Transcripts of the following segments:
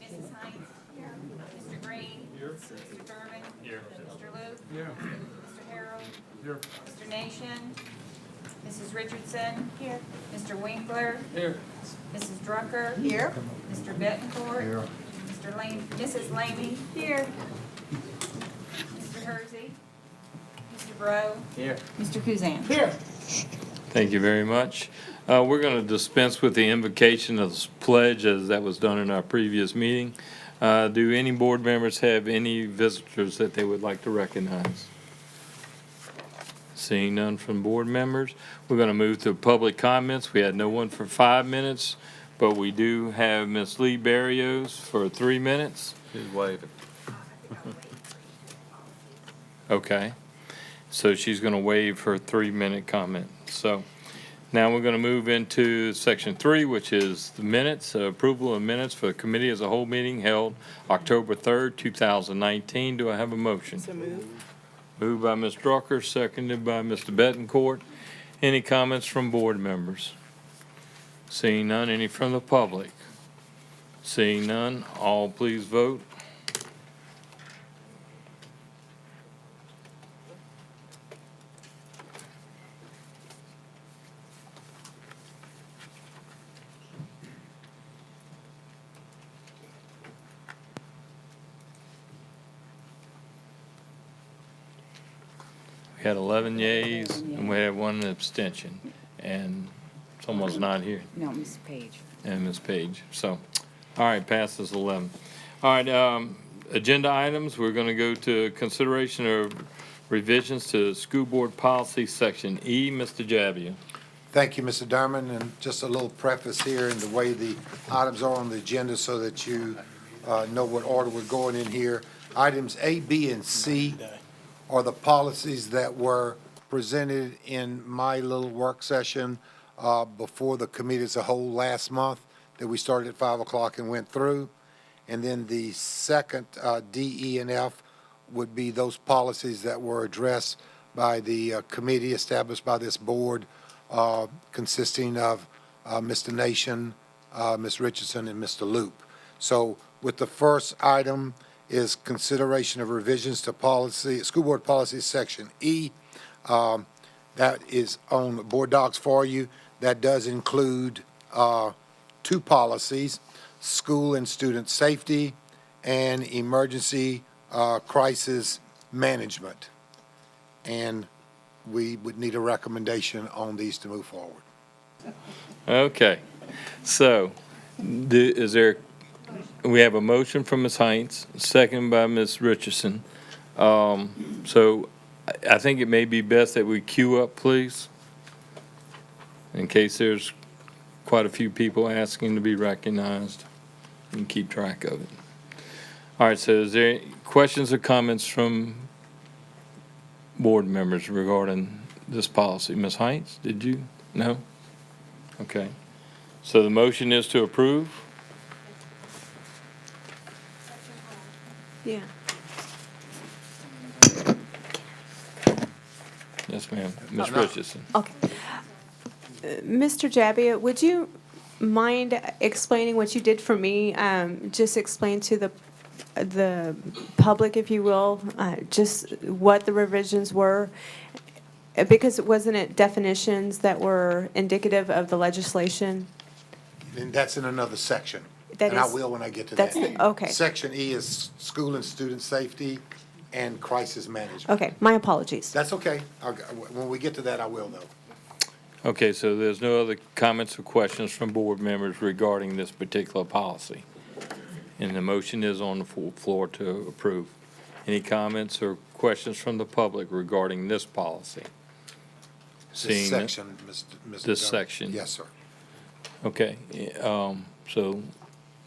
Mrs. Hines? Here. Mr. Green? Here. Mr. Durbin? Here. Mr. Luke? Here. Mr. Harold? Here. Mr. Nation? Mrs. Richardson? Here. Mr. Winkler? Here. Mrs. Drucker? Here. Mr. Bettencourt? Here. Mrs. Lamy? Here. Mr. Hersey? Mr. Breaux? Here. Mr. Kuzan? Here. Thank you very much. We're going to dispense with the invocation of the pledge as that was done in our previous meeting. Do any board members have any visitors that they would like to recognize? Seeing none from board members, we're going to move to public comments. We had no one for 5 minutes, but we do have Ms. Lee Barrios for 3 minutes. She's waving. Okay. So she's going to waive her 3-minute comment. So now we're going to move into section 3, which is the minutes, approval of minutes for the committee as a whole meeting held October 3rd, 2019. Do I have a motion? So moved. Moved by Ms. Drucker, seconded by Mr. Bettencourt. Any comments from board members? Seeing none, any from the public? Seeing none, all please vote. We had 11 yeas and we had 1 abstention, and someone's not here, No, Ms. Page. and Ms. Page. So, all right, passes 11. All right, agenda items, we're going to go to consideration of revisions to school board policy section E. Mr. Javier. Thank you, Mr. Derman, and just a little preface here in the way the items are on the agenda so that you know what order we're going in here. Items A, B, and C are the policies that were presented in my little work session before the committee as a whole last month that we started at 5 o'clock and went through. And then the second, D, E, and F would be those policies that were addressed by the committee established by this board consisting of Mr. Nation, Ms. Richardson, and Mr. Loop. So with the first item is consideration of revisions to policy, school board policy section E. That is on board docs for you. That does include 2 policies, school and student safety and emergency crisis management. And we would need a recommendation on these to move forward. Okay, so is there, we have a motion from Ms. Hines, second by Ms. Richardson. So I think it may be best that we queue up, please, in case there's quite a few people asking to be recognized. You can keep track of it. All right, so is there any questions or comments from board members regarding this policy? Ms. Hines, did you? No? Okay. So the motion is to approve? Yeah. Yes, ma'am. Ms. Richardson. Okay. Mr. Jabbia, would you mind explaining what you did for me? Just explain to the public, if you will, just what the revisions were, because wasn't it definitions that were indicative of the legislation? And that's in another section. That And I is- will when I get to That's, that. okay, Section E is school and student safety and crisis management. okay, my apologies. That's okay. When we get to that, I will though. Okay, so there's no other comments or questions from board members regarding this particular policy? And the motion is on the floor to approve. Any comments or questions from the public regarding this policy? This Seeing none- section, Mr. This Dunn. section. Yes, sir. Okay, so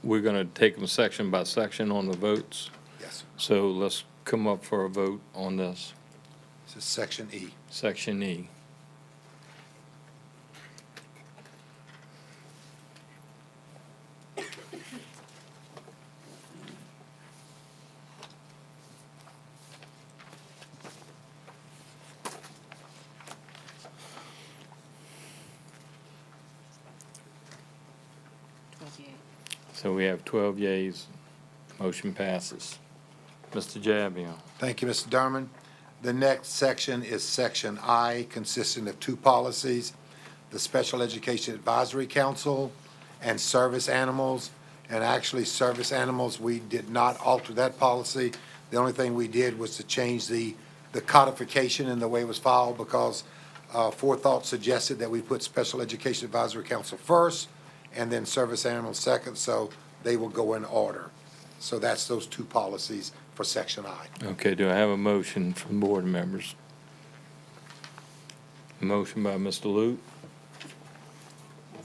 we're going to take them section by section on the votes. Yes, sir. So let's come up for a vote on this, This is section E. section E. So we have 12 yeas, motion passes. Mr. Javion. Thank you, Mr. Derman. The next section is Section I, consisting of two policies, the Special Education Advisory Council and service animals. And actually, service animals, we did not alter that policy. The only thing we did was to change the codification in the way it was filed, because forethought suggested that we put Special Education Advisory Council first and then service animals second, so they will go in order. So that's those two policies for Section I. Okay, do I have a motion from board members? Motion by Mr. Luke.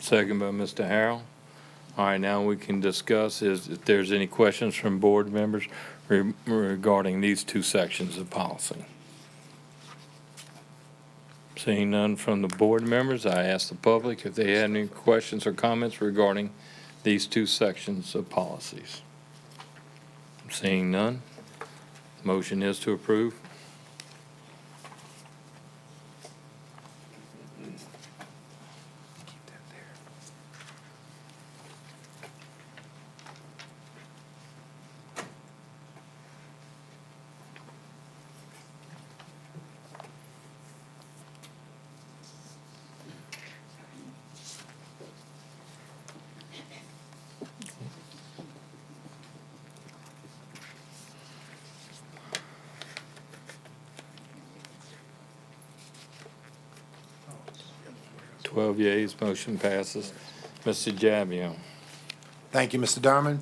Second by Mr. Harrell. All right, now we can discuss if there's any questions from board members regarding these two sections of policy. Seeing none from the board members, I ask the public if they had any questions or comments regarding these two sections of policies. Seeing none, motion is to approve. Keep that there. 12 yeas, motion passes. Mr. Javion. Thank you, Mr. Derman.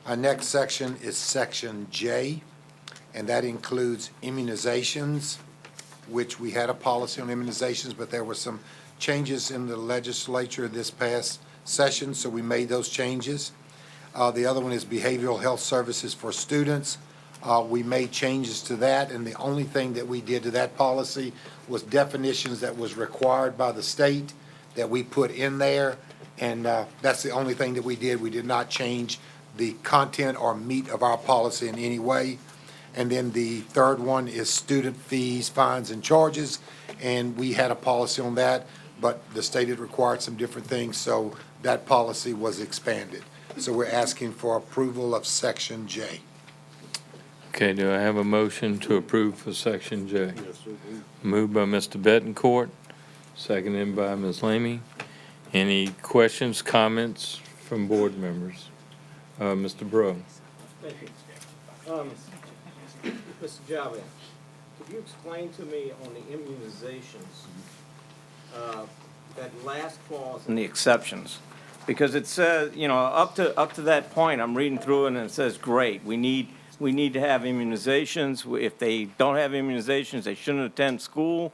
Our next section is Section J, and that includes immunizations, which we had a policy on immunizations, but there were some changes in the legislature this past session, so we made those changes. The other one is behavioral health services for students. We made changes to that, and the only thing that we did to that policy was definitions that was required by the state that we put in there, and that's the only thing that we did. We did not change the content or meat of our policy in any way. And then the third one is student fees, fines, and charges, and we had a policy on that, but the state had required some different things, so that policy was expanded. So we're asking for approval of Section J. Okay, do I have a motion to approve for Section J? Moved by Mr. Bettencourt, seconded by Ms. Lamy. Any questions, comments from board members? Mr. Bro. Thank you. Mr. Javier, could you explain to me on the immunizations, that last clause and the exceptions? Because it says, you know, up to that point, I'm reading through it and it says, great, we need to have immunizations. If they don't have immunizations, they shouldn't attend school.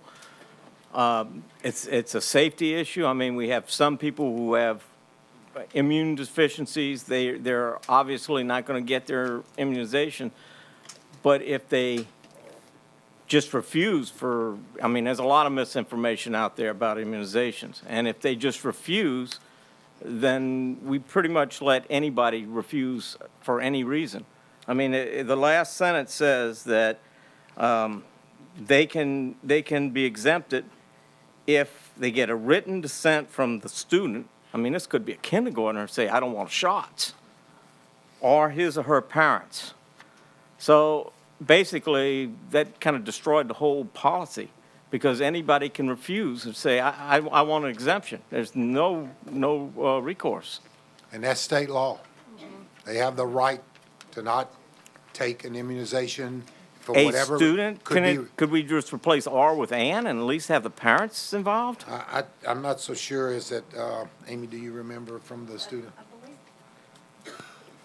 It's a safety issue. I mean, we have some people who have immune deficiencies. They're obviously not going to get their immunization. But if they just refuse I mean, there's a lot of misinformation out there about immunizations. And if they just refuse, then we pretty much let anybody refuse for any reason. I mean, the last sentence says that they can be exempted if they get a written dissent from the student. I mean, this could be a kindergartner say, I don't want shots, or his or her parents. So basically, that kind of destroyed the whole policy, because anybody can refuse and say, I want an exemption. There's no recourse. And that's state law. They have the right to not take an immunization for whatever. A student, could we just replace R with "and" at least have the parents involved? I'm not so sure. Is that, Amy, do you remember from the student?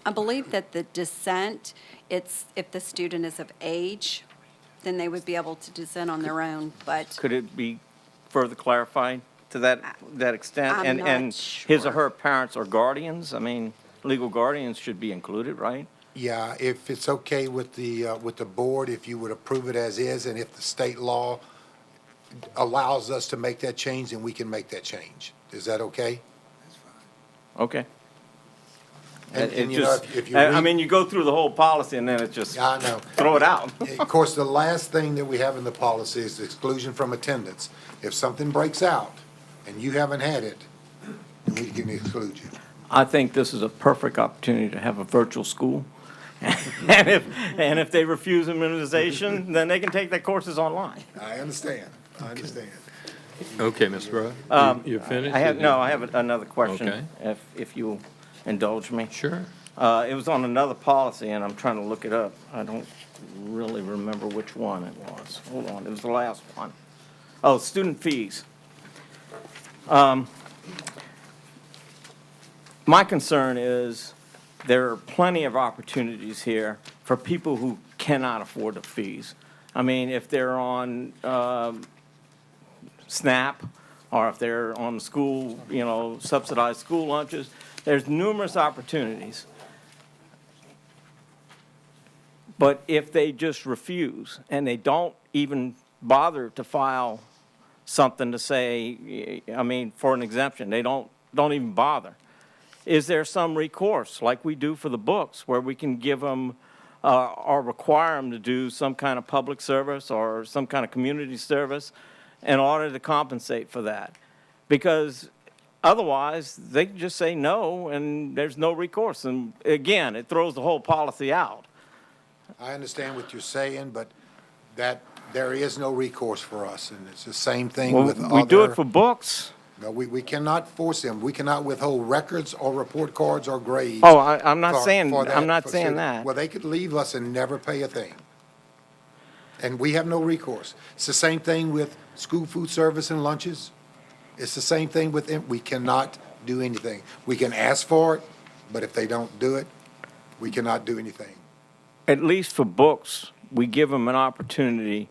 I believe that the dissent, it's if the student is of age, then they would be able to dissent on their own, but Could it be further clarified to that extent? I'm not And his or sure. her parents or guardians, I mean, legal guardians should be included, right? Yeah, if it's okay with the board, if you would approve it as is, and if the state law allows us to make that change, then we can make that change. Is that okay? Okay. And It you know, just, if you I read- mean, you go through the whole policy and then it just, I know. throw it out. Of course, the last thing that we have in the policy is the exclusion from attendance. If something breaks out and you haven't had it, then we can exclude you. I think this is a perfect opportunity to have a virtual school. And if they refuse immunization, then they can take their courses online. I understand. Okay, Mr. Rowe, you're finished? I have another question, Okay. if you'll indulge me. Sure. It was on another policy, and I'm trying to look it up. I don't really remember which one it was. Hold on, it was the last one. Oh, student fees. My concern is there are plenty of opportunities here for people who cannot afford the fees. I mean, if they're on SNAP, or if they're on school, subsidized school lunches, there's numerous opportunities. But if they just refuse, and they don't even bother to file something to say, for an exemption, they don't even bother. Is there some recourse, like we do for the books, where we can give them or require them to do some kind of public service or some kind of community service in order to compensate for that? Because otherwise, they can just say no, and there's no recourse. And again, it throws the whole policy out. I understand what you're saying, but that there is no recourse for us, and it's the same thing Well, with other. we do it for books. No, we cannot force them. We cannot withhold records or report cards or grades. Oh, I'm not for- saying, for that- I'm not for saying student- that. Well, they could leave us and never pay a thing. And we have no recourse. It's the same thing with school food service and lunches. It's the same thing with them. We cannot do anything. We can ask for it, but if they don't do it, we cannot do anything. At least for books, we give them an opportunity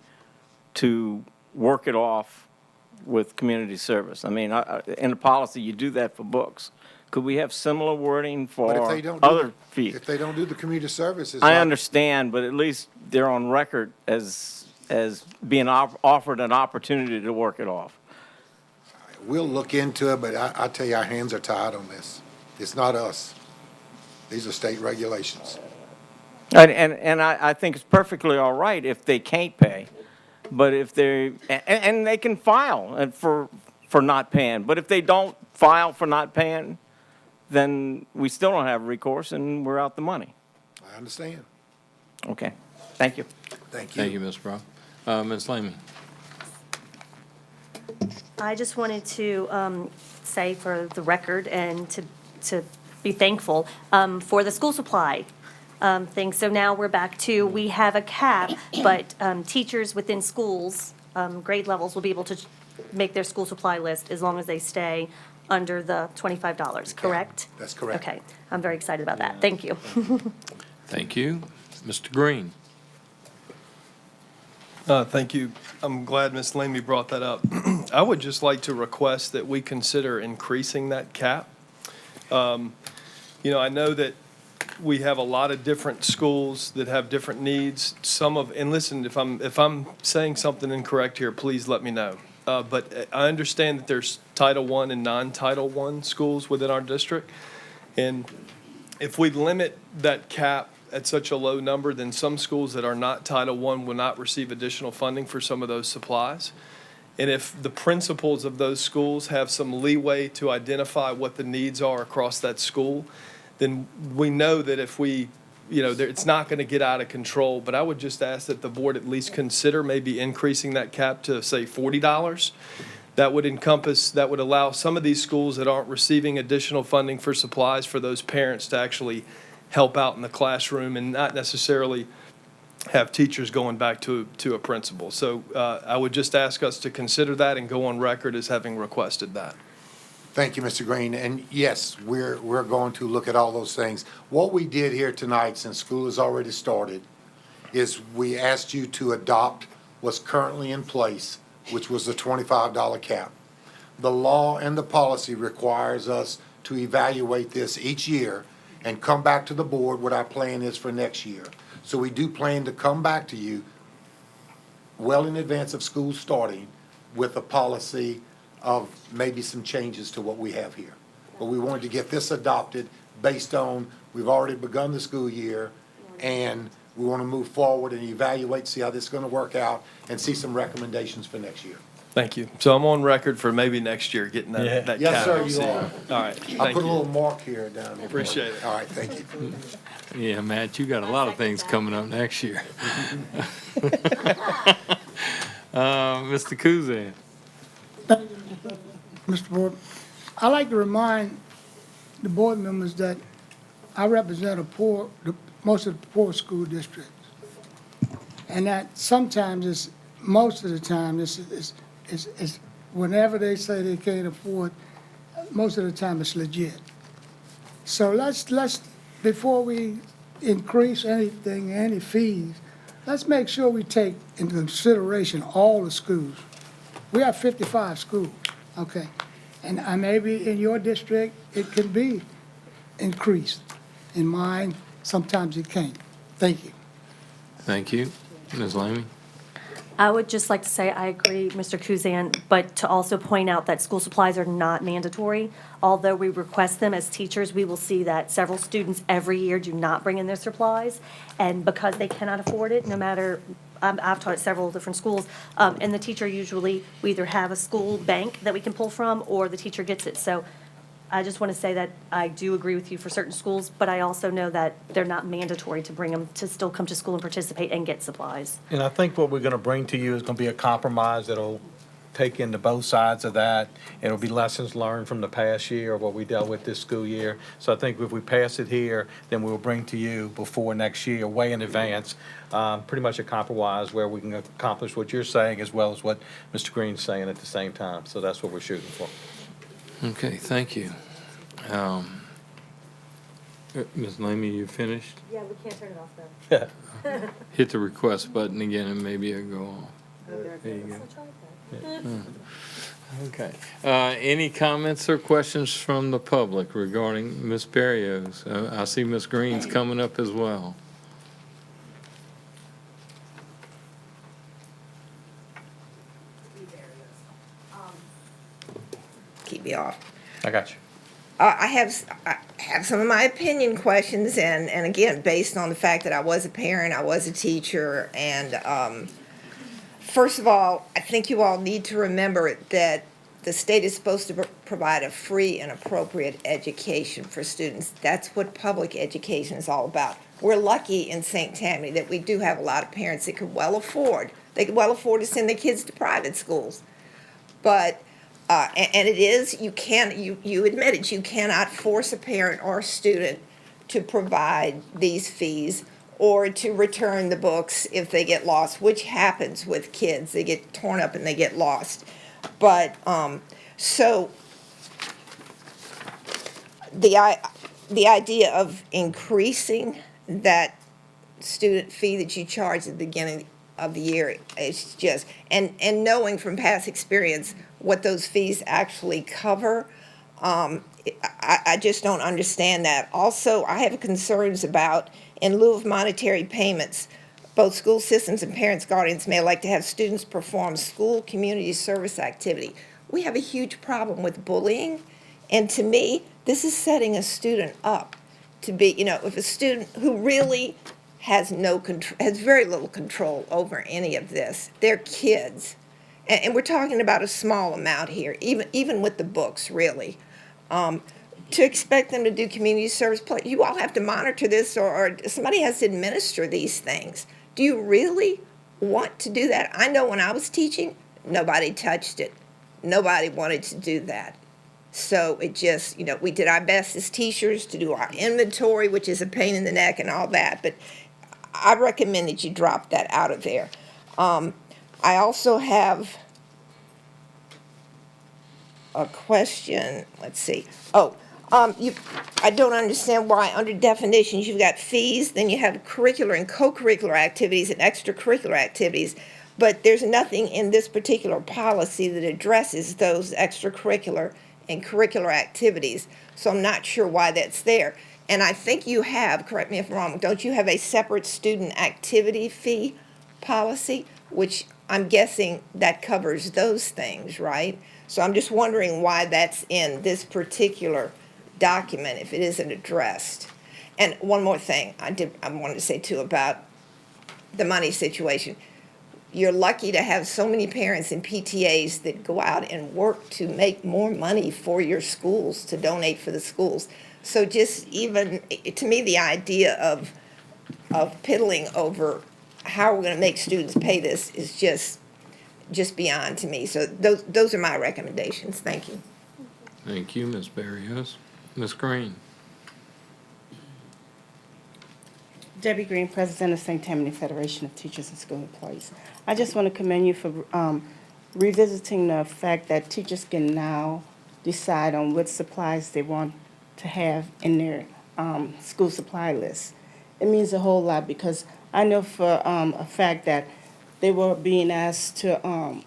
to work it off with community service. In the policy, you do that for books. Could we have similar wording But if for they don't do other fees? If they don't do the community service, it's I not- understand, but at least they're on record as being offered an opportunity to work it off. We'll look into it, but I tell you, our hands are tied on this. It's not us. These are state regulations. And I think it's perfectly all right if they can't pay, but if and they can file for not paying. But if they don't file for not paying, then we still don't have recourse and we're out the money. I understand. Okay, thank you. Thank you. Thank you, Mr. Rowe. Ms. Lamy? I just wanted to say for the record and to be thankful for the school supply thing. So now we're back to, we have a cap, but teachers within schools, grade levels will be able to make their school supply list as long as they stay under the $25, correct? That's correct. Okay, I'm very excited about that. Thank you. Thank you. Mr. Green? Thank you. I'm glad Ms. Lamy brought that up. I would just like to request that we consider increasing that cap. I know that we have a lot of different schools that have different needs. And listen, if I'm saying something incorrect here, please let me know. But I understand that there's Title I and non-Title I schools within our district. And if we limit that cap at such a low number, then some schools that are not Title I will not receive additional funding for some of those supplies. And if the principals of those schools have some leeway to identify what the needs are across that school, then we know that if we, it's not going to get out of control. But I would just ask that the board at least consider maybe increasing that cap to, say, $40. That would allow some of these schools that aren't receiving additional funding for supplies for those parents to actually help out in the classroom and not necessarily have teachers going back to a principal. So I would just ask us to consider that and go on record as having requested that. Thank you, Mr. Green. And yes, we're going to look at all those things. What we did here tonight, since school has already started, is we asked you to adopt what's currently in place, which was the $25 cap. The law and the policy requires us to evaluate this each year and come back to the board what our plan is for next year. So we do plan to come back to you well in advance of school starting with a policy of maybe some changes to what we have here. But we wanted to get this adopted based on, we've already begun the school year, and we want to move forward and evaluate, see how this is going to work out, and see some recommendations for next year. Thank you. So I'm on record for maybe next year getting that cap. Yes, sir, you are. All right, I'll thank put a little you. mark here down there. Appreciate it. All right, thank you. Yeah, Matt, you got a lot of things coming up next year. Mr. Kuzan. Mr. Board, I'd like to remind the board members that I represent most of the poor school districts. And that sometimes most of the time, it's whenever they say they can't afford, most of the time it's legit. So let's, before we increase anything, any fees, let's make sure we take into consideration all the schools. We have 55 schools, okay? And maybe in your district, it can be increased. In mine, sometimes it can't. Thank you. Thank you. Ms. Lamy? I would just like to say I agree, Mr. Kuzan, but to also point out that school supplies are not mandatory. Although we request them as teachers, we will see that several students every year do not bring in their supplies. And because they cannot afford it, no matter, I've taught at several different schools, and the teacher usually, we either have a school bank that we can pull from, or the teacher gets it. So I just want to say that I do agree with you for certain schools, but I also know that they're not mandatory to bring them, to still come to school and participate and get supplies. And I think what we're going to bring to you is going to be a compromise that'll take into both sides of that. It'll be lessons learned from the past year, what we dealt with this school year. So I think if we pass it here, then we'll bring to you before next year, way in advance, pretty much a compromise where we can accomplish what you're saying as well as what Mr. Green's saying at the same time. So that's what we're shooting for. Okay, thank you. Ms. Lamy, you finished? Yeah, we can't turn it off though. Hit the request button again and maybe it'll go off. There you go. Okay. Any comments or questions from the public regarding Ms. Berrios? I see Ms. Green's coming up as well. Keep me off. I got you. I have some of my opinion questions, and again, based on the fact that I was a parent, I was a teacher, and first of all, I think you all need to remember that the state is supposed to provide a free and appropriate education for students. That's what public education is all about. We're lucky in St. Tammany that we do have a lot of parents that could well afford. They could well afford to send their kids to private schools, but. And it is, you admit it, you cannot force a parent or a student to provide these fees or to return the books if they get lost, which happens with kids. They get torn up and they get lost. But, so the idea of increasing that student fee that you charge at the beginning of the year is just, and knowing from past experience what those fees actually cover, I just don't understand that. Also, I have concerns about, in lieu of monetary payments, both school systems and parents, guardians may like to have students perform school community service activity. We have a huge problem with bullying, and to me, this is setting a student up to be, if a student who really has very little control over any of this, they're kids. And we're talking about a small amount here, even with the books, really. To expect them to do community service, you all have to monitor this, or somebody has to administer these things. Do you really want to do that? I know when I was teaching, nobody touched it. Nobody wanted to do that. So it just, we did our best as teachers to do our inventory, which is a pain in the neck and all that, but I recommend that you drop that out of there. I also have a question. Let's see. I don't understand why under definitions you've got fees, then you have curricular and co-curricular activities and extracurricular activities, but there's nothing in this particular policy that addresses those extracurricular and curricular activities. So I'm not sure why that's there. And I think you have, correct me if I'm wrong, don't you have a separate student activity fee policy, which I'm guessing that covers those things, right? So I'm just wondering why that's in this particular document if it isn't addressed. And one more thing I wanted to say too about the money situation. you're lucky to have so many parents and PTAs that go out and work to make more money for your schools, to donate for the schools. So just even, to me, the idea of piddling over how we're going to make students pay this is just beyond to me. So those are my recommendations. Thank you. Thank you, Ms. Barrios. Ms. Green? Debbie Green, President of St. Tammany Federation of Teachers and School Employees. I just want to commend you for revisiting the fact that teachers can now decide on what supplies they want to have in their school supply list. It means a whole lot because I know for a fact that they were being asked to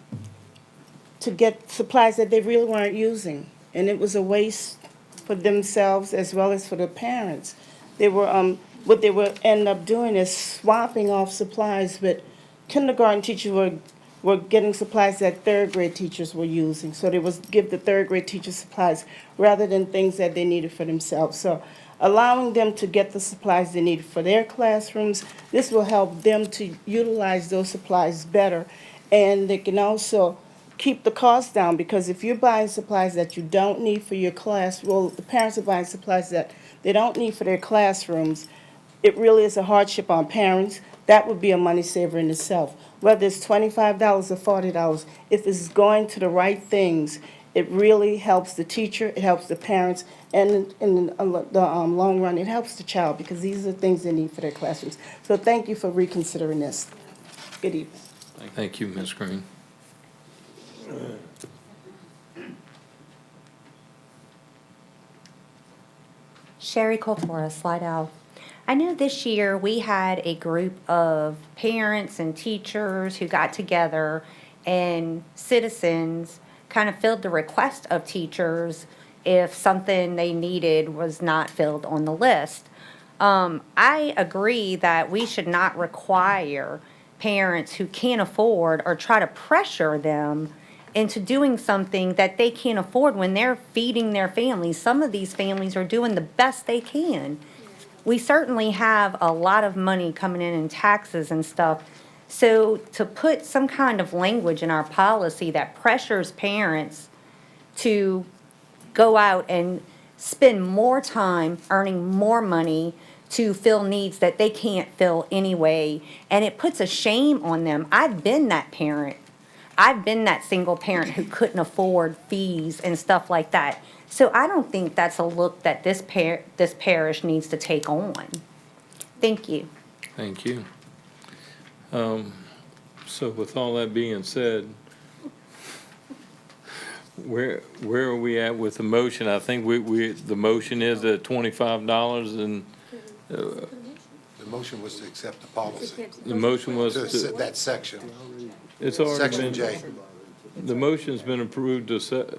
get supplies that they really weren't using, and it was a waste for themselves as well as for the parents. They were what they would end up doing is swapping off supplies, but kindergarten teachers were getting supplies that third grade teachers were using. So they would give the third grade teachers supplies rather than things that they needed for themselves. So allowing them to get the supplies they needed for their classrooms, this will help them to utilize those supplies better. And they can also keep the cost down, because if you're buying supplies that you don't need for your class, well, the parents are buying supplies that they don't need for their classrooms, it really is a hardship on parents. That would be a money saver in itself. Whether it's $25 or $40, if it's going to the right things, it really helps the teacher, it helps the parents, and in the long run, it helps the child, because these are things they need for their classrooms. So thank you for reconsidering this. Good evening. Thank you, Ms. Green. Sherry Colfora, Slide Out. I know this year we had a group of parents and teachers who got together, and citizens kind of filled the request of teachers if something they needed was not filled on the list. I agree that we should not require parents who can't afford or try to pressure them into doing something that they can't afford when they're feeding their families. Some of these families are doing the best they can. We certainly have a lot of money coming in taxes and stuff. So to put some kind of language in our policy that pressures parents to go out and spend more time earning more money to fill needs that they can't fill anyway, and it puts a shame on them. I've been that parent. I've been that single parent who couldn't afford fees and stuff like that. So I don't think that's a look that this parish needs to take on. Thank you. Thank you. So with all that being said, where are we at with the motion? I think the motion is at $25 and, The motion was to accept the policy. the motion was To that section, it's already section been, J. the motion's been approved to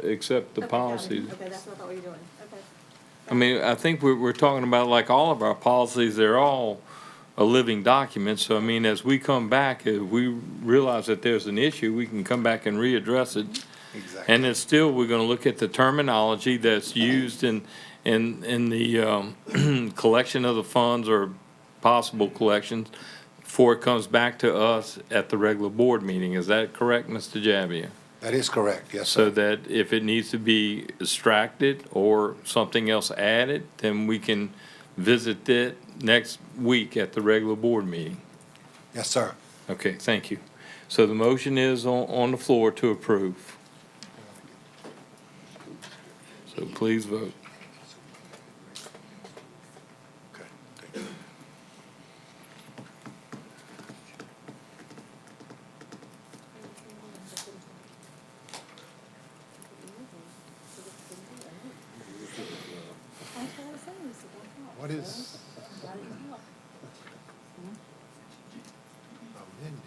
accept the policies. Okay, that's not what we're doing. Okay. I mean, I think we're talking about, like, all of our policies, they're all a living document. So, I mean, as we come back, if we realize that there's an issue, we can come back and readdress it. Exactly. And then still, we're gonna look at the terminology that's used in the collection of the funds or possible collections before it comes back to us at the regular board meeting. Is that correct, Mr. Javier? That is correct, yes, So sir. that if it needs to be extracted or something else added, then we can visit it next week at the regular board meeting. Yes, sir. Okay, thank you. So the motion is on the floor to approve. So please vote. Okay, thank you. What is amended?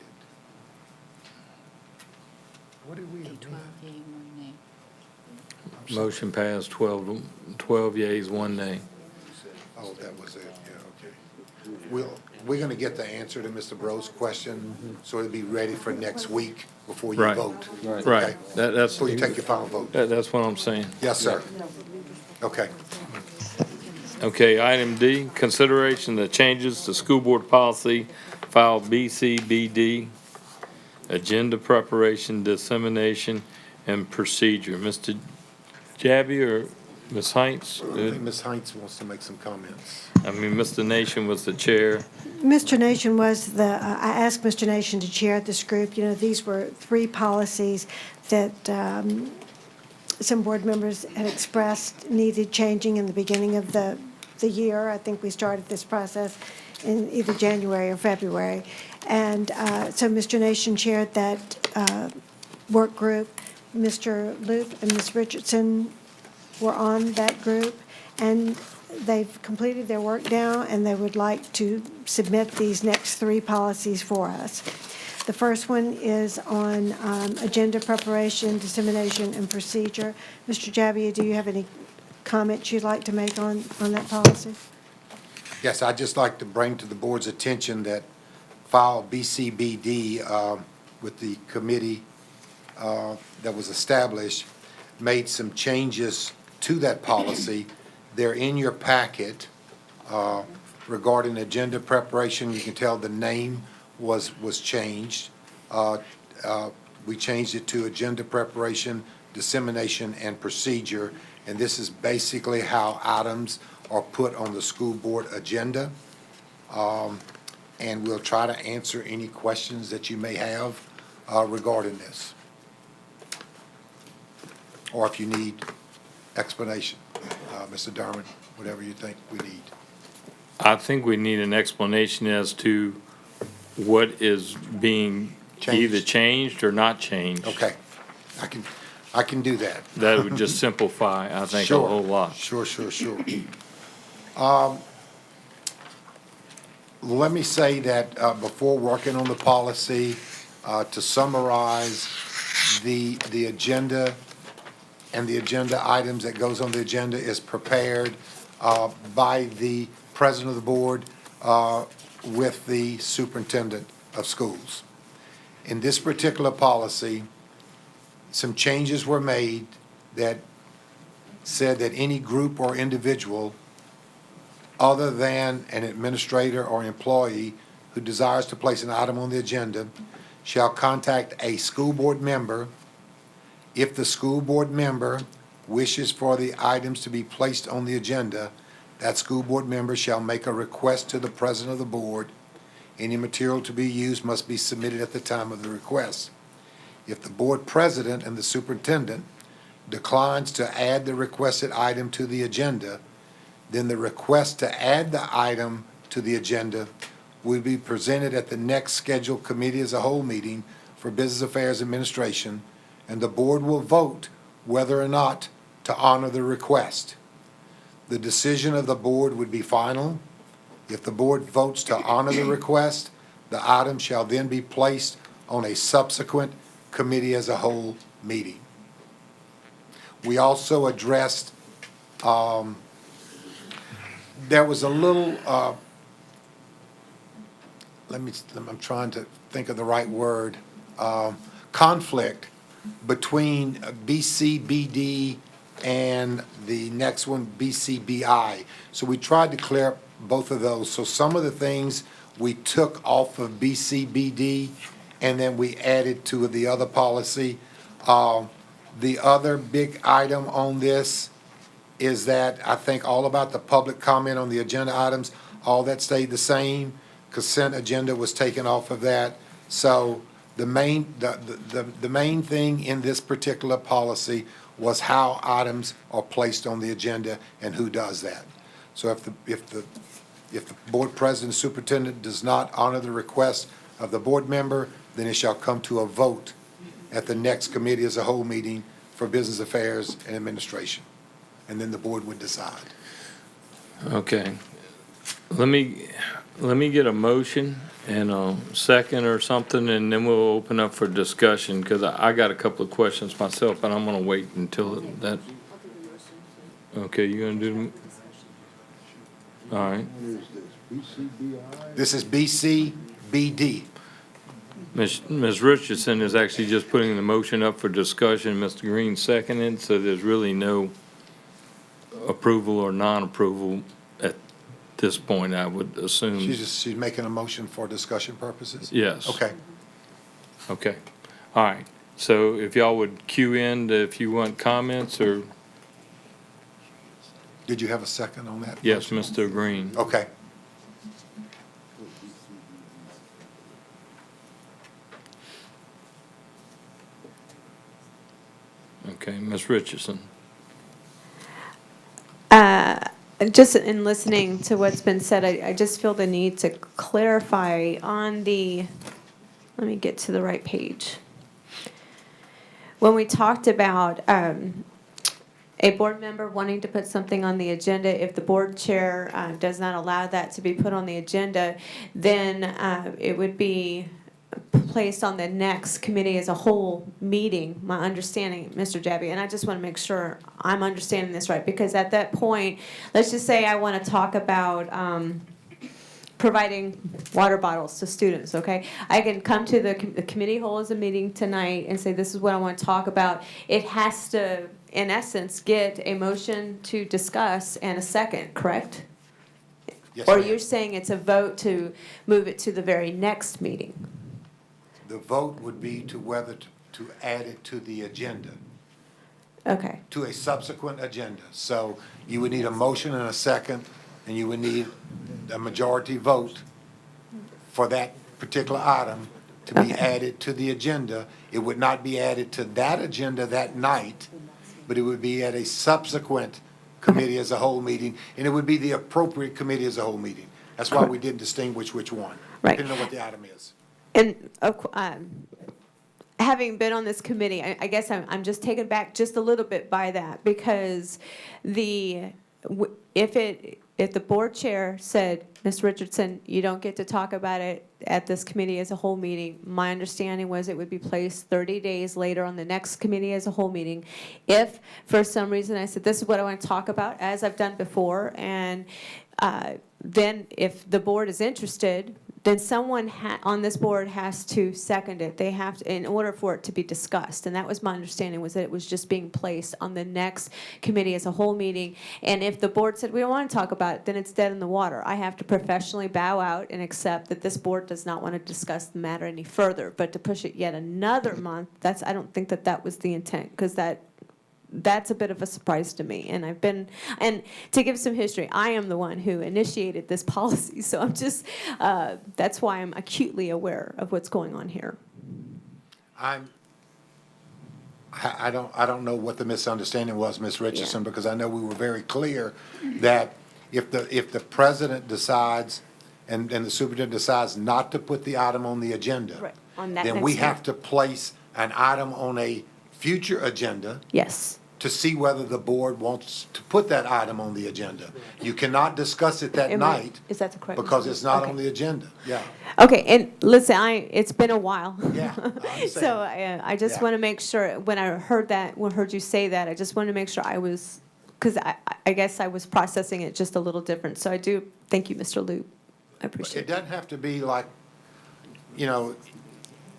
What did we amend? Motion passed, 12 yeas, 1 nay. Oh, that was it, yeah, okay. We're gonna get the answer to Mr. Bro's question, so it'll be ready for next week before you Right. vote. Right. Okay? That's. Before you take your final vote. That's what I'm saying. Yes, sir. Okay. Okay, item D, consideration of changes to school board policy, file BCBD, agenda preparation, dissemination, and procedure. Mr. Jabby or Ms. Heinz? I think Ms. Heinz wants to make some comments. I mean, Mr. Nation was the chair. Mr. Nation was I asked Mr. Nation to chair this group. You know, these were 3 policies that some board members had expressed needed changing in the beginning of the year. I think we started this process in either January or February. And so Mr. Nation chaired that work group. Mr. Loop and Ms. Richardson were on that group, and they've completed their work now, and they would like to submit these next 3 policies for us. The first one is on agenda preparation, dissemination, and procedure. Mr. Jabbia, do you have any comments you'd like to make on that policy? Yes, I'd just like to bring to the board's attention that file BCBD with the committee that was established made some changes to that policy. They're in your packet regarding agenda preparation. You can tell the name was changed. We changed it to agenda preparation, dissemination, and procedure. And this is basically how items are put on the school board agenda. And we'll try to answer any questions that you may have regarding this. Or if you need explanation, Mr. Darman, whatever you think we need. I think we need an explanation as to what is being either changed or not changed. Okay, I can do that. That would just simplify, I think, a Sure. whole lot. Sure. Let me say that before working on the policy, to summarize the agenda and the agenda items that goes on the agenda is prepared by the president of the board with the superintendent of schools. In this particular policy, some changes were made that said that any group or individual other than an administrator or employee who desires to place an item on the agenda shall contact a school board member if the school board member wishes for the items to be placed on the agenda. That school board member shall make a request to the president of the board. Any material to be used must be submitted at the time of the request. If the board president and the superintendent declines to add the requested item to the agenda, then the request to add the item to the agenda will be presented at the next scheduled committee as a whole meeting for Business Affairs Administration, and the board will vote whether or not to honor the request. The decision of the board would be final. If the board votes to honor the request, the item shall then be placed on a subsequent committee as a whole meeting. We also addressed, there was a little, I'm trying to think of the right word, conflict between BCBD and the next one, BCBI. So we tried to clear up both of those. So some of the things we took off of BCBD and then we added to the other policy. The other big item on this is that I think all about the public comment on the agenda items, all that stayed the same. Consent agenda was taken off of that. So the main thing in this particular policy was how items are placed on the agenda and who does that. So if the board president, superintendent does not honor the request of the board member, then it shall come to a vote at the next committee as a whole meeting for Business Affairs and Administration. And then the board would decide. Okay. Let me get a motion and a second or something, and then we'll open up for discussion, because I got a couple of questions myself, but I'm gonna wait until that. Okay, you gonna do them? All right. This is BCBD. Ms. Richardson is actually just putting the motion up for discussion. Mr. Green seconded, so there's really no approval or non-approval at this point, I would assume. She's making a motion for discussion purposes? Yes. Okay. Okay, all right. So if y'all would cue in if you want comments or, Did you have a second on that? yes, motion? Mr. Green. Okay. Okay, Ms. Richardson. Just in listening to what's been said, I just feel the need to clarify on the, let me get to the right page. When we talked about a board member wanting to put something on the agenda, if the board chair does not allow that to be put on the agenda, then it would be placed on the next committee as a whole meeting, my understanding, Mr. Jabby, and I just want to make sure I'm understanding this right, because at that point, let's just say I want to talk about providing water bottles to students, okay? I can come to the committee holds a meeting tonight and say, this is what I want to talk about. It has to, in essence, get a motion to discuss and a second, correct? Yes, Or ma'am. you're saying it's a vote to move it to the very next meeting? The vote would be to whether to add it to the agenda, Okay, to a subsequent agenda. So you would need a motion and a second, and you would need a majority vote for that particular item to be Okay. added to the agenda. It would not be added to that agenda that night, but it would be at a subsequent committee as a whole meeting, and it would be the appropriate committee as a whole meeting. That's why we didn't distinguish which one, Right. depending on what the item is. and having been on this committee, I guess I'm just taken back just a little bit by that, because if the board chair said, Ms. Richardson, you don't get to talk about it at this committee as a whole meeting, my understanding was it would be placed 30 days later on the next committee as a whole meeting. If, for some reason, I said, this is what I want to talk about, as I've done before, and then if the board is interested, then someone on this board has to second it. They have to, in order for it to be discussed. And that was my understanding, was that it was just being placed on the next committee as a whole meeting. And if the board said, we don't want to talk about it, then it's dead in the water. I have to professionally bow out and accept that this board does not want to discuss the matter any further. But to push it yet another month, I don't think that was the intent, because that's a bit of a surprise to me. And to give some history, I am the one who initiated this policy, so I'm just, that's why I'm acutely aware of what's going on here. I don't know what the misunderstanding was, Ms. Richardson, because I know we were very clear that if the president decides and the superintendent decides not to put the item on the agenda, Right, on that then we next have to place an item on a future agenda Yes. to see whether the board wants to put that item on the agenda. You cannot discuss it that night Is that the correct? because it's not Okay. on the agenda. Yeah, Okay, and listen, it's been a while. yeah, I understand. So I just Yeah. want to make sure, when I heard you say that, I just wanted to make sure I was, because I guess I was processing it just a little different. So I do, thank you, Mr. Loop. I appreciate It it. doesn't have to be like,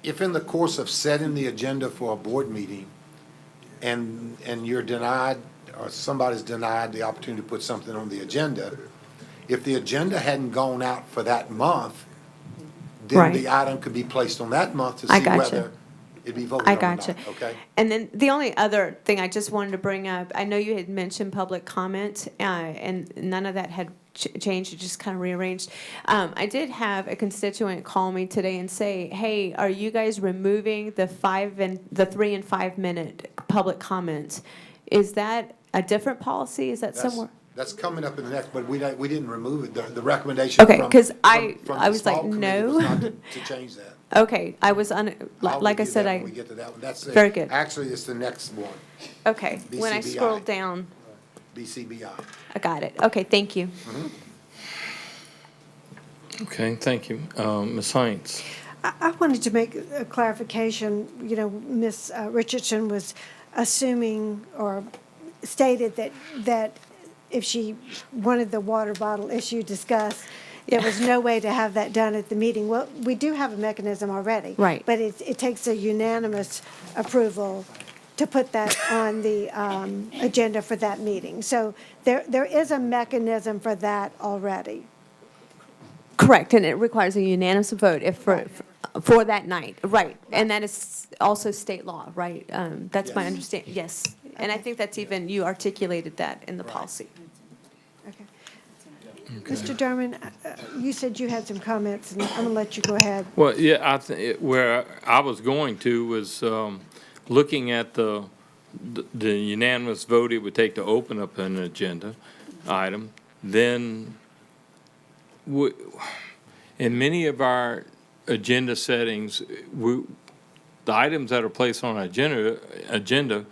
if in the course of setting the agenda for a board meeting and you're denied, or somebody's denied the opportunity to put something on the agenda, if the agenda hadn't gone out for that month, then Right. the item could be placed on that month to I see gotcha. whether it'd be voted I on or gotcha. not, okay? And then the only other thing I just wanted to bring up, I know you had mentioned public comment, and none of that had changed, it just kind of rearranged. I did have a constituent call me today and say, hey, are you guys removing the 3 and 5 minute public comment? Is that a different policy? Is that That's- somewhere? That's coming up in the next, but we didn't remove it. The recommendation Okay, from 'cause from I the was like, small committee no. was not to change that. Okay, I was I'll like I review said, that when we get to that one. That's it. Very good. Actually, it's the next one, Okay, when I BCBI. scrolled down, BCBI. I got it. Okay, thank you. Okay, thank you. Ms. Hines? I wanted to make a clarification. Ms. Richardson was assuming or stated that if she wanted the water bottle issue discussed, there was no way to have that done at the meeting. Well, we do have a mechanism already. Right. But it takes a unanimous approval to put that on the agenda for that meeting. So there is a mechanism for that already. Correct, and it requires a unanimous vote if for that night, right. And that is also state law, right? That's my understanding, yes. And I think that's even, you articulated that in the policy. Okay. Mr. Derman, you said you had some comments, and I'm going to let you go ahead. Well, yeah, where I was going to was looking at the unanimous vote it would take to open up an agenda item. Then, in many of our agenda settings, the items that are placed on our agenda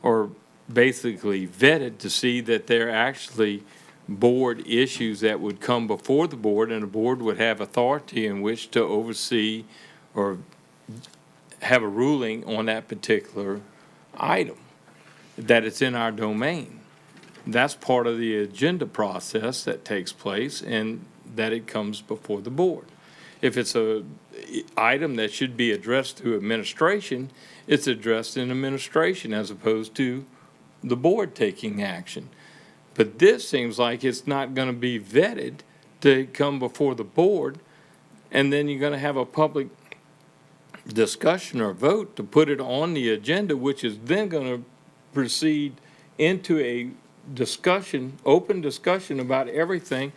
are basically vetted to see that they're actually board issues that would come before the board, and the board would have authority in which to oversee or have a ruling on that particular item, that it's in our domain. That's part of the agenda process that takes place, and that it comes before the board. If it's a item that should be addressed through administration, it's addressed in administration as opposed to the board taking action. But this seems like it's not going to be vetted to come before the board, and then you're going to have a public discussion or vote to put it on the agenda, which is then going to proceed into a discussion, open discussion about everything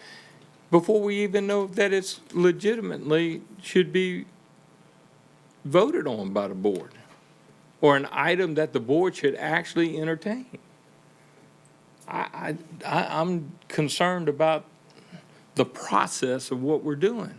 before we even know that it's legitimately should be voted on by the board, or an item that the board should actually entertain. I'm concerned about the process of what we're doing.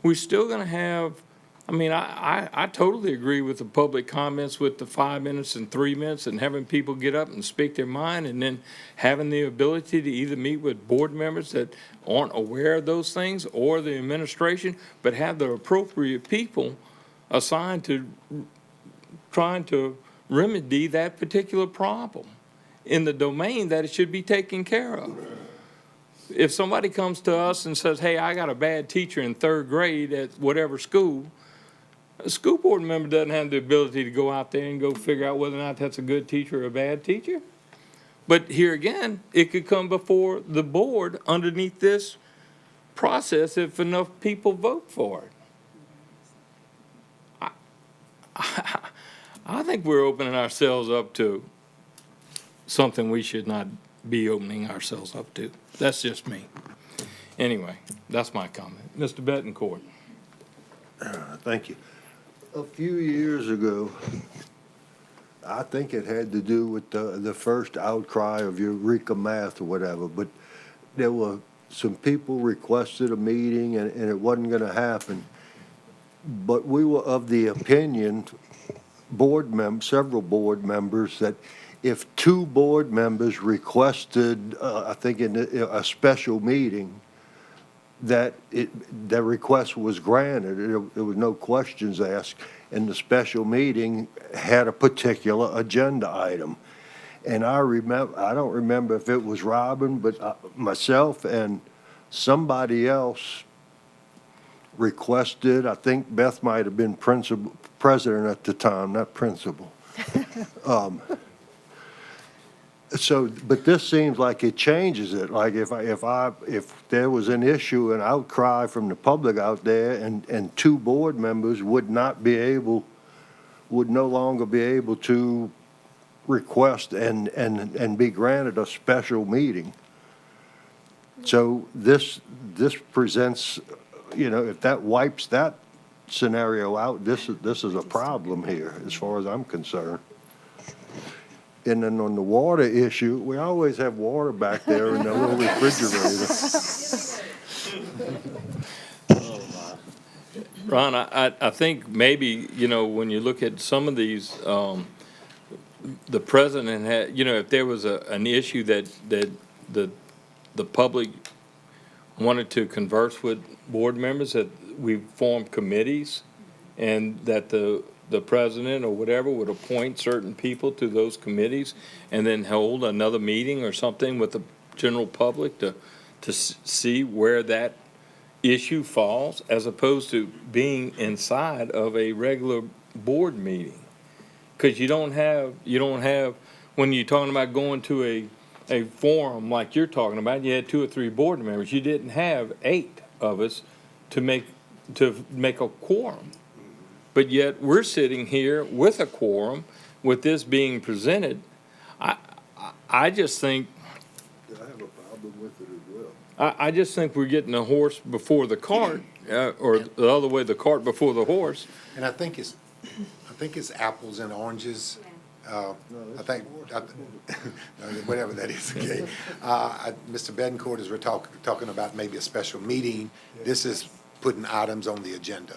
We're still going to have, I mean, I totally agree with the public comments with the 5 minutes and 3 minutes and having people get up and speak their mind, and then having the ability to either meet with board members that aren't aware of those things or the administration, but have the appropriate people assigned to trying to remedy that particular problem in the domain that it should be taken care of. If somebody comes to us and says, hey, I got a bad teacher in 3rd grade at whatever school, a school board member doesn't have the ability to go out there and go figure out whether or not that's a good teacher or a bad teacher. But here again, it could come before the board underneath this process if enough people vote for it. I think we're opening ourselves up to something we should not be opening ourselves up to. That's just me. Anyway, that's my comment. Mr. Betancourt. Thank you. A few years ago, I think it had to do with the first outcry of Eureka Math or whatever, but there were some people requested a meeting and it wasn't going to happen. But we were of the opinion, several board members, that if 2 board members requested, I think in a special meeting, that the request was granted. There was no questions asked, and the special meeting had a particular agenda item. And I don't remember if it was Robin, but myself and somebody else requested, I think Beth might have been president at the time, not principal. So, but this seems like it changes it. Like if there was an issue, an outcry from the public out there, and 2 board members would no longer be able to request and be granted a special meeting. So this presents, if that wipes that scenario out, this is a problem here as far as I'm concerned. And then on the water issue, we always have water back there in the little refrigerator. Ron, I think maybe, when you look at some of these, the president had, if there was an issue that the public wanted to converse with board members, that we form committees, and that the president or whatever would appoint certain people to those committees and then hold another meeting or something with the general public to see where that issue falls, as opposed to being inside of a regular board meeting. Because you don't have, when you're talking about going to a forum like you're talking about, you had 2 or 3 board members. You didn't have 8 of us to make a quorum. But yet, we're sitting here with a quorum, with this being presented. I just think, I have a problem with it as well. I just think we're getting the horse before the cart, or the other way, the cart before the horse. And I think it's apples and oranges. Whatever that is, okay. Mr. Betancourt, as we're talking about maybe a special meeting, this is putting items on the agenda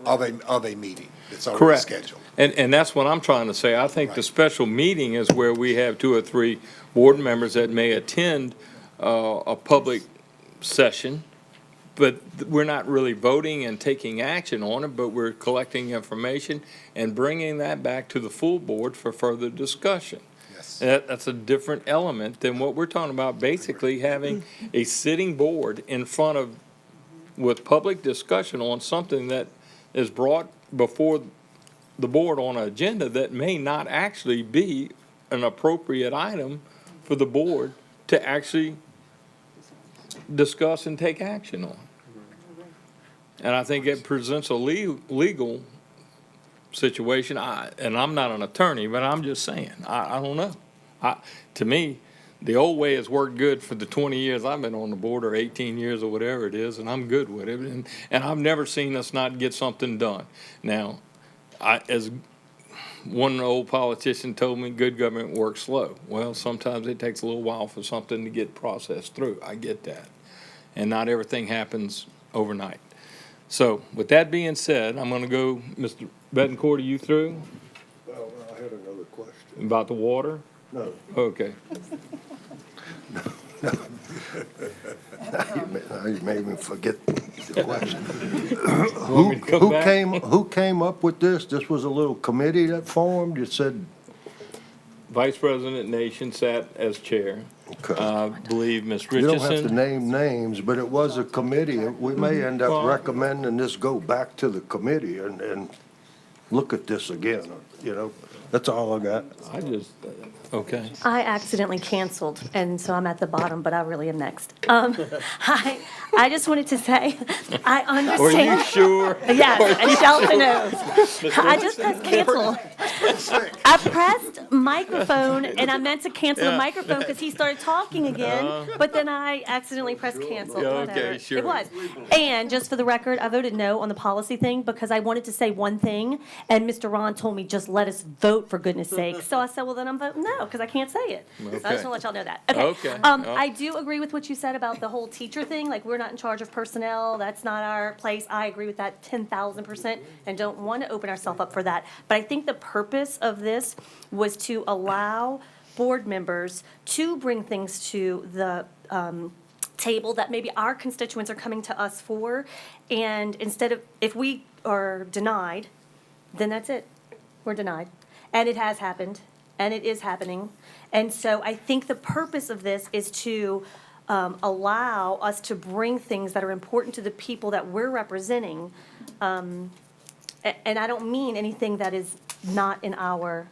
of a meeting that's already Correct. scheduled. And that's what I'm trying to say. I think the special meeting is where we have 2 or 3 board members that may attend a public session, but we're not really voting and taking action on it, but we're collecting information and bringing that back to the full board for further discussion. Yes. That's a different element than what we're talking about, basically having a sitting board in front of, with public discussion on something that is brought before the board on an agenda that may not actually be an appropriate item for the board to actually discuss and take action on. And I think it presents a legal situation, and I'm not an attorney, but I'm just saying, I don't know. To me, the old way has worked good for the 20 years I've been on the board, or 18 years, or whatever it is, and I'm good with it. And I've never seen us not get something done. Now, as one old politician told me, good government works slow. Well, sometimes it takes a little while for something to get processed through. I get that. And not everything happens overnight. So with that being said, I'm going to go, Mr. Betancourt, are you through? Well, I had another question. About the water? No. Okay. Now you made me forget the question. Want me to come back? Who came up with this? This was a little committee that formed? You said, Vice President Nation sat as chair. Okay. I believe Ms. you don't have to Richardson. name names, but it was a committee. We may end up Well- recommending this go back to the committee and look at this again, you know? That's all I got. I just, okay. I accidentally canceled, and so I'm at the bottom, but I really am next. I just wanted to say, I Are understand. you sure? Yes, and Shelton knows. I just pressed cancel. I pressed microphone, and I meant to cancel the Yeah. microphone because he started talking again, but then I accidentally pressed cancel. Yeah, Whatever. okay, sure. It was. And just for the record, I voted no on the policy thing because I wanted to say one thing, and Mr. Ron told me, just let us vote, for goodness sake. So I said, well, then I'm voting no, because I can't say it. So I just want to let y'all know that. Okay. Okay. I do agree with what you said about the whole teacher thing. Like, we're not in charge of personnel. That's not our place. I agree with that 10,000% and don't want to open ourselves up for that. But I think the purpose of this was to allow board members to bring things to the table that maybe our constituents are coming to us for. And instead of, if we are denied, then that's it. We're denied. And it has happened, and it is happening. And so I think the purpose of this is to allow us to bring things that are important to the people that we're representing. And I don't mean anything that is not in our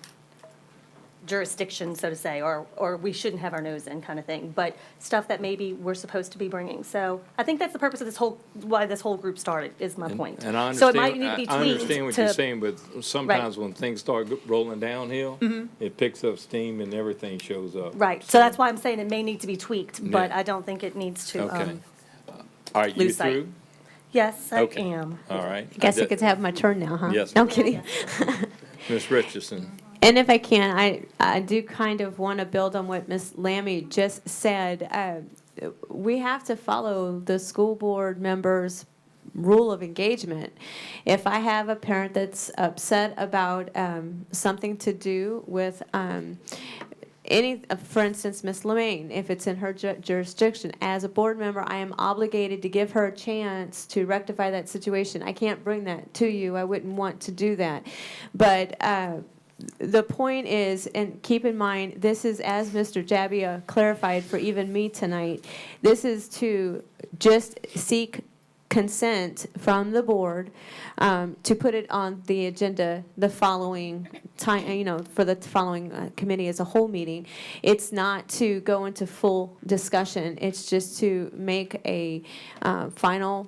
jurisdiction, so to say, or we shouldn't have our nose in kind of thing, but stuff that maybe we're supposed to be bringing. So I think that's the purpose of this whole, why this whole group started, is my point. And I So it understand, might need to be I understand what tweaked you're to- saying, but sometimes when things start rolling downhill, it picks up steam and everything shows up. Right, so that's why I'm saying it may need to be tweaked, but Yeah. I don't think it needs to, Okay. All right, you lose sight. through? Yes, I Okay. am. All right. Guess I get to have my turn now, huh? Yes. No, I'm kidding. Ms. Richardson. And if I can, I do kind of want to build on what Ms. Lammy just said. We have to follow the school board members' rule of engagement. If I have a parent that's upset about something to do with for instance, Ms. Lemaine, if it's in her jurisdiction, as a board member, I am obligated to give her a chance to rectify that situation. I can't bring that to you. I wouldn't want to do that. But the point is, and keep in mind, this is, as Mr. Jabbia clarified for even me tonight, this is to just seek consent from the board to put it on the agenda the following time, for the following committee as a whole meeting. It's not to go into full discussion. It's just to make a final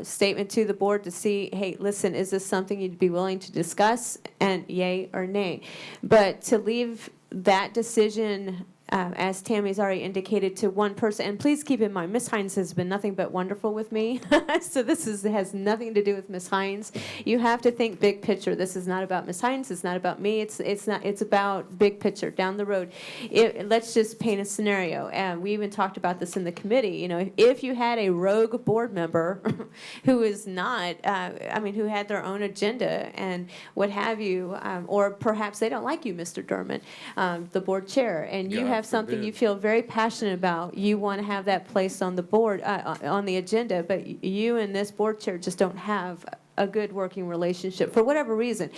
statement to the board to see, hey, listen, is this something you'd be willing to discuss, and yay or nay? But to leave that decision, as Tammy's already indicated, to one person, and please keep in mind, Ms. Hines has been nothing but wonderful with me, so this has nothing to do with Ms. Hines. You have to think big picture. This is not about Ms. Hines, it's not about me, it's about big picture, down the road. Let's just paint a scenario, and we even talked about this in the committee. You know, if you had a rogue board member who is not, who had their own agenda and what have you, or perhaps they don't like you, Mr. Dermott, the board chair, and you God have something forbid. you feel very passionate about, you want to have that placed on the board, on the agenda, but you and this board chair just don't have a good working relationship for whatever reason,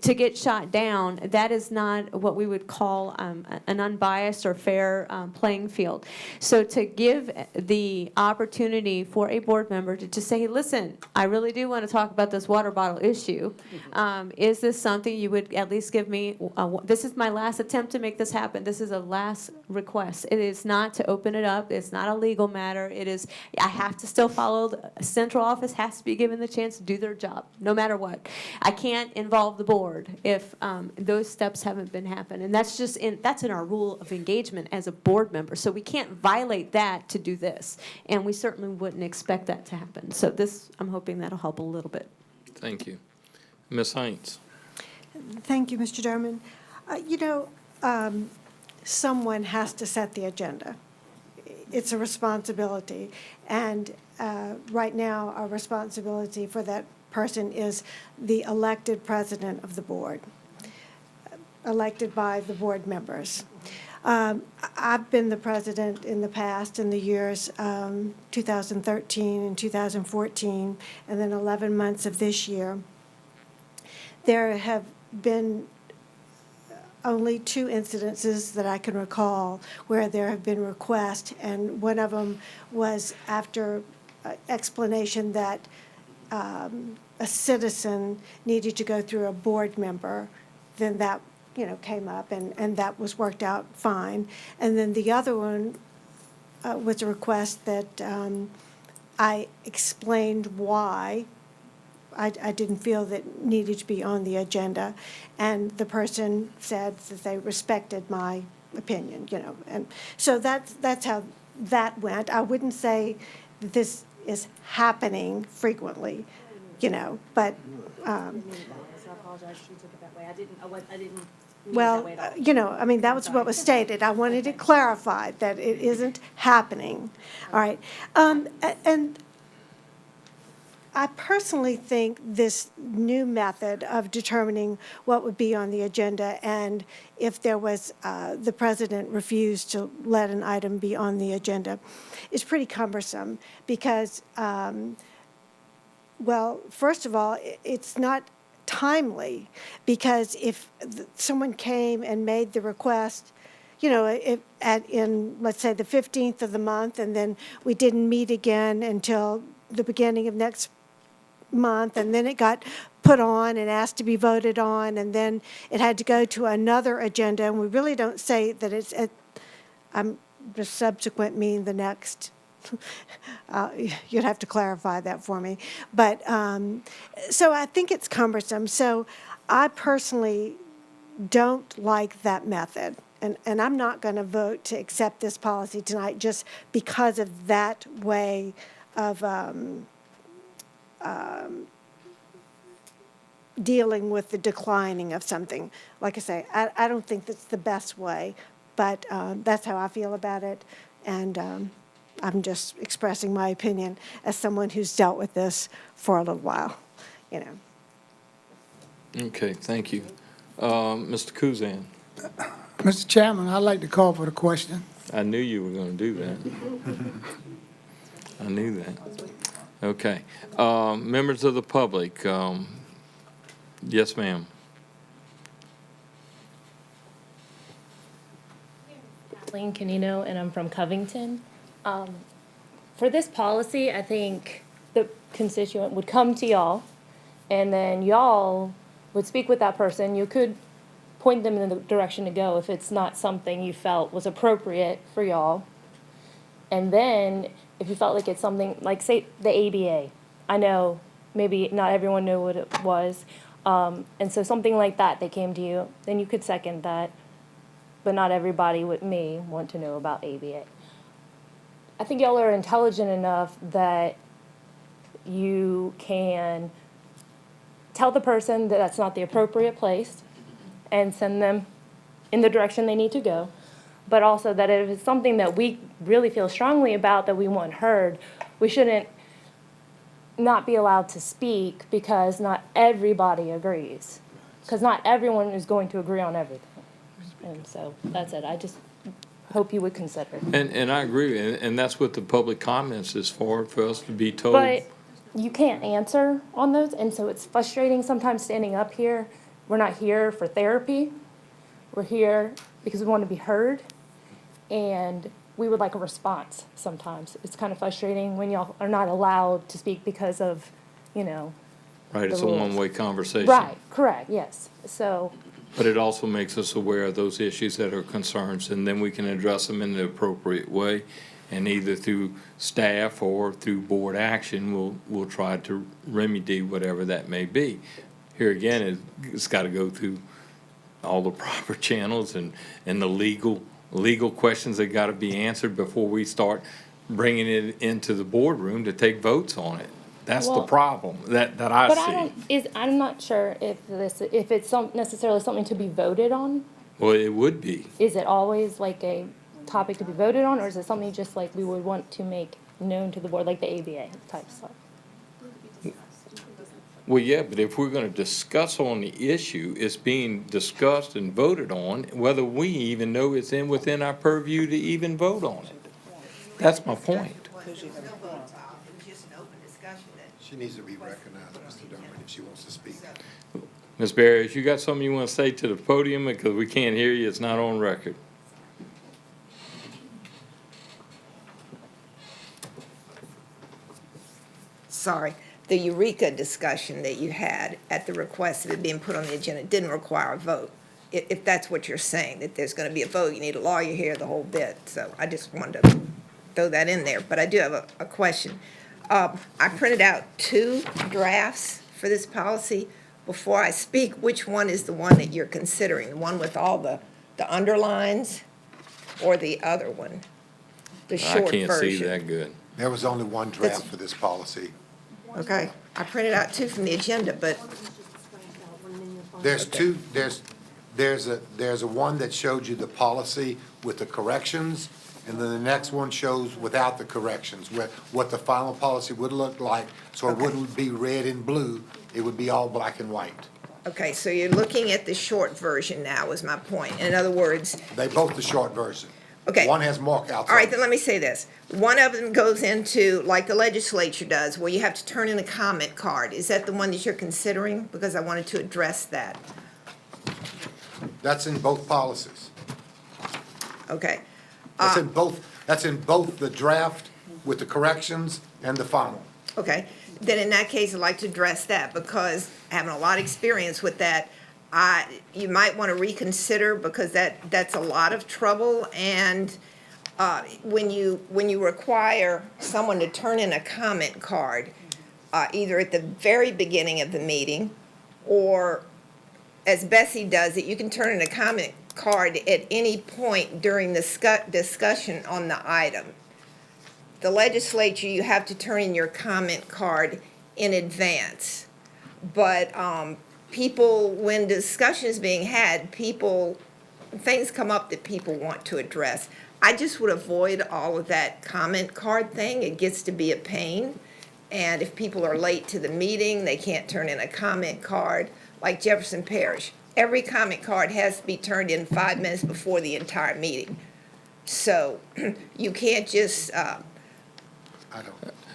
to get shot down, that is not what we would call an unbiased or fair playing field. So to give the opportunity for a board member to just say, hey, listen, I really do want to talk about this water bottle issue. Is this something you would at least give me? This is my last attempt to make this happen. This is a last request. It is not to open it up. It's not a legal matter. It is, I have to still follow, the central office has to be given the chance to do their job, no matter what. I can't involve the board if those steps haven't been happened. And that's just that's in our rule of engagement as a board member. So we can't violate that to do this. And we certainly wouldn't expect that to happen. So this, I'm hoping that'll help a little bit. Thank you. Ms. Hines? Thank you, Mr. Derman. Someone has to set the agenda. It's a responsibility. And right now, our responsibility for that person is the elected president of the board, elected by the board members. I've been the president in the past, in the years 2013 and 2014, and then 11 months of this year. There have been only 2 incidences that I can recall where there have been requests, and one of them was after explanation that a citizen needed to go through a board member, then that, came up, and that was worked out fine. And then the other one was a request that I explained why I didn't feel that needed to be on the agenda, and the person said that they respected my opinion, and so that's how that went. I wouldn't say that this is happening frequently, but. I apologize, she took it that way. I didn't. Well, that was what was stated. I wanted it clarified that it isn't happening. All right. And I personally think this new method of determining what would be on the agenda, and if there was, the president refused to let an item be on the agenda, is pretty cumbersome because, well, first of all, it's not timely, because if someone came and made the request, in, let's say, the 15th of the month, and then we didn't meet again until the beginning of next month, and then it got put on and asked to be voted on, and then it had to go to another agenda, and we really don't say that it's at, the subsequent mean the next. You'd have to clarify that for me. But, so I think it's cumbersome. So I personally don't like that method. And I'm not going to vote to accept this policy tonight just because of that way of dealing with the declining of something. Like I say, I don't think that's the best way, but that's how I feel about it. And I'm just expressing my opinion as someone who's dealt with this for a little while, Okay, thank you. Mr. Kuzan? Mr. Chairman, I'd like to call for the question. I knew you were going to do that. I knew that. Okay. Members of the public, yes, ma'am. Kathleen Canino, and I'm from Covington. For this policy, I think the constituent would come to y'all, and then y'all would speak with that person. You could point them in the direction to go if it's not something you felt was appropriate for y'all. And then if you felt like it's something, like say the ABA, I know maybe not everyone knew what it was. And so something like that, they came to you, then you could second that. But not everybody with me want to know about ABA. I think y'all are intelligent enough that you can tell the person that that's not the appropriate place and send them in the direction they need to go. But also that if it's something that we really feel strongly about, that we want heard, we shouldn't not be allowed to speak because not everybody agrees. Because not everyone is going to agree on everything. And so that's it. I just hope you would consider. And I agree, and that's what the public comments is for us to be told. But you can't answer on those, and so it's frustrating sometimes standing up here. We're not here for therapy. We're here because we want to be heard, and we would like a response sometimes. It's kind of frustrating when y'all are not allowed to speak because of, Right, it's a rules. one-way conversation. Right, correct, yes. So, But it also makes us aware of those issues that are concerns, and then we can address them in the appropriate way. And either through staff or through board action, we'll try to remedy whatever that may be. Here again, it's got to go through all the proper channels and the legal questions that got to be answered before we start bringing it into the boardroom to take votes on it. That's the problem that I see. I'm not sure if it's necessarily something to be voted on. Well, it would be. Is it always like a topic to be voted on, or is it something just like we would want to make known to the board, like the ABA type stuff? Well, yeah, but if we're going to discuss on the issue, it's being discussed and voted on, whether we even know it's within our purview to even vote on it. That's my point. She needs to be recognized, Mr. Darman, if she wants to speak. Ms. Barry, if you got something you want to say to the podium, because we can't hear you, it's not on record. Sorry, the Eureka discussion that you had at the request of it being put on the agenda didn't require a vote. If that's what you're saying, that there's going to be a vote, you need a lawyer here, the whole bit. So I just wanted to throw that in there. But I do have a question. I printed out 2 drafts for this policy. Before I speak, which one is the one that you're considering? The one with all the underlines or the other one? The short version? I can't see that good. There was only one draft for this policy. Okay, I printed out 2 from the agenda, but There's two, there's a one that showed you the policy with the corrections, and then the next one shows without the corrections, what the final policy would look like, so it wouldn't be red and blue, it would be all black and white. okay, so you're looking at the short version now, is my point. In other words, They both the short version. okay. One has markouts. All right, then let me say this. One of them goes into, like the legislature does, where you have to turn in a comment card. Is that the one that you're considering? Because I wanted to address that. That's in both policies. Okay. That's in both the draft with the corrections and the final. Okay, then in that case, I'd like to address that, because having a lot of experience with that, you might want to reconsider, because that's a lot of trouble, and when you require someone to turn in a comment card, either at the very beginning of the meeting, or as Bessie does it, you can turn in a comment card at any point during the discussion on the item. The legislature, you have to turn in your comment card in advance. But people, when discussion is being had, things come up that people want to address. I just would avoid all of that comment card thing. It gets to be a pain. And if people are late to the meeting, they can't turn in a comment card. Like Jefferson Parish, every comment card has to be turned in 5 minutes before the entire meeting. So you can't just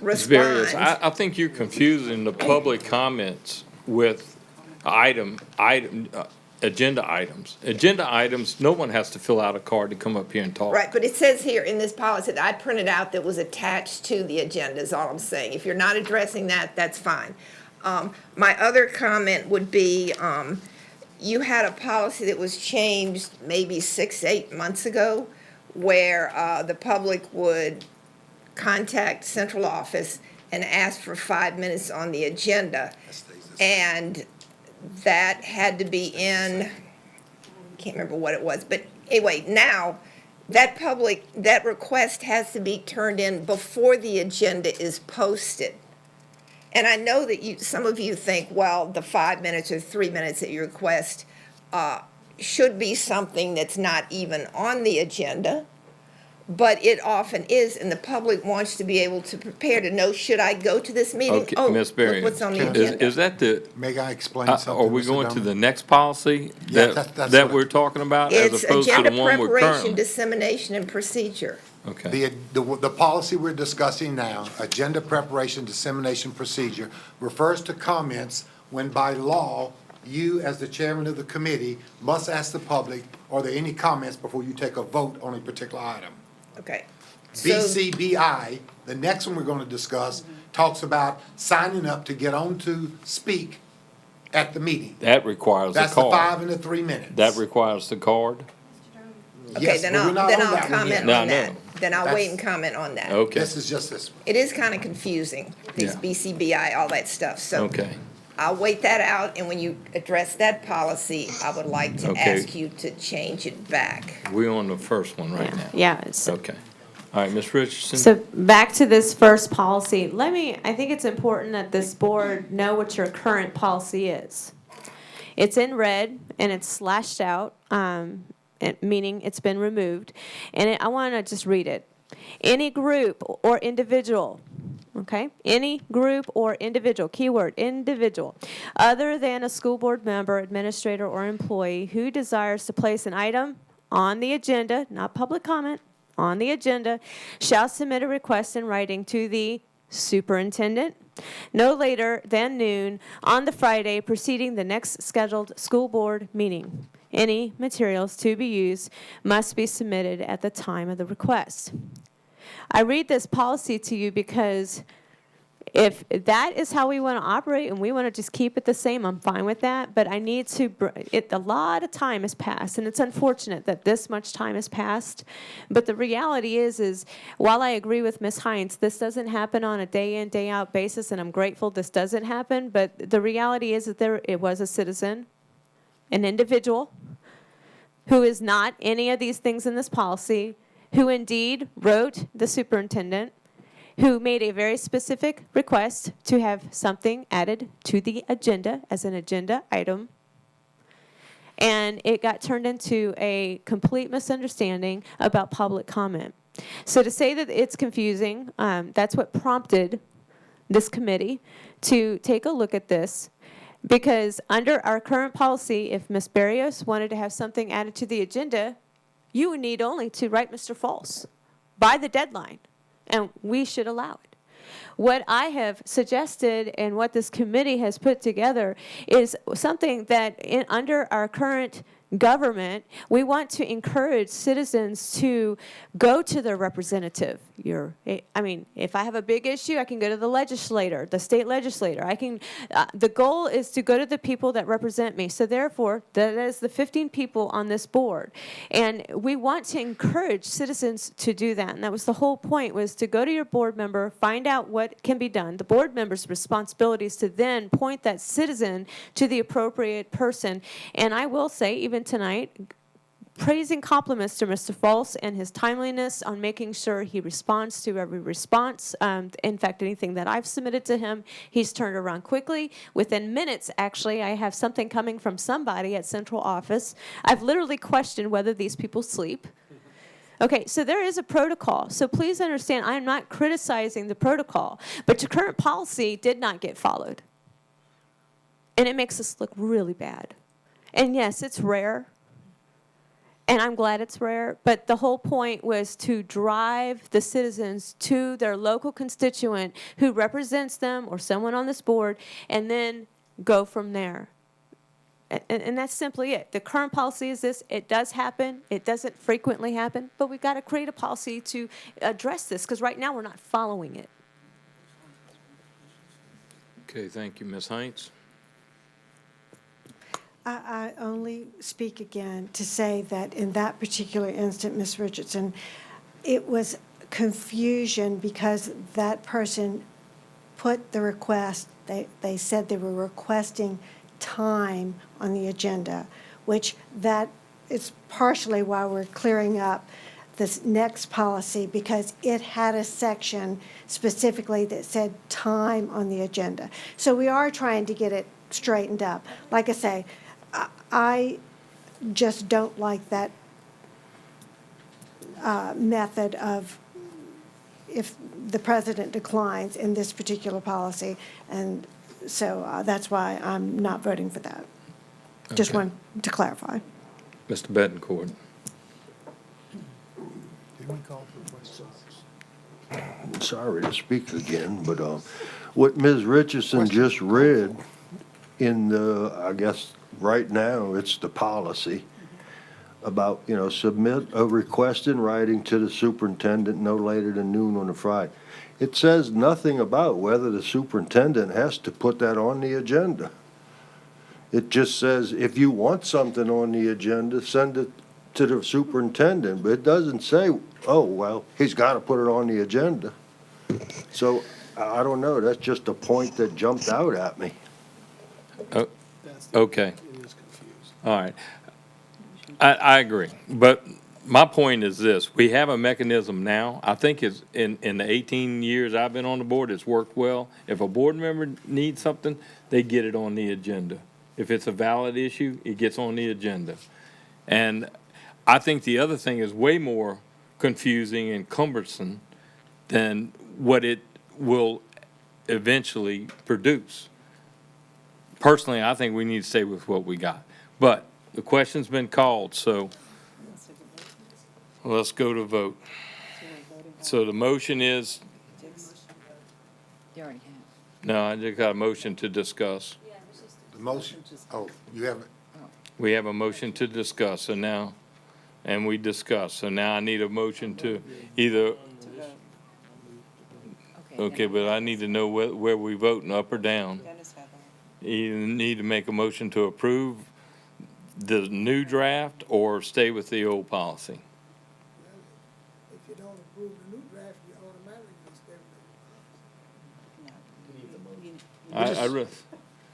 Ms. Barry, respond. I think you're confusing the public comments with agenda items. Agenda items, no one has to fill out a card to come up here and talk. Right, but it says here in this policy that I printed out that was attached to the agenda, is all I'm saying. If you're not addressing that, that's fine. My other comment would be, you had a policy that was changed maybe 6, 8 months ago, where the public would contact central office and ask for 5 minutes on the agenda. And that had to be in, can't remember what it was, but anyway, now that request has to be turned in before the agenda is posted. And I know that some of you think, well, the 5 minutes or 3 minutes that you request should be something that's not even on the agenda, but it often is, and the public wants to be able to prepare to know, should I go to this meeting? Okay, Oh, Ms. look Berry, what's on the agenda. is that the, May I explain something, are we Mr. going to Durham? the next policy Yeah, that, that's that what we're talking about as It's opposed to agenda the one we're preparation, currently? dissemination, and procedure. Okay, The policy we're discussing now, agenda preparation, dissemination procedure, refers to comments when by law, you as the chairman of the committee must ask the public, are there any comments before you take a vote on a particular item? Okay. So, BCBI, the next one we're going to discuss, talks about signing up to get on to speak at the meeting. that requires a That's the 5 card. and the 3 minutes. That requires the card? okay, Yes, then but we're I'll not on that one comment yet. No, I on that. know. Then I'll wait That's- and comment on that. Okay, This is just this. It is kind of confusing, these Yeah. BCBI, all that stuff, so. okay. I'll wait that out, and when you address that policy, I would like to Okay. ask you to change it back. We're on the first one right now. Yeah, it's- Okay. All right, Ms. Richardson? So back to this first policy, I think it's important that this board know what your current policy is. It's in red and it's slashed out, meaning it's been removed. And I want to just read it. Any group or individual, okay? Any group or individual, keyword, individual, other than a school board member, administrator, or employee who desires to place an item on the agenda, not public comment, on the agenda, shall submit a request in writing to the superintendent no later than noon on the Friday preceding the next scheduled school board meeting. Any materials to be used must be submitted at the time of the request. I read this policy to you because if that is how we want to operate and we want to just keep it the same, I'm fine with that. But I need to, a lot of time has passed, and it's unfortunate that this much time has passed. But the reality is while I agree with Ms. Hines, this doesn't happen on a day in, day out basis, and I'm grateful this doesn't happen. But the reality is that it was a citizen, an individual, who is not any of these things in this policy, who indeed wrote the superintendent, who made a very specific request to have something added to the agenda as an agenda item. And it got turned into a complete misunderstanding about public comment. So to say that it's confusing, that's what prompted this committee to take a look at this. Because under our current policy, if Ms. Barrios wanted to have something added to the agenda, you would need only to write Mr. False by the deadline, and we should allow it. What I have suggested and what this committee has put together is something that under our current government, we want to encourage citizens to go to their representative. If I have a big issue, I can go to the legislator, the state legislator. The goal is to go to the people that represent me. So therefore, that is the 15 people on this board. And we want to encourage citizens to do that. And that was the whole point, was to go to your board member, find out what can be done. The board member's responsibility is to then point that citizen to the appropriate person. And I will say, even tonight, praising compliments to Mr. False and his timeliness on making sure he responds to every response. In fact, anything that I've submitted to him, he's turned around quickly. Within minutes, actually, I have something coming from somebody at central office. I've literally questioned whether these people sleep. Okay, so there is a protocol. So please understand, I am not criticizing the protocol, but your current policy did not get followed. And it makes us look really bad. And yes, it's rare. And I'm glad it's rare, but the whole point was to drive the citizens to their local constituent who represents them or someone on this board, and then go from there. And that's simply it. The current policy is this. It does happen. It doesn't frequently happen, but we've got to create a policy to address this, because right now we're not following it. Okay, thank you, Ms. Hines. I only speak again to say that in that particular instant, Ms. Richardson, it was confusion because that person put the request, they said they were requesting time on the agenda, which that is partially why we're clearing up this next policy, because it had a section specifically that said time on the agenda. So we are trying to get it straightened up. Like I say, I just don't like that method of if the president declines in this particular policy. And so that's why I'm not voting for that. Just Okay. wanted to clarify. Mr. Bettencourt. Sorry to speak again, but what Ms. Richardson just read in the, I guess, right now, it's the policy about, submit a request in writing to the superintendent no later than noon on a Friday. It says nothing about whether the superintendent has to put that on the agenda. It just says, if you want something on the agenda, send it to the superintendent, but it doesn't say, oh, well, he's got to put it on the agenda. So, I don't know, that's just a point that jumped out at me. Oh, okay. All right. I agree, but my point is this, we have a mechanism now, I think it's, in the 18 years I've been on the board, it's worked well. If a board member needs something, they get it on the agenda. If it's a valid issue, it gets on the agenda. And I think the other thing is way more confusing and cumbersome than what it will eventually produce. Personally, I think we need to stay with what we got. But the question's been called, so let's go to vote. So the motion is, You already have. no, I just got a motion to discuss. The motion, oh, you have it. We have a motion to discuss, so now, and we discuss, so now I need a motion to either, okay, but I need to know where we voting, up or down. You need to make a motion to approve the new draft or stay with the old policy. If you don't approve the new draft, you automatically stay with the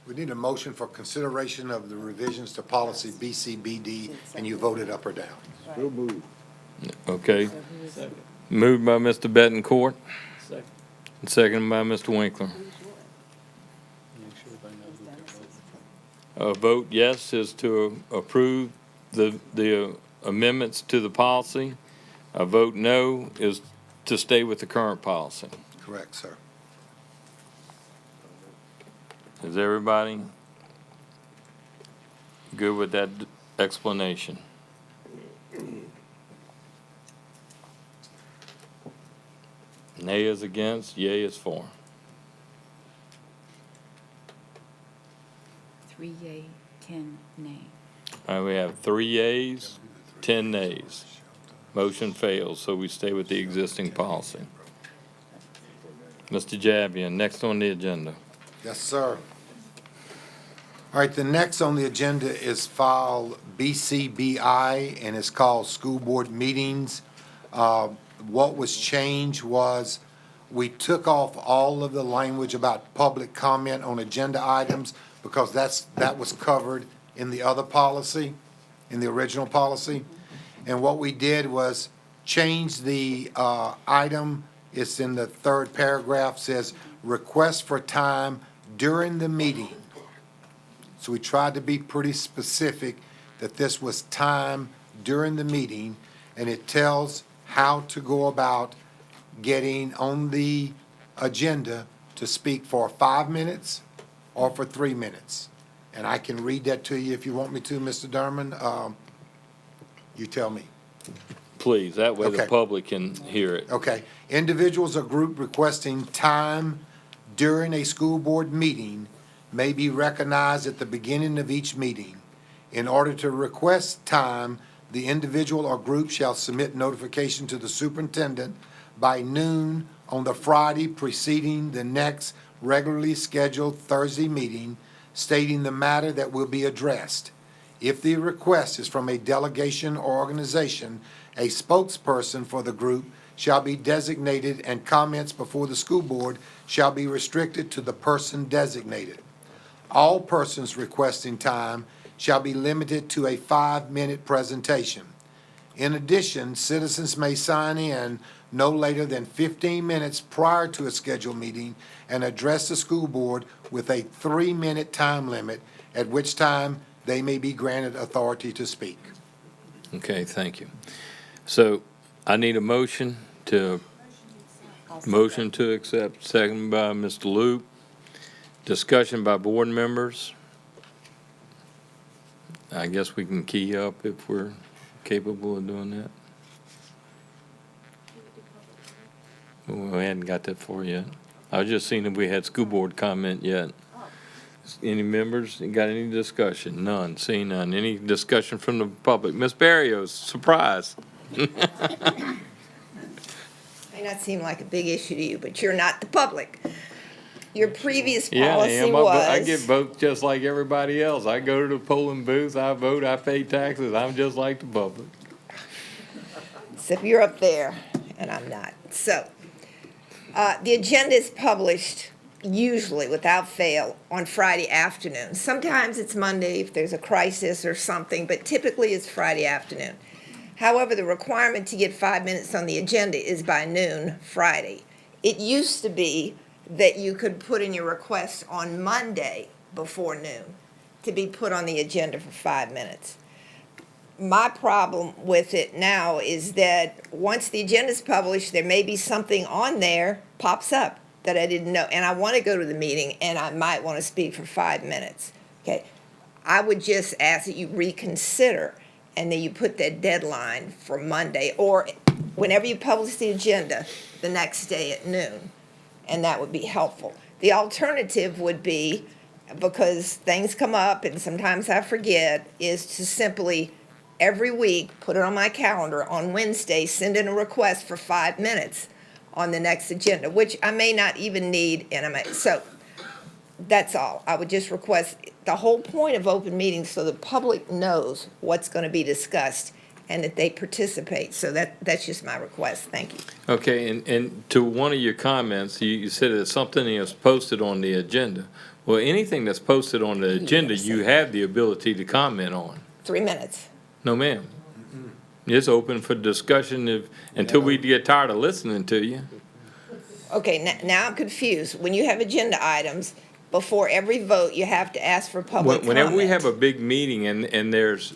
We need a motion for consideration of the revisions to policy BCBD, and you voted up or down. So moved. Okay. Moved by Mr. Bettencourt. And seconded by Mr. Winkler. A vote yes is to approve the amendments to the policy. A vote no is to stay with the current policy. Correct, sir. Is everybody good with that explanation? Nay is against, yea is for. 3 yea, 10 nay. All right, we have 3 yeas, 10 nays. Motion fails, so we stay with the existing policy. Mr. Javier, next on the agenda. Yes, sir. All right, the next on the agenda is file BCBI, and it's called School Board Meetings. What was changed was we took off all of the language about public comment on agenda items because that was covered in the other policy, in the original policy. And what we did was change the item. It's in the third paragraph, says request for time during the meeting. So we tried to be pretty specific that this was time during the meeting, and it tells how to go about getting on the agenda to speak for 5 minutes or for 3 minutes. And I can read that to you if you want me to, Mr. Derman. You tell me. Please, that way the Okay. public can hear it. Okay. Individuals or group requesting time during a school board meeting may be recognized at the beginning of each meeting. In order to request time, the individual or group shall submit notification to the superintendent by noon on the Friday preceding the next regularly scheduled Thursday meeting, stating the matter that will be addressed. If the request is from a delegation or organization, a spokesperson for the group shall be designated and comments before the school board shall be restricted to the person designated. All persons requesting time shall be limited to a 5-minute presentation. In addition, citizens may sign in no later than 15 minutes prior to a scheduled meeting and address the school board with a 3-minute time limit, at which time they may be granted authority to speak. Okay, thank you. So I need a motion to accept, second by Mr. Luke. Discussion by board members. I guess we can key up if we're capable of doing that. We hadn't got that far yet. I was just seeing if we had school board comment yet. Any members, got any discussion? None, seeing none. Any discussion from the public? Ms. Barrios, surprise. May not seem like a big issue to you, but you're not the public. Your previous Yeah, I policy am. was. I get votes just like everybody else. I go to the polling booth, I vote, I pay taxes. I'm just like the public. Except you're up there, and I'm not. So, the agenda is published usually, without fail, on Friday afternoon. Sometimes it's Monday if there's a crisis or something, but typically it's Friday afternoon. However, the requirement to get 5 minutes on the agenda is by noon Friday. It used to be that you could put in your request on Monday before noon to be put on the agenda for 5 minutes. My problem with it now is that once the agenda is published, there may be something on there pops up that I didn't know, and I want to go to the meeting, and I might want to speak for 5 minutes. Okay, I would just ask that you reconsider, and then you put that deadline for Monday, or whenever you publish the agenda, the next day at noon, and that would be helpful. The alternative would be, because things come up and sometimes I forget, is to simply every week put it on my calendar on Wednesday, send in a request for 5 minutes on the next agenda, which I may not even need, so that's all. I would just request, the whole point of open meetings so the public knows what's going to be discussed and that they participate. So that's just my request. Thank you. Okay, and to one of your comments, you said that something is posted on the agenda. Well, anything that's posted on the agenda, you have the ability to comment on. 3 minutes. No, ma'am. It's open for discussion until we get tired of listening to you. Okay, now I'm confused. When you have agenda items, before every vote, you have to ask for public comment. Whenever we have a big meeting and there's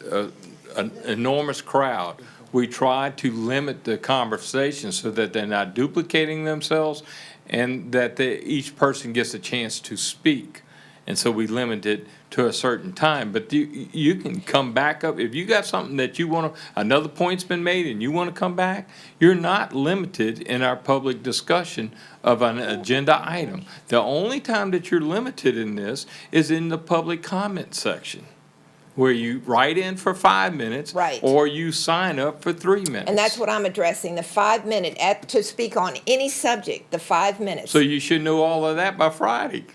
an enormous crowd, we try to limit the conversation so that they're not duplicating themselves and that each person gets a chance to speak. And so we limit it to a certain time, but you can come back up. If you got something that you want to, another point's been made and you want to come back, you're not limited in our public discussion of an agenda item. The only time that you're limited in this is in the public comment section, where you write in for 5 minutes. Right. Or you sign up for 3 minutes. And that's what I'm addressing, the 5 minute, to speak on any subject, the 5 minutes. So you should know all of that by Friday.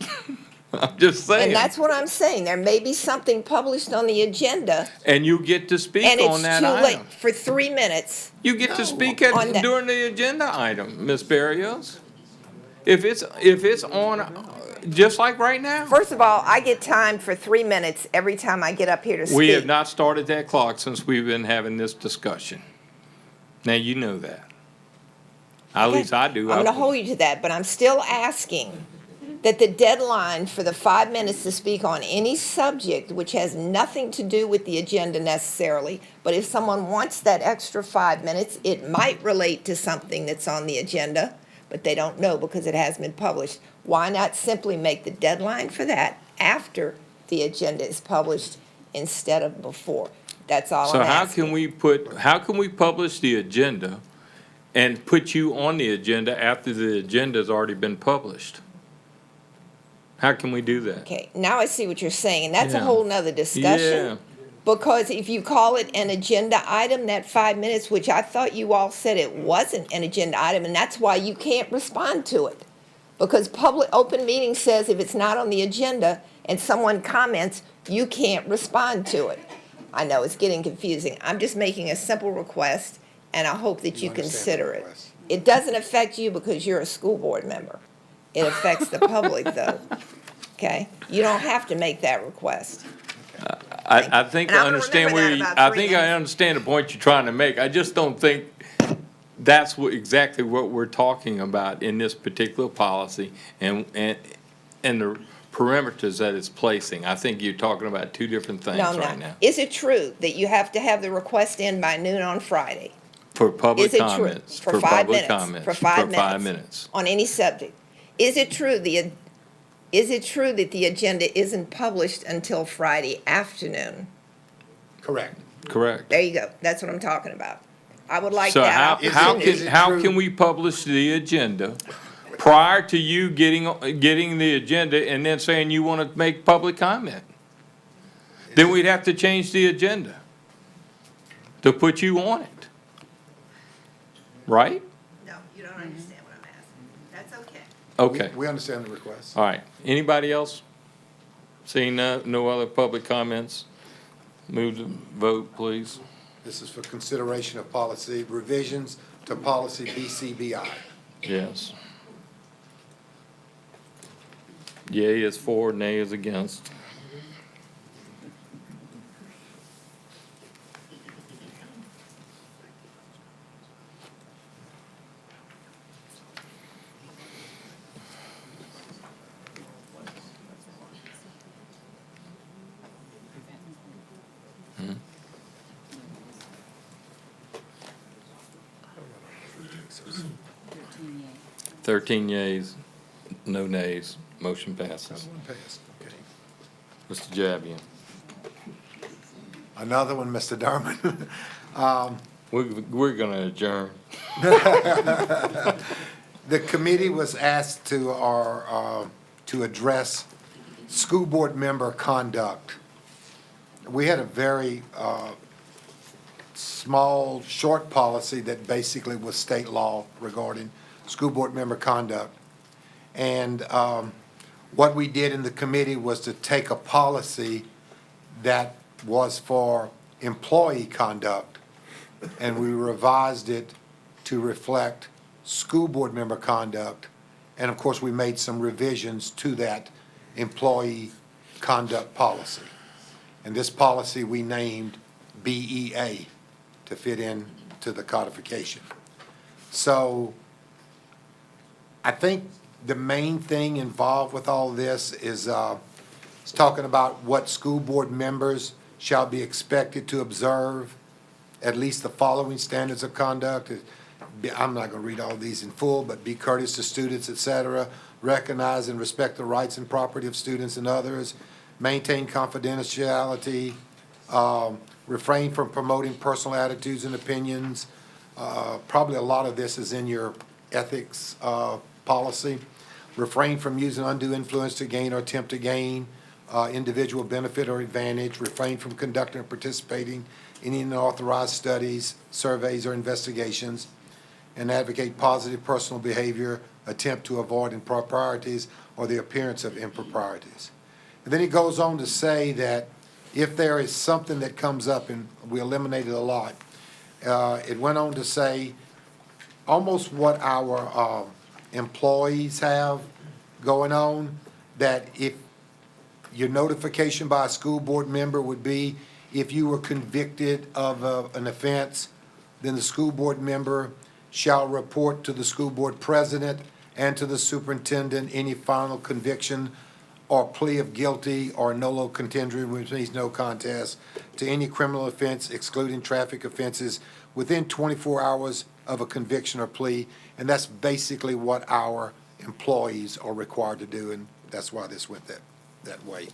I'm just saying. And that's what I'm saying. There may be something published on the agenda. And you get to speak on that item. And it's too late for 3 minutes. You get to speak during the agenda item, Ms. Barrios. If it's on, just like right now. First of all, I get time for 3 minutes every time I get up here to speak. We have not started that clock since we've been having this discussion. Now, you know that. At least I do. I'm going to hold you to that, but I'm still asking that the deadline for the 5 minutes to speak on any subject, which has nothing to do with the agenda necessarily, but if someone wants that extra 5 minutes, it might relate to something that's on the agenda, but they don't know because it hasn't been published. Why not simply make the deadline for that after the agenda is published instead of before? That's all I'm asking. So how can we publish the agenda and put you on the agenda after the agenda has already been published? How can we do that? Okay, now I see what you're saying, and that's a Yeah. whole nother discussion. Yeah. Because if you call it an agenda item, that 5 minutes, which I thought you all said it wasn't an agenda item, and that's why you can't respond to it. Because open meeting says if it's not on the agenda and someone comments, you can't respond to it. I know, it's getting confusing. I'm just making a simple request. and I hope that you understand the consider it. request. It doesn't affect you because you're a school board member. It affects the public, though, okay? You don't have to make that request. I think And I I'm gonna understand remember where that you, about I 3 think I minutes. understand the point you're trying to make. I just don't think that's what, exactly what we're talking about in this particular policy and the parameters that it's placing. I think you're talking about two different things No, right no. now. Is it true that you have to have the request in by noon on Friday? For public Is it true? comments. For 5 public minutes. comments. For 5 For 5 minutes. minutes. On any subject? Is it true that the agenda isn't published until Friday afternoon? Correct. Correct. There you go. That's what I'm talking about. I would like So that how opportunity. how can we publish the agenda prior to you getting the agenda and then saying you want to make public comment? Then we'd have to change the agenda to put you on it. Right? No, you don't understand what I'm asking. That's okay. Okay, We understand the request. all right. Anybody else? Seeing no other public comments? Move to vote, please. This is for consideration of policy revisions to policy BCBI. Yes. Yea is for, nay is against. Hmm? 13 yeas, no nays, motion passes. Passed, okay. Mr. Javier. Another one, Mr. Darman. We're gonna adjourn. The committee was asked to address school board member conduct. We had a very small, short policy that basically was state law regarding school board member conduct. And what we did in the committee was to take a policy that was for employee conduct, and we revised it to reflect school board member conduct. And of course, we made some revisions to that employee conduct policy. And this policy we named BEA to fit in to the codification. So I think the main thing involved with all this is it's talking about what school board members shall be expected to observe, at least the following standards of conduct. I'm not going to read all these in full, but be courteous to students, et cetera, recognize and respect the rights and property of students and others, maintain confidentiality, refrain from promoting personal attitudes and opinions. Probably a lot of this is in your ethics policy. Refrain from using undue influence to gain or attempt to gain individual benefit or advantage. Refrain from conducting or participating in any unauthorized studies, surveys, or investigations. And advocate positive personal behavior, attempt to avoid improprieties or the appearance of improprieties. And then he goes on to say that if there is something that comes up, and we eliminated a lot, it went on to say almost what our employees have going on, that if your notification by a school board member would be if you were convicted of an offense, then the school board member shall report to the school board president and to the superintendent any final conviction or plea of guilty or nolo contendere, which means no contest, to any criminal offense excluding traffic offenses within 24 hours of a conviction or plea. And that's basically what our employees are required to do, and that's why this went that way.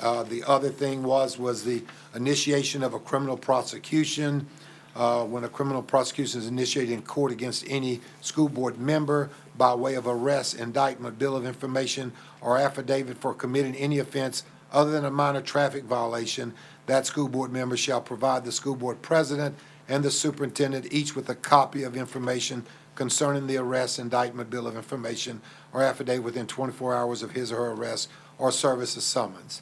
The other thing was the initiation of a criminal prosecution. When a criminal prosecution is initiated in court against any school board member by way of arrest, indictment, bill of information, or affidavit for committing any offense other than a minor traffic violation, that school board member shall provide the school board president and the superintendent each with a copy of information concerning the arrest, indictment, bill of information, or affidavit within 24 hours of his or her arrest or service of summons.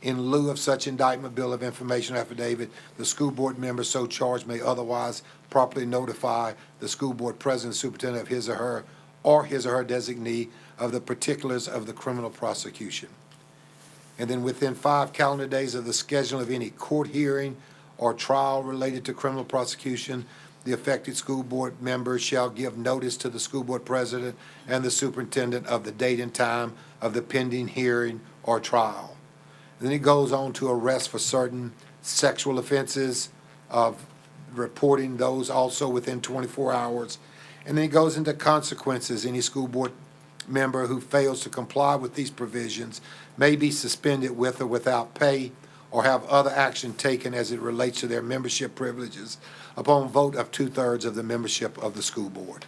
In lieu of such indictment, bill of information, affidavit, the school board member so charged may otherwise properly notify the school board president, superintendent of his or her designee of the particulars of the criminal prosecution. And then within 5 calendar days of the schedule of any court hearing or trial related to criminal prosecution, the affected school board member shall give notice to the school board president and the superintendent of the date and time of the pending hearing or trial. Then it goes on to arrest for certain sexual offenses, of reporting those also within 24 hours. And then it goes into consequences. Any school board member who fails to comply with these provisions may be suspended with or without pay or have other action taken as it relates to their membership privileges upon vote of 2/3 of the membership of the school board.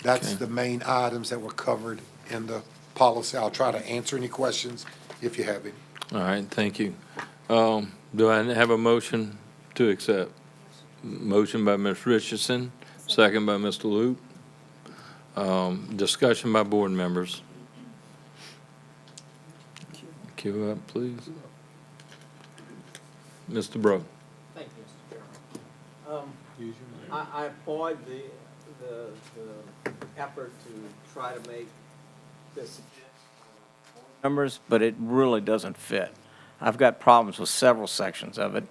That's the main items that were covered in the policy. I'll try to answer any questions if you have any. All right, thank you. Do I have a motion to accept? Motion by Ms. Richardson, second by Mr. Luke. Discussion by board members. Queue up, please. Mr. Bro. Thank you, Mr. Chairman. I applaud the effort to try to make this numbers, but it really doesn't fit. I've got problems with several sections of it.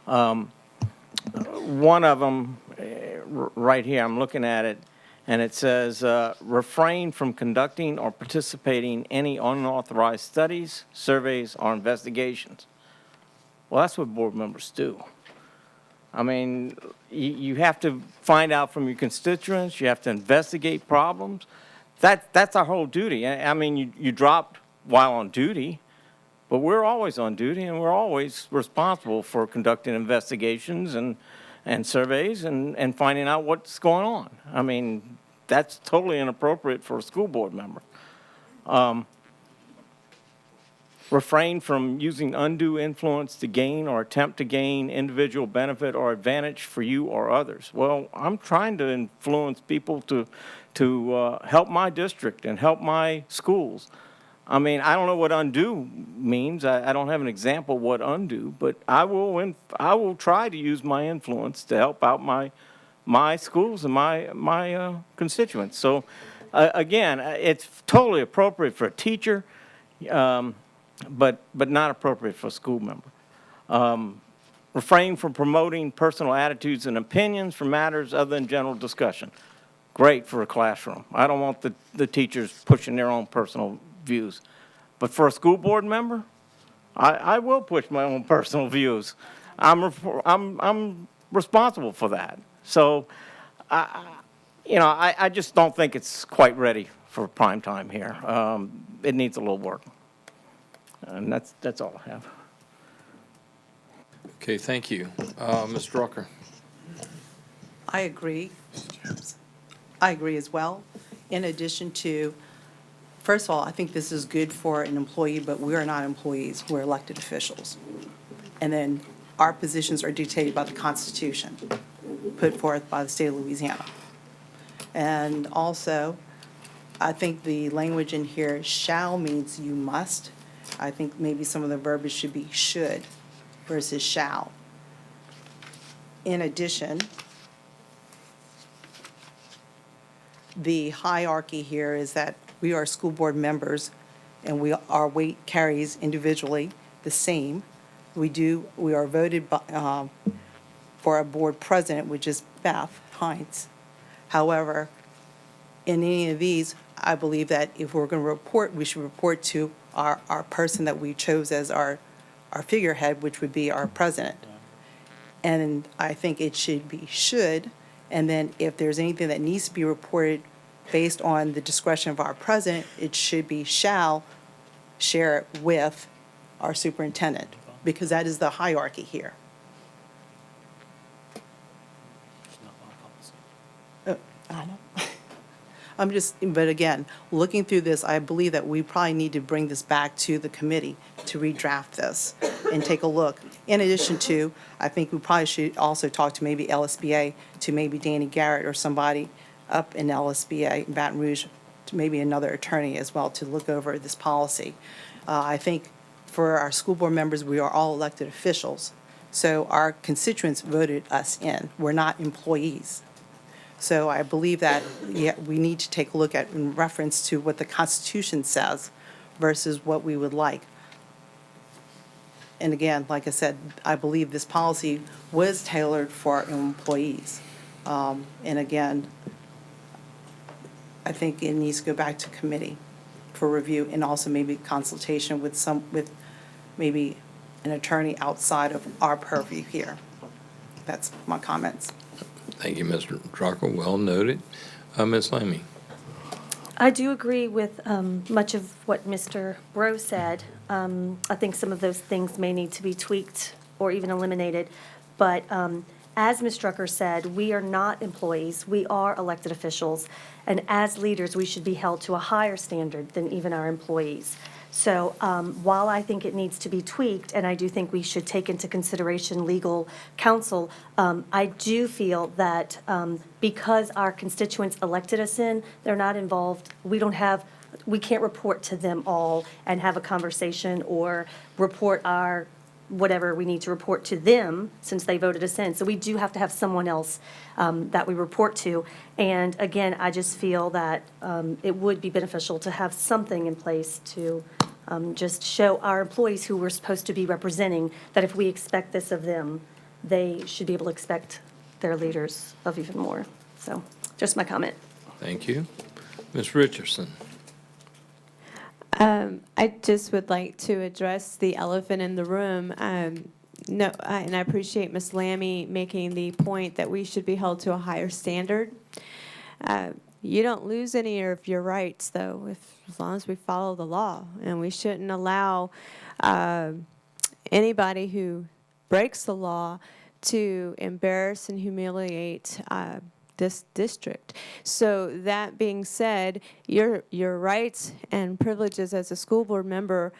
One of them, right here, I'm looking at it, and it says, refrain from conducting or participating in any unauthorized studies, surveys, or investigations. Well, that's what board members do. I mean, you have to find out from your constituents, you have to investigate problems. That's our whole duty. I mean, you dropped while on duty, but we're always on duty, and we're always responsible for conducting investigations and surveys and finding out what's going on. I mean, that's totally inappropriate for a school board member. Refrain from using undue influence to gain or attempt to gain individual benefit or advantage for you or others. Well, I'm trying to influence people to help my district and help my schools. I mean, I don't know what undue means. I don't have an example of what undue, but I will try to use my influence to help out my schools and my constituents. So, again, it's totally appropriate for a teacher, but not appropriate for a school member. Refrain from promoting personal attitudes and opinions for matters other than general discussion. Great for a classroom. I don't want the teachers pushing their own personal views. But for a school board member, I will push my own personal views. I'm responsible for that. So, I just don't think it's quite ready for prime time here. It needs a little work. And that's all I have. Okay, thank you. Ms. Drucker. I agree. I agree as well. In addition to, first of all, I think this is good for an employee, but we are not employees. We're elected officials. And then our positions are dictated by the Constitution put forth by the state of Louisiana. And also, I think the language in here, shall means you must. I think maybe some of the verbiage should be should versus shall. In addition, the hierarchy here is that we are school board members and our weight carries individually the same. We are voted by, for a board president, which is Beth Hines. However, in any of these, I believe that if we're going to report, we should report to our person that we chose as our figurehead, which would be our president. And I think it should be should, and then if there's anything that needs to be reported based on the discretion of our president, it should be shall share it with our superintendent, because that is the hierarchy here. I know. But again, looking through this, I believe that we probably need to bring this back to the committee to redraft this and take a look. In addition to, I think we probably should also talk to maybe LSBA, to maybe Danny Garrett or somebody up in LSBA, in Baton Rouge, to maybe another attorney as well, to look over this policy. I think for our school board members, we are all elected officials. So our constituents voted us in. We're not employees. So I believe that we need to take a look at in reference to what the Constitution says versus what we would like. And again, like I said, I believe this policy was tailored for employees. And again, I think it needs to go back to committee for review and also maybe consultation with maybe an attorney outside of our purview here. That's my comments. Thank you, Mr. Drucker. Well noted. Ms. Lamey? I do agree with much of what Mr. Rowe said. I think some of those things may need to be tweaked or even eliminated. But as Ms. Drucker said, we are not employees. We are elected officials. And as leaders, we should be held to a higher standard than even our employees. So while I think it needs to be tweaked, and I do think we should take into consideration legal counsel, I do feel that because our constituents elected us in, they're not involved, we can't report to them all and have a conversation or report our whatever we need to report to them since they voted us in. So we do have to have someone else that we report to. And again, I just feel that it would be beneficial to have something in place to just show our employees who we're supposed to be representing that if we expect this of them, they should be able to expect their leaders of even more. So just my comment. Thank you. Ms. Richardson? I just would like to address the elephant in the room. And I appreciate Ms. Lammy making the point that we should be held to a higher standard. You don't lose any of your rights, though, as long as we follow the law. And we shouldn't allow anybody who breaks the law to embarrass and humiliate this district. So that being said, your rights and privileges as a school board member,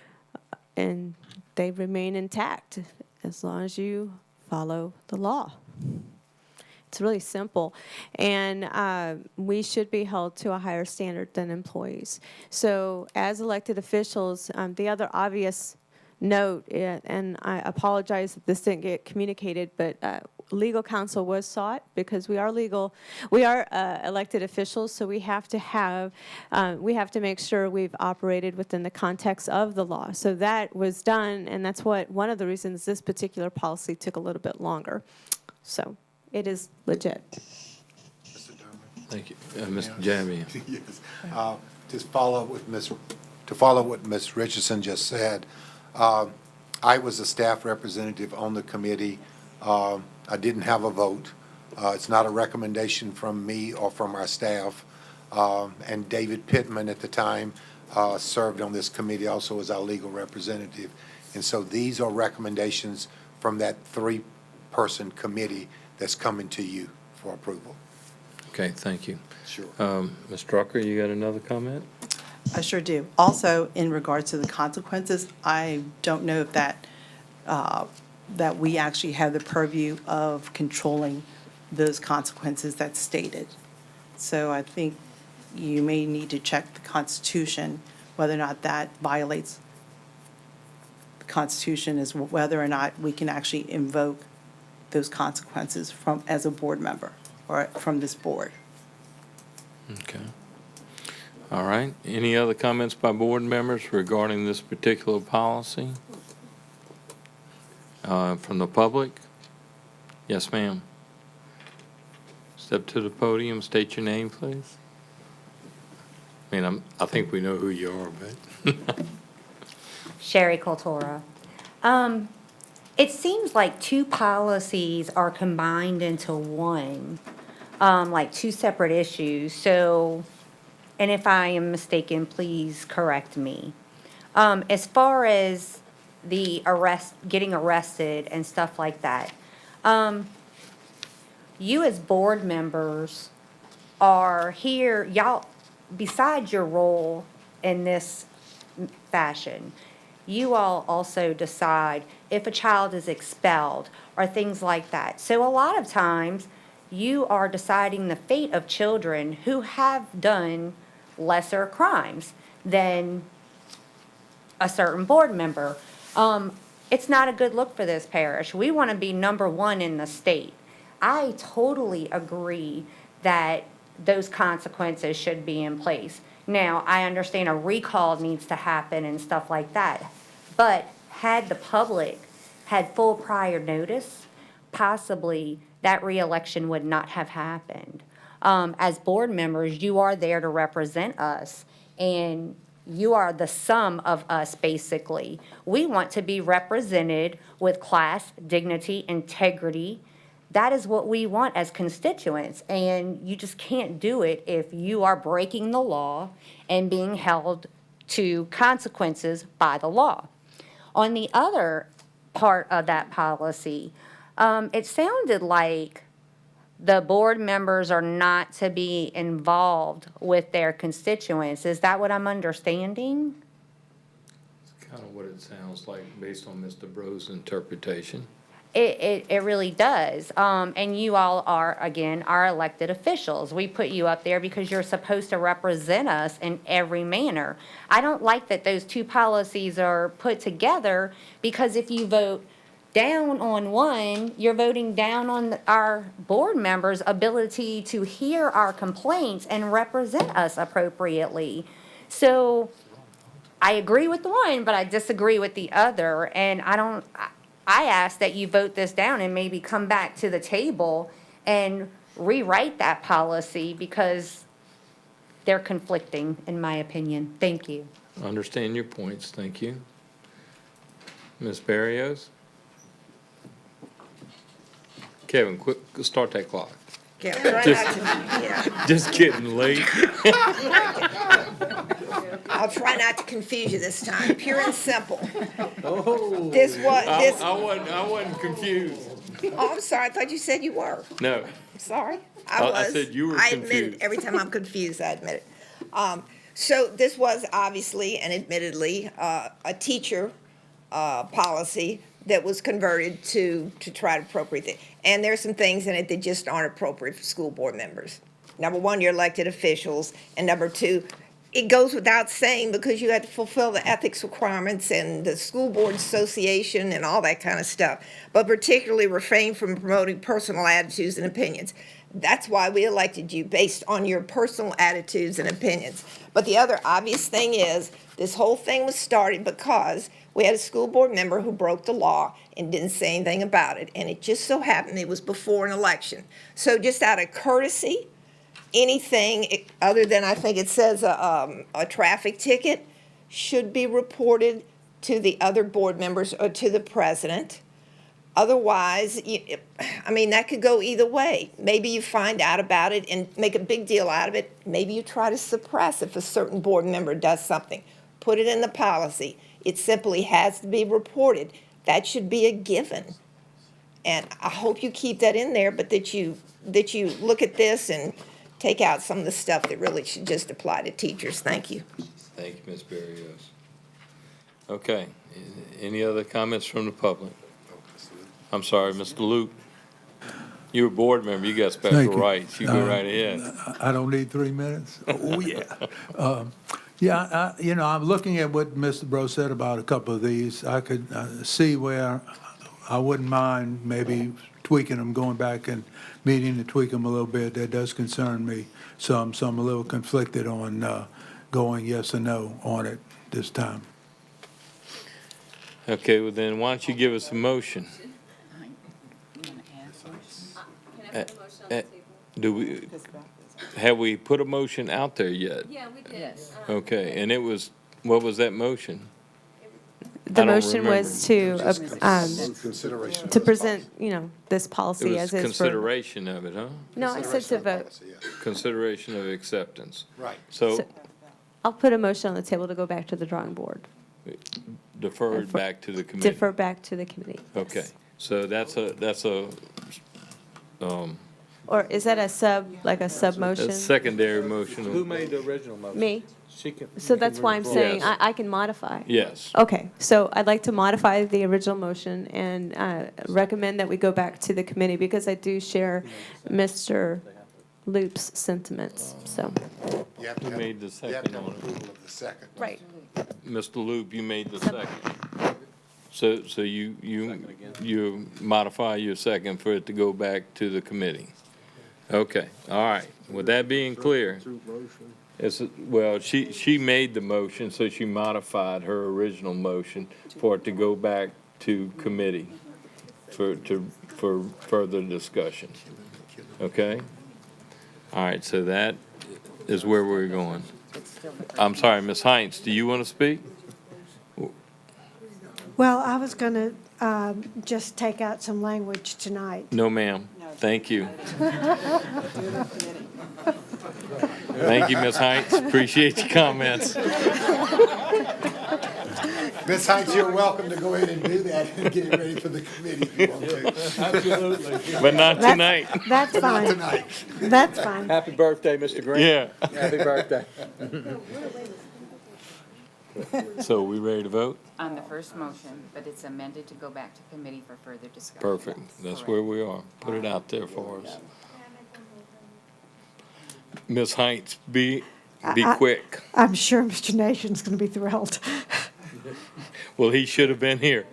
and they remain intact as long as you follow the law. It's really simple. And we should be held to a higher standard than employees. So as elected officials, the other obvious note, and I apologize that this didn't get communicated, but legal counsel was sought because we are elected officials, so we have to make sure we've operated within the context of the law. So that was done, and that's one of the reasons this particular policy took a little bit longer. So it is legit. Thank you. Mr. Jamie? Yes. Just follow what Ms. Richardson just said. I was a staff representative on the committee. I didn't have a vote. It's not a recommendation from me or from our staff. And David Pittman at the time served on this committee also as our legal representative. And so these are recommendations from that three-person committee that's coming to you for approval. Okay, thank you. Sure. Ms. Drucker, you got another comment? I sure do. Also, in regards to the consequences, I don't know if that we actually have the purview of controlling those consequences that's stated. So I think you may need to check the Constitution, whether or not that violates the Constitution, is whether or not we can actually invoke those consequences as a board member or from this board. Okay. All right. Any other comments by board members regarding this particular policy? From the public? Yes, ma'am. Step to the podium, state your name, please. I think we know who you are, but. Sherry Cultura. It seems like two policies are combined into one, like two separate issues. So, and if I am mistaken, please correct me. As far as the getting arrested and stuff like that, you as board members are here, y'all, besides your role in this fashion, you all also decide if a child is expelled or things like that. So a lot of times, you are deciding the fate of children who have done lesser crimes than a certain board member. It's not a good look for this parish. We want to be number one in the state. I totally agree that those consequences should be in place. Now, I understand a recall needs to happen and stuff like that, but had the public had full prior notice, possibly that reelection would not have happened. As board members, you are there to represent us, and you are the sum of us, basically. We want to be represented with class, dignity, integrity. That is what we want as constituents, and you just can't do it if you are breaking the law and being held to consequences by the law. On the other part of that policy, it sounded like the board members are not to be involved with their constituents. Is that what I'm understanding? It's kind of what it sounds like based on Mr. Bro's interpretation. It really does. And you all are, again, our elected officials. We put you up there because you're supposed to represent us in every manner. I don't like that those two policies are put together, because if you vote down on one, you're voting down on our board members' ability to hear our complaints and represent us appropriately. So I agree with the one, but I disagree with the other. And I ask that you vote this down and maybe come back to the table and rewrite that policy, because they're conflicting, in my opinion. Thank you. I understand your points, thank you. Ms. Barrios? Kevin, quick, start that clock. Yeah, try not to, yeah. Just getting late. I'll try not to confuse you this time, pure and simple. Oh. I wasn't confused. Oh, I'm sorry, I thought you said you were. No. Sorry, I was. I said you were I admit it, confused. every time I'm confused, I admit it. So this was obviously and admittedly a teacher policy that was converted to try to appropriate it. And there's some things in it that just aren't appropriate for school board members. Number one, you're elected officials, and number two, it goes without saying, because you have to fulfill the ethics requirements and the school board association and all that kind of stuff, but particularly refrain from promoting personal attitudes and opinions. That's why we elected you, based on your personal attitudes and opinions. But the other obvious thing is, this whole thing was started because we had a school board member who broke the law and didn't say anything about it. And it just so happened it was before an election. So just out of courtesy, anything other than, I think it says a traffic ticket, should be reported to the other board members or to the president. Otherwise, that could go either way. Maybe you find out about it and make a big deal out of it. Maybe you try to suppress if a certain board member does something. Put it in the policy. It simply has to be reported. That should be a given. And I hope you keep that in there, but that you look at this and take out some of the stuff that really should just apply to teachers. Thank you. Thank you, Ms. Barrios. Okay, any other comments from the public? I'm sorry, Mr. Luke. You're a board member, you got Thank special you. rights. You go right ahead. I don't need 3 minutes? Oh, yeah. I'm looking at what Mr. Bro said about a couple of these. I could see where I wouldn't mind maybe tweaking them, going back and meeting to tweak them a little bit. That does concern me some. So I'm a little conflicted on going yes or no on it this time. Okay, well then, why don't you give us a motion? Have we put a motion out there yet? Yeah, we did. Okay, and what was that motion? The motion was to present, this It policy was as is for. consideration of it, huh? No, I said to vote. Consideration of acceptance. Right. So I'll put a motion on the table to go back to the drawing board. deferred back to the committee. Defer back to the committee. Okay, so that's a Or is that a sub motion? secondary motion. Who made the original motion? Me. She can. So that's why I'm saying Yes. I can modify. Yes. Okay, so I'd like to modify the original motion and recommend that we go back to the committee, because I do share Mr. Loop's sentiments, so. You have to Who have- made the You have second to have on it? approval of the second. Right. Mr. Loop, you made the second. So you modify your second for it to go back to the committee? Okay, all right. With that being clear, well, she made the motion, so she modified her original motion for it to go back to committee for further discussion. Okay? All right, so that is where we're going. I'm sorry, Ms. Heinz, do you want to speak? Well, I was going to just take out some language tonight. No, ma'am. Thank you. Thank you, Ms. Heinz. Appreciate your comments. Ms. Heinz, you're welcome to go ahead and do that and get it ready for the committee if you want to. Absolutely. But not tonight. That's fine. Tonight. That's fine. Happy birthday, Mr. Green. Yeah. Happy birthday. So we ready to vote? On the first motion, but it's amended to go back to committee for further discussion. Perfect. That's where we are. Put it out there for us. Ms. Heinz, be quick. I'm sure Mr. Nation's going to be thrilled. Well, he should have been here.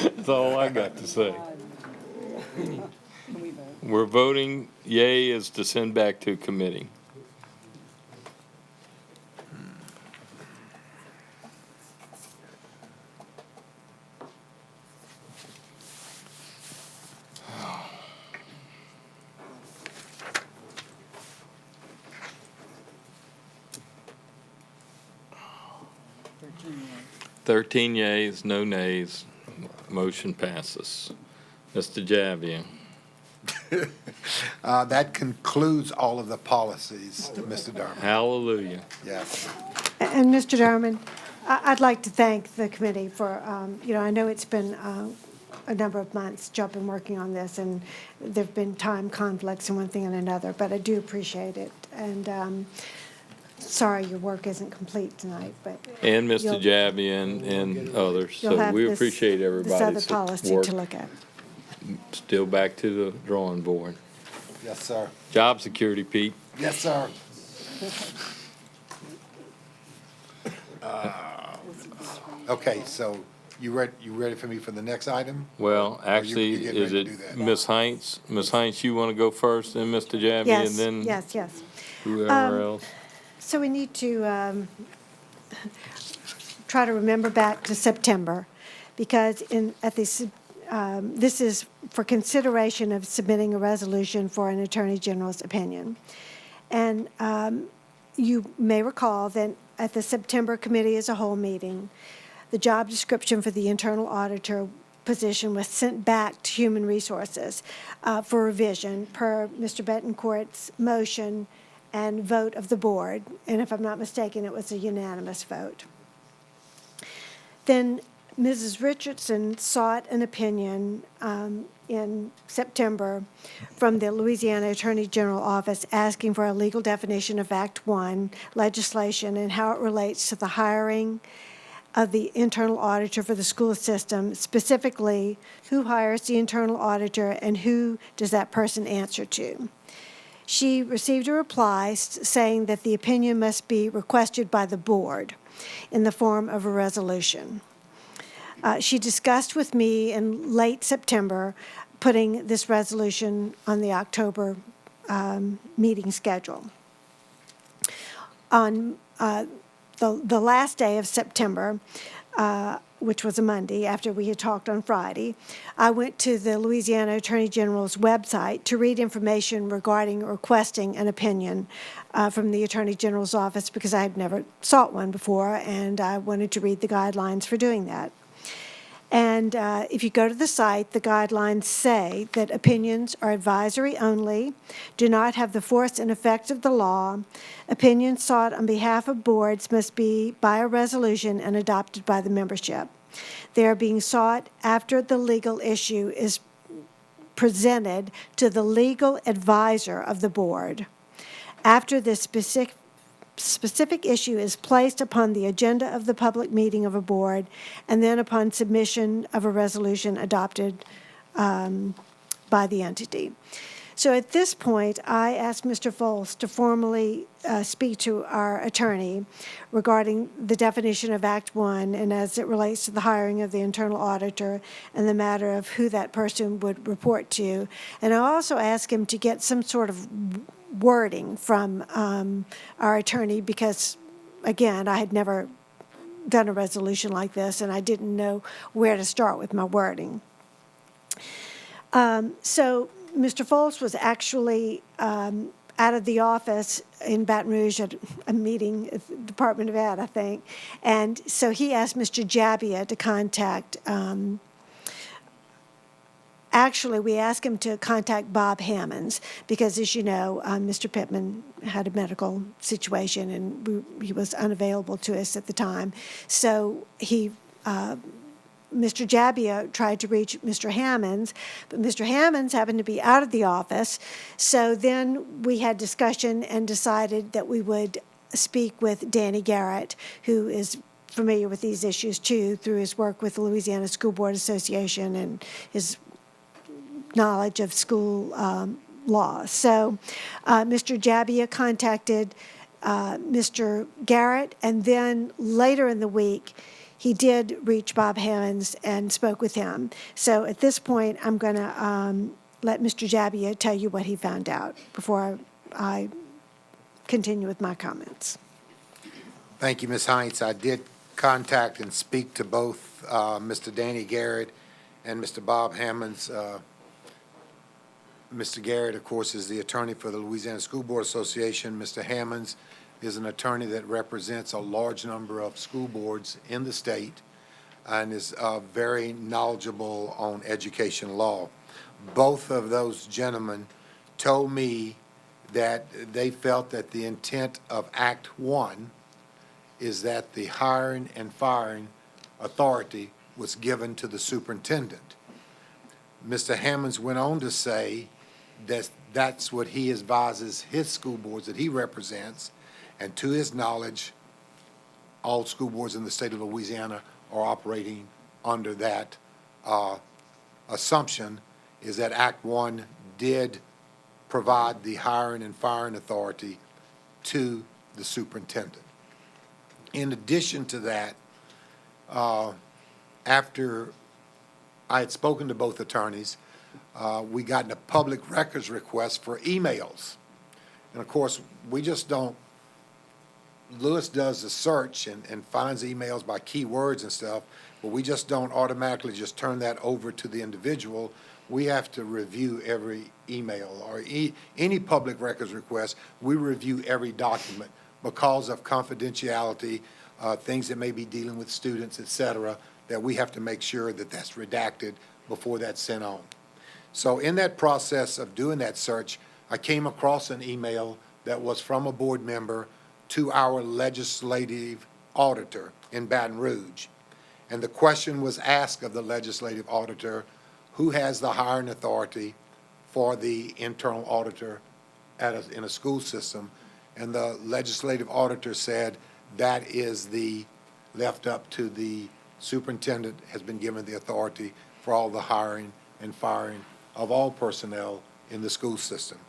That's all I got to say. We're voting yea is to send back to committee. Thirteen years. 13 yeas, no nays. Motion passes. Mr. Javier. That concludes all of the policies, Mr. Darman. Hallelujah. Yes. And Mr. Darman, I'd like to thank the committee for, I know it's been a number of months Joe been working on this, and there've been time conflicts and one thing and another, but I do appreciate it. And sorry your work isn't complete tonight, but. And Mr. you'll- Javier and others. You'll So have we this- appreciate This everybody's other policy work. to look at. Still back to the drawing board. Yes, sir. Job security, Pete. Yes, sir. Okay, so you ready for me for the next item? Well, actually, you getting is ready to it do that? Ms. Heinz? Ms. Heinz, you want to go first, then Mr. Javier, Yes, and then yes. whoever else? So we need to try to remember back to September, because this is for consideration of submitting a resolution for an Attorney General's opinion. And you may recall that at the September Committee as a Whole meeting, the job description for the internal auditor position was sent back to Human Resources for revision per Mr. Betancourt's motion and vote of the board. And if I'm not mistaken, it was a unanimous vote. Then Mrs. Richardson sought an opinion in September from the Louisiana Attorney General Office asking for a legal definition of Act 1 legislation and how it relates to the hiring of the internal auditor for the school system, specifically who hires the internal auditor and who does that person answer to. She received a reply saying that the opinion must be requested by the board in the form of a resolution. She discussed with me in late September putting this resolution on the October meeting schedule. On the last day of September, which was a Monday after we had talked on Friday, I went to the Louisiana Attorney General's website to read information regarding requesting an opinion from the Attorney General's office because I had never sought one before, and I wanted to read the guidelines for doing that. And if you go to the site, the guidelines say that opinions are advisory only, do not have the force and effect of the law. Opinions sought on behalf of boards must be by a resolution and adopted by the membership. They are being sought after the legal issue is presented to the legal advisor of the board. After the specific issue is placed upon the agenda of the public meeting of a board, and then upon submission of a resolution adopted by the entity. So at this point, I asked Mr. Foles to formally speak to our attorney regarding the definition of Act 1 and as it relates to the hiring of the internal auditor and the matter of who that person would report to. And I also asked him to get some sort of wording from our attorney because, again, I had never done a resolution like this and I didn't know where to start with my wording. So Mr. Foles was actually out of the office in Baton Rouge at a meeting at the Department of Ed, I think. And so he asked Mr. Jabbia to contact, actually, we asked him to contact Bob Hammonds because, as you know, Mr. Pittman had a medical situation and he was unavailable to us at the time. So he Mr. Jabbia tried to reach Mr. Hammonds, but Mr. Hammonds happened to be out of the office. So then we had discussion and decided that we would speak with Danny Garrett, who is familiar with these issues too through his work with the Louisiana School Board Association and his knowledge of school law. So Mr. Jabbia contacted Mr. Garrett, and then later in the week, he did reach Bob Hammonds and spoke with him. So at this point, I'm going to let Mr. Jabbia tell you what he found out before I continue with my comments. Thank you, Ms. Heinz. I did contact and speak to both Mr. Danny Garrett and Mr. Bob Hammonds. Mr. Garrett, of course, is the attorney for the Louisiana School Board Association. Mr. Hammonds is an attorney that represents a large number of school boards in the state and is very knowledgeable on education law. Both of those gentlemen told me that they felt that the intent of Act 1 is that the hiring and firing authority was given to the superintendent. Mr. Hammonds went on to say that that's what he advises his school boards that he represents, and to his knowledge, all school boards in the state of Louisiana are operating under that assumption, is that Act 1 did provide the hiring and firing authority to the superintendent. In addition to that, after I had spoken to both attorneys, we got a public records request for emails. And of course, we just don't, Lewis does the search and finds emails by keywords and stuff, but we just don't automatically just turn that over to the individual. We have to review every email or any public records request. We review every document because of confidentiality, things that may be dealing with students, et cetera, that we have to make sure that that's redacted before that's sent on. So in that process of doing that search, I came across an email that was from a board member to our legislative auditor in Baton Rouge. And the question was asked of the legislative auditor, who has the hiring authority for the internal auditor in a school system? And the legislative auditor said that is left up to the superintendent, has been given the authority for all the hiring and firing of all personnel in the school system.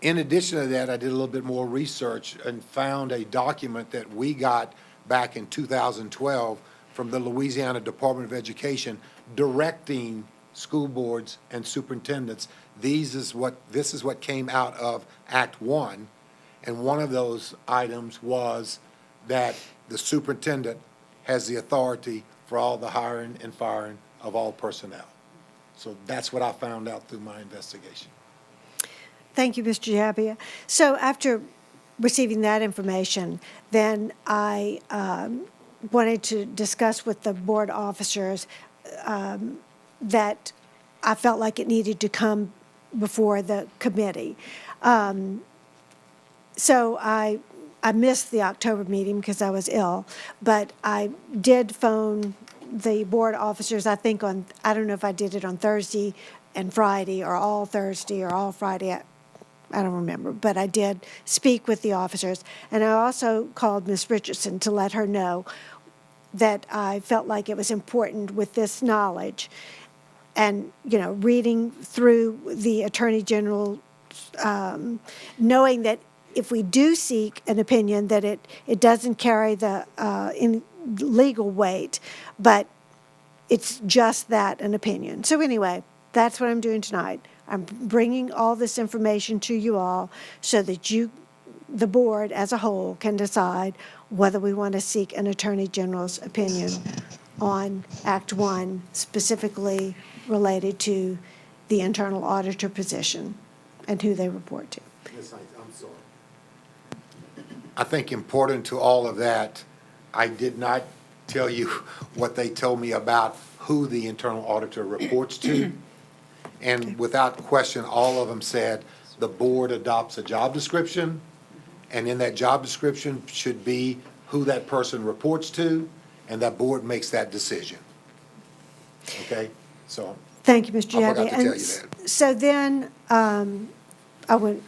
In addition to that, I did a little bit more research and found a document that we got back in 2012 from the Louisiana Department of Education directing school boards and superintendents. This is what came out of Act 1, and one of those items was that the superintendent has the authority for all the hiring and firing of all personnel. So that's what I found out through my investigation. Thank you, Mr. Jabbia. So after receiving that information, then I wanted to discuss with the board officers that I felt like it needed to come before the committee. So I missed the October meeting because I was ill, but I did phone the board officers, I think I don't know if I did it on Thursday and Friday or all Thursday or all Friday. I don't remember, but I did speak with the officers. And I also called Ms. Richardson to let her know that I felt like it was important with this knowledge and, reading through the Attorney General, knowing that if we do seek an opinion, that it doesn't carry the in legal weight, but it's just that, an opinion. So anyway, that's what I'm doing tonight. I'm bringing all this information to you all so that you, the board as a whole, can decide whether we want to seek an Attorney General's opinion on Act 1, specifically related to the internal auditor position and who they report to. Ms. Hines, I'm sorry. I think important to all of that, I did not tell you what they told me about who the internal auditor reports to. And without question, all of them said the board adopts a job description, and in that job description should be who that person reports to, and that board makes that decision. Okay? So Thank you, Mr. I forgot Yabby. to tell you that. So then, I went,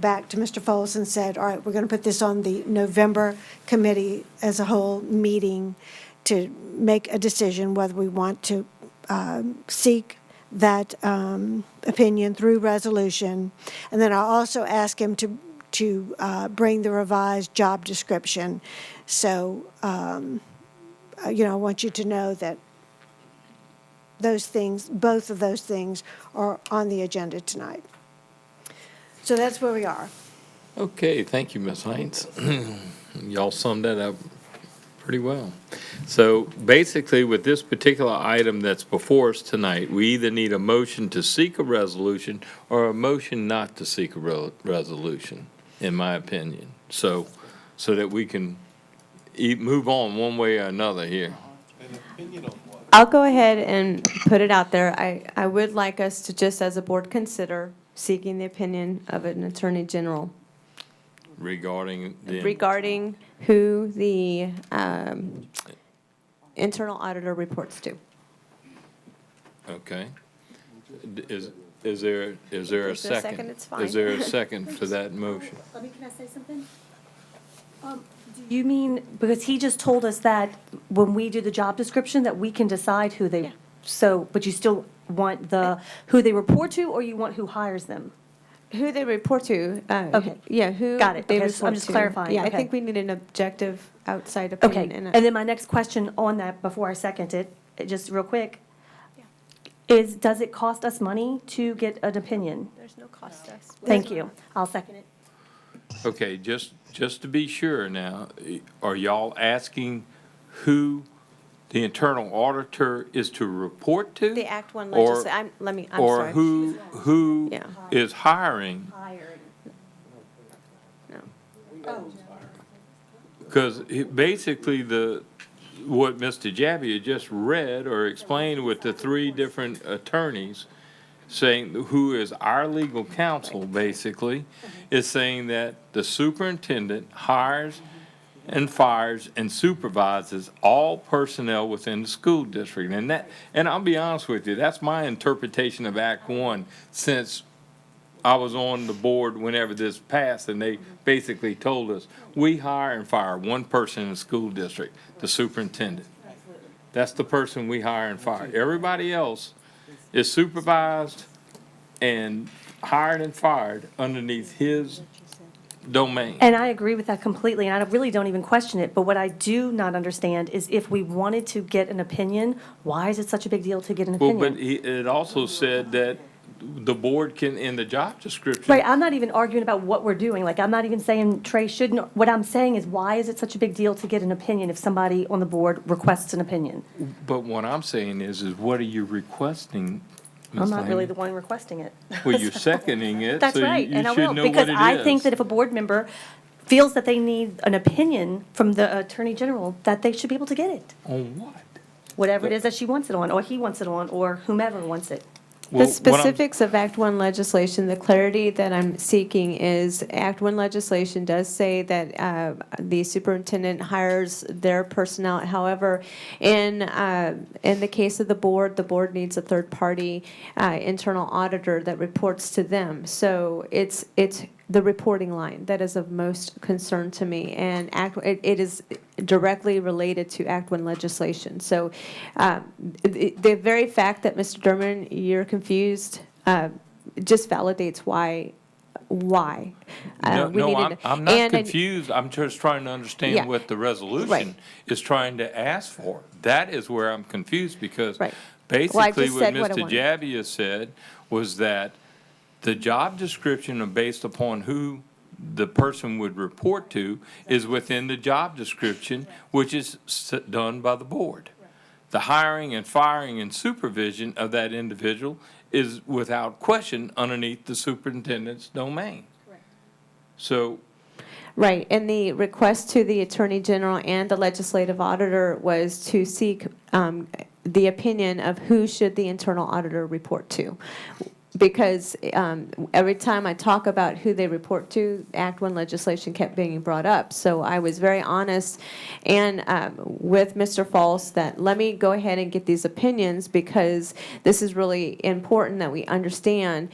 back to Mr. Foles and said, all right, we're going to put this on the November committee as a whole meeting to make a decision whether we want to seek that opinion through resolution. And then I also asked him to bring the revised job description. So, I want you to know that those things, both of those things are on the agenda tonight. So that's where we are. Okay, thank you, Ms. Hines. Y'all summed that up pretty well. So basically, with this particular item that's before us tonight, we either need a motion to seek a resolution or a motion not to seek a resolution, in my opinion. So that we can move on one way or another here. An opinion on what? I'll go ahead and put it out there. I would like us to just as a board consider seeking the opinion of an Attorney General Regarding who the internal auditor reports to. Okay. Is there a second? It's fine. Is there a second for that motion? Let me, can I say something? Do you mean, because he just told us that when we do the job description, that we can decide who they, so, but you still want who they report to, or you want who hires them? Who they report to. Okay. Yeah, who Got it. they Okay, report I'm just to. clarifying. Yeah, I Okay. think we need an objective outside Okay, opinion. and then my next question on that, before I second it, just real quick, is, does it cost us money to get an opinion? There's no cost to us. Thank you. I'll second it. Okay, just to be sure now, are y'all asking who the internal auditor is to report to? The Act 1 Or- legislation, I'm Or sorry. who Yeah. is hiring? No. Because basically what Mr. Jabby had just read or explained with the three different attorneys, saying who is our legal counsel, basically, is saying that the superintendent hires and fires and supervises all personnel within the school district. And I'll be honest with you, that's my interpretation of Act 1 since I was on the board whenever this passed, and they basically told us, we hire and fire one person in the school district, the superintendent. That's the person we hire and fire. Everybody else is supervised and hired and fired underneath his domain. And I agree with that completely, and I really don't even question it. But what I do not understand is if we wanted to get an opinion, why is it such a big deal to get an Well, opinion? but it also said that the board can, in the job description. Right, I'm not even arguing about what we're doing. Like, I'm not even saying Trey shouldn't. What I'm saying is, why is it such a big deal to get an opinion if somebody on the board requests an opinion? But what I'm saying is what are you requesting, Ms. I'm not really Laney? the one requesting it. Well, you're seconding it, That's so right, you and I should will, know what it is. because I think that if a board member feels that they need an opinion from the Attorney General, that they should be able to get it. On what? Whatever it is that she wants it on, or he wants it on, or whomever wants it. The specifics of Act 1 legislation, the clarity that I'm seeking is Act 1 legislation does say that the superintendent hires their personnel. However, in the case of the board needs a third-party internal auditor that reports to them. So it's the reporting line that is of most concern to me, and it is directly related to Act 1 legislation. So the very fact that, Mr. Derman, you're confused just validates why. No, we no, needed I'm to- not confused. I'm just trying to understand Yeah. what the resolution Right. is trying to ask for. That is where I'm confused, because Right. basically just what said what I Mr. wanted. Jabbia said was that the job description based upon who the person would report to is within the job description, which is done by the board. The hiring and firing and supervision of that individual is without question underneath the superintendent's domain. So, Right, and the request to the Attorney General and the Legislative Auditor was to seek the opinion of who should the internal auditor report to. Because every time I talk about who they report to, Act 1 legislation kept being brought up. So I was very honest and with Mr. Falls that let me go ahead and get these opinions, because this is really important that we understand.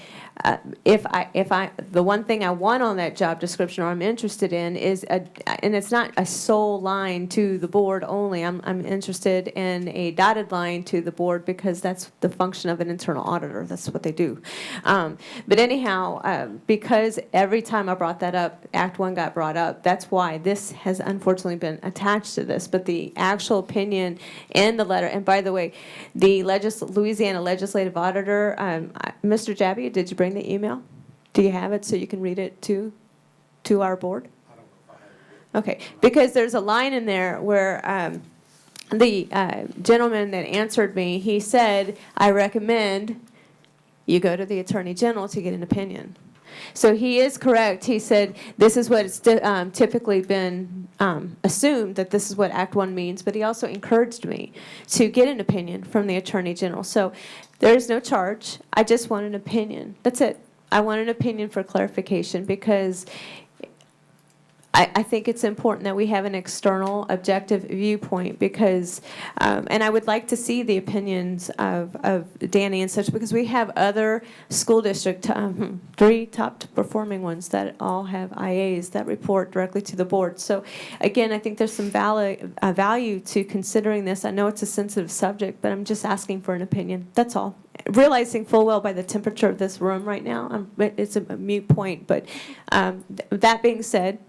The one thing I want on that job description, or I'm interested in, is and it's not a sole line to the board only. I'm interested in a dotted line to the board, because that's the function of an internal auditor. That's what they do. But anyhow, because every time I brought that up, Act 1 got brought up. That's why this has unfortunately been attached to this. But the actual opinion and the letter, and by the way, the Louisiana Legislative Auditor, Mr. Jabbia, did you bring the email? Do you have it so you can read it to our board? Okay, because there's a line in there where the gentleman that answered me, he said, I recommend you go to the Attorney General to get an opinion. So he is correct. He said this is what it's typically been assumed, that this is what Act 1 means, but he also encouraged me to get an opinion from the Attorney General. So there is no charge. I just want an opinion. That's it. I want an opinion for clarification, because I think it's important that we have an external objective viewpoint, because, and I would like to see the opinions of Danny and such, because we have other school district, 3 top performing ones that all have IAs that report directly to the board. So again, I think there's some value to considering this. I know it's a sensitive subject, but I'm just asking for an opinion. That's all. Realizing full well by the temperature of this room right now, it's a moot point. But that being said,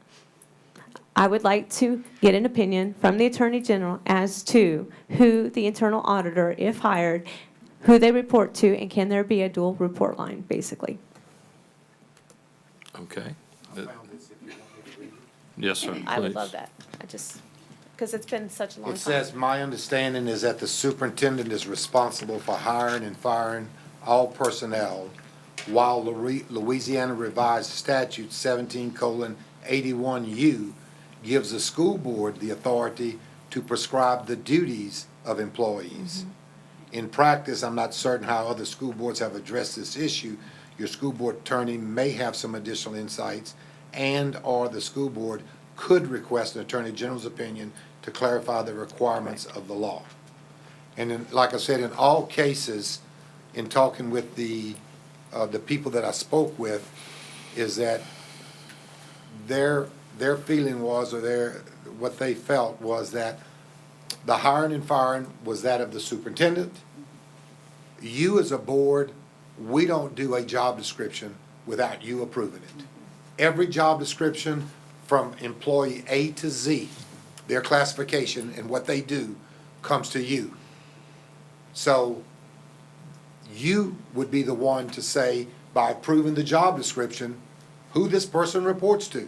I would like to get an opinion from the Attorney General as to who the internal auditor, if hired, who they report to, and can there be a dual report line, basically. okay. Yes, sir, I would please. love that. Because it's been such a long time. It says, my understanding is that the superintendent is responsible for hiring and firing all personnel, while Louisiana Revised Statute 17:81U gives the school board the authority to prescribe the duties of employees. In practice, I'm not certain how other school boards have addressed this issue. Your school board attorney may have some additional insights, and/or the school board could request an attorney general's opinion to clarify the requirements of the law. And then, like I said, in all cases, in talking with the people that I spoke with, is that their feeling was, or what they felt was that the hiring and firing was that of the superintendent. You as a board, we don't do a job description without you approving it. Every job description from employee A to Z, their classification and what they do, comes to you. So you would be the one to say, by approving the job description, who this person reports to.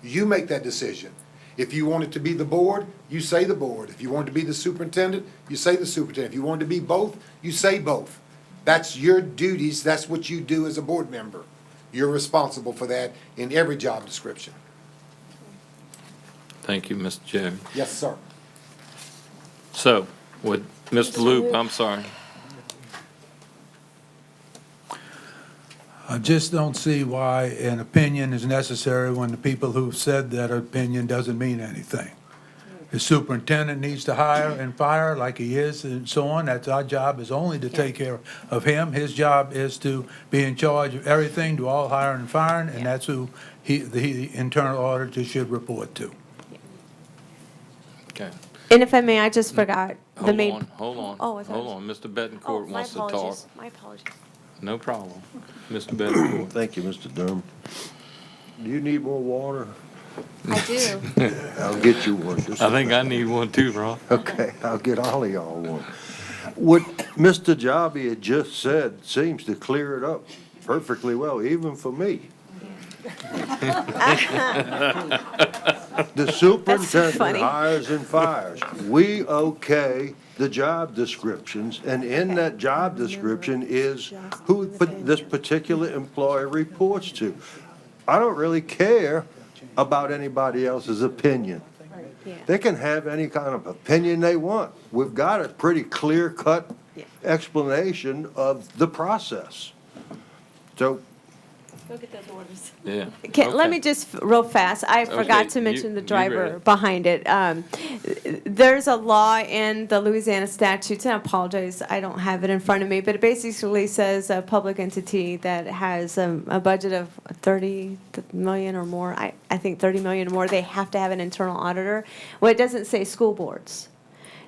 You make that decision. If you want it to be the board, you say the board. If you want it to be the superintendent, you say the superintendent. If you want it to be both, you say both. That's your duties. That's what you do as a board member. You're responsible for that in every job description. Thank you, Mr. Jeremy. Yes, sir. So, with Mr. Loop, I'm sorry. I just don't see why an opinion is necessary when the people who said that opinion doesn't mean anything. the superintendent needs to hire and fire like he is and so on. That's our job, is only to take care of him. His job is to be in charge of everything, do all hiring and firing, and that's who the internal auditor should report to. Okay. And if I may, I just forgot the main. Hold on. Oh, I thought- Hold on. Mr. Betancourt My wants to talk. apologies, my apologies. No problem. Mr. Betancourt. Thank you, Mr. Durham. Do you need more water? I do. I'll get you one. Just I think I need one too, Ron. Okay, I'll get all of y'all one. What Mr. Jabi had just said seems to clear it up perfectly well, even for me. The superintendent funny. hires and fires. We okay the job descriptions, and in that job description is who this particular employee reports to. I don't really care about anybody else's opinion. They can have any kind of opinion they want. We've got a pretty clear-cut explanation of the process. So Go get those orders. Yeah. Let me just, real fast, I forgot to mention the driver read. behind it. There's a law in the Louisiana statutes, and I apologize, I don't have it in front of me, but it basically says a public entity that has a budget of 30 million or more, I think 30 million or more, they have to have an internal auditor. Well, it doesn't say school boards.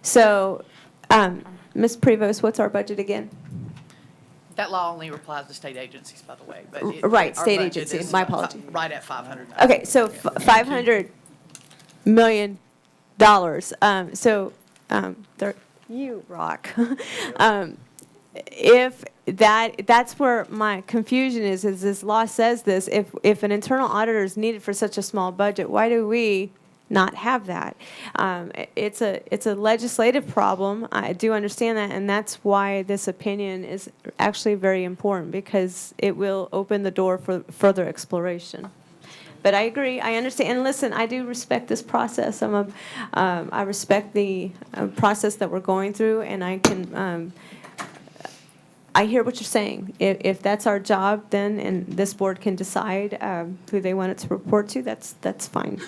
So, Ms. Prevost, what's our budget again? That law only applies to state agencies, by the way. But Right, our state budget agency, is my apology. Right at 500. Okay, so $500 million. You rock. If that's where my confusion is this law says this, if an internal auditor is needed for such a small budget, why do we not have that? It's a legislative problem. I do understand that, and that's why this opinion is actually very important, because it will open the door for further exploration. But I agree, I understand, and listen, I do respect this process. I respect the process that we're going through, and I hear what you're saying. If that's our job, then, and this board can decide who they want it to report to, that's fine.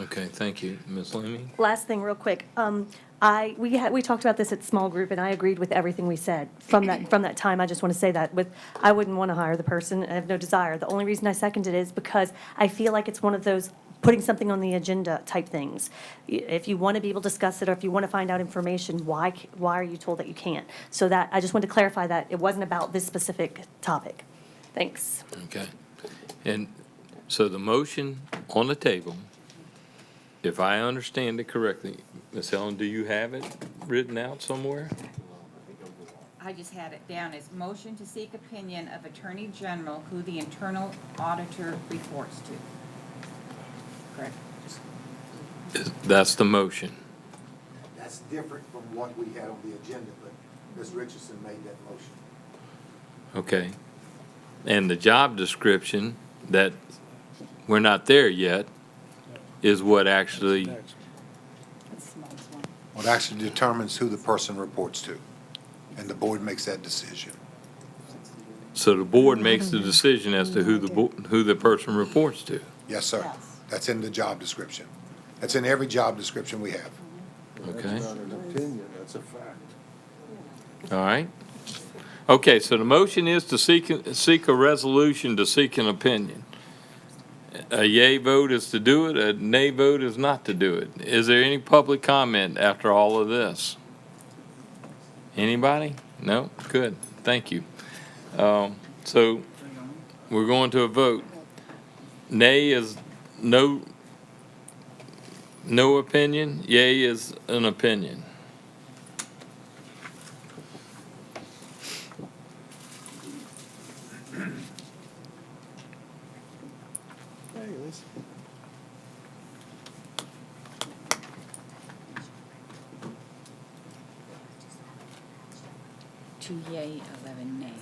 Okay, thank you. Ms. Leamy? Last thing, real quick. We talked about this at small group, and I agreed with everything we said. From that time, I just want to say that I wouldn't want to hire the person. I have no desire. The only reason I seconded it is because I feel like it's one of those putting something on the agenda type things. If you want to be able to discuss it, or if you want to find out information, why are you told that you can't? So that, I just wanted to clarify that it wasn't about this specific topic. Thanks. Okay. And so the motion on the table, if I understand it correctly, Ms. Helen, do you have it written out somewhere? I just had it down as motion to seek opinion of Attorney General who the internal auditor reports to. Correct? That's the motion. That's different from what we had on the agenda, but Ms. Richardson made that motion. Okay. And the job description that we're not there yet is what actually, What actually determines who the person reports to, and the board makes that decision. so the board makes the decision as to who the person reports to. Yes, sir. That's in the job description. That's in every job description we have. Okay. That's not an opinion, that's a fact. All right. Okay, so the motion is to seek a resolution to seek an opinion. A yea vote is to do it, a nay vote is not to do it. Is there any public comment after all of this? Anybody? No? Good, thank you. So we're going to a vote. Nay is no opinion, yea is an opinion. Two yea, 11 nay.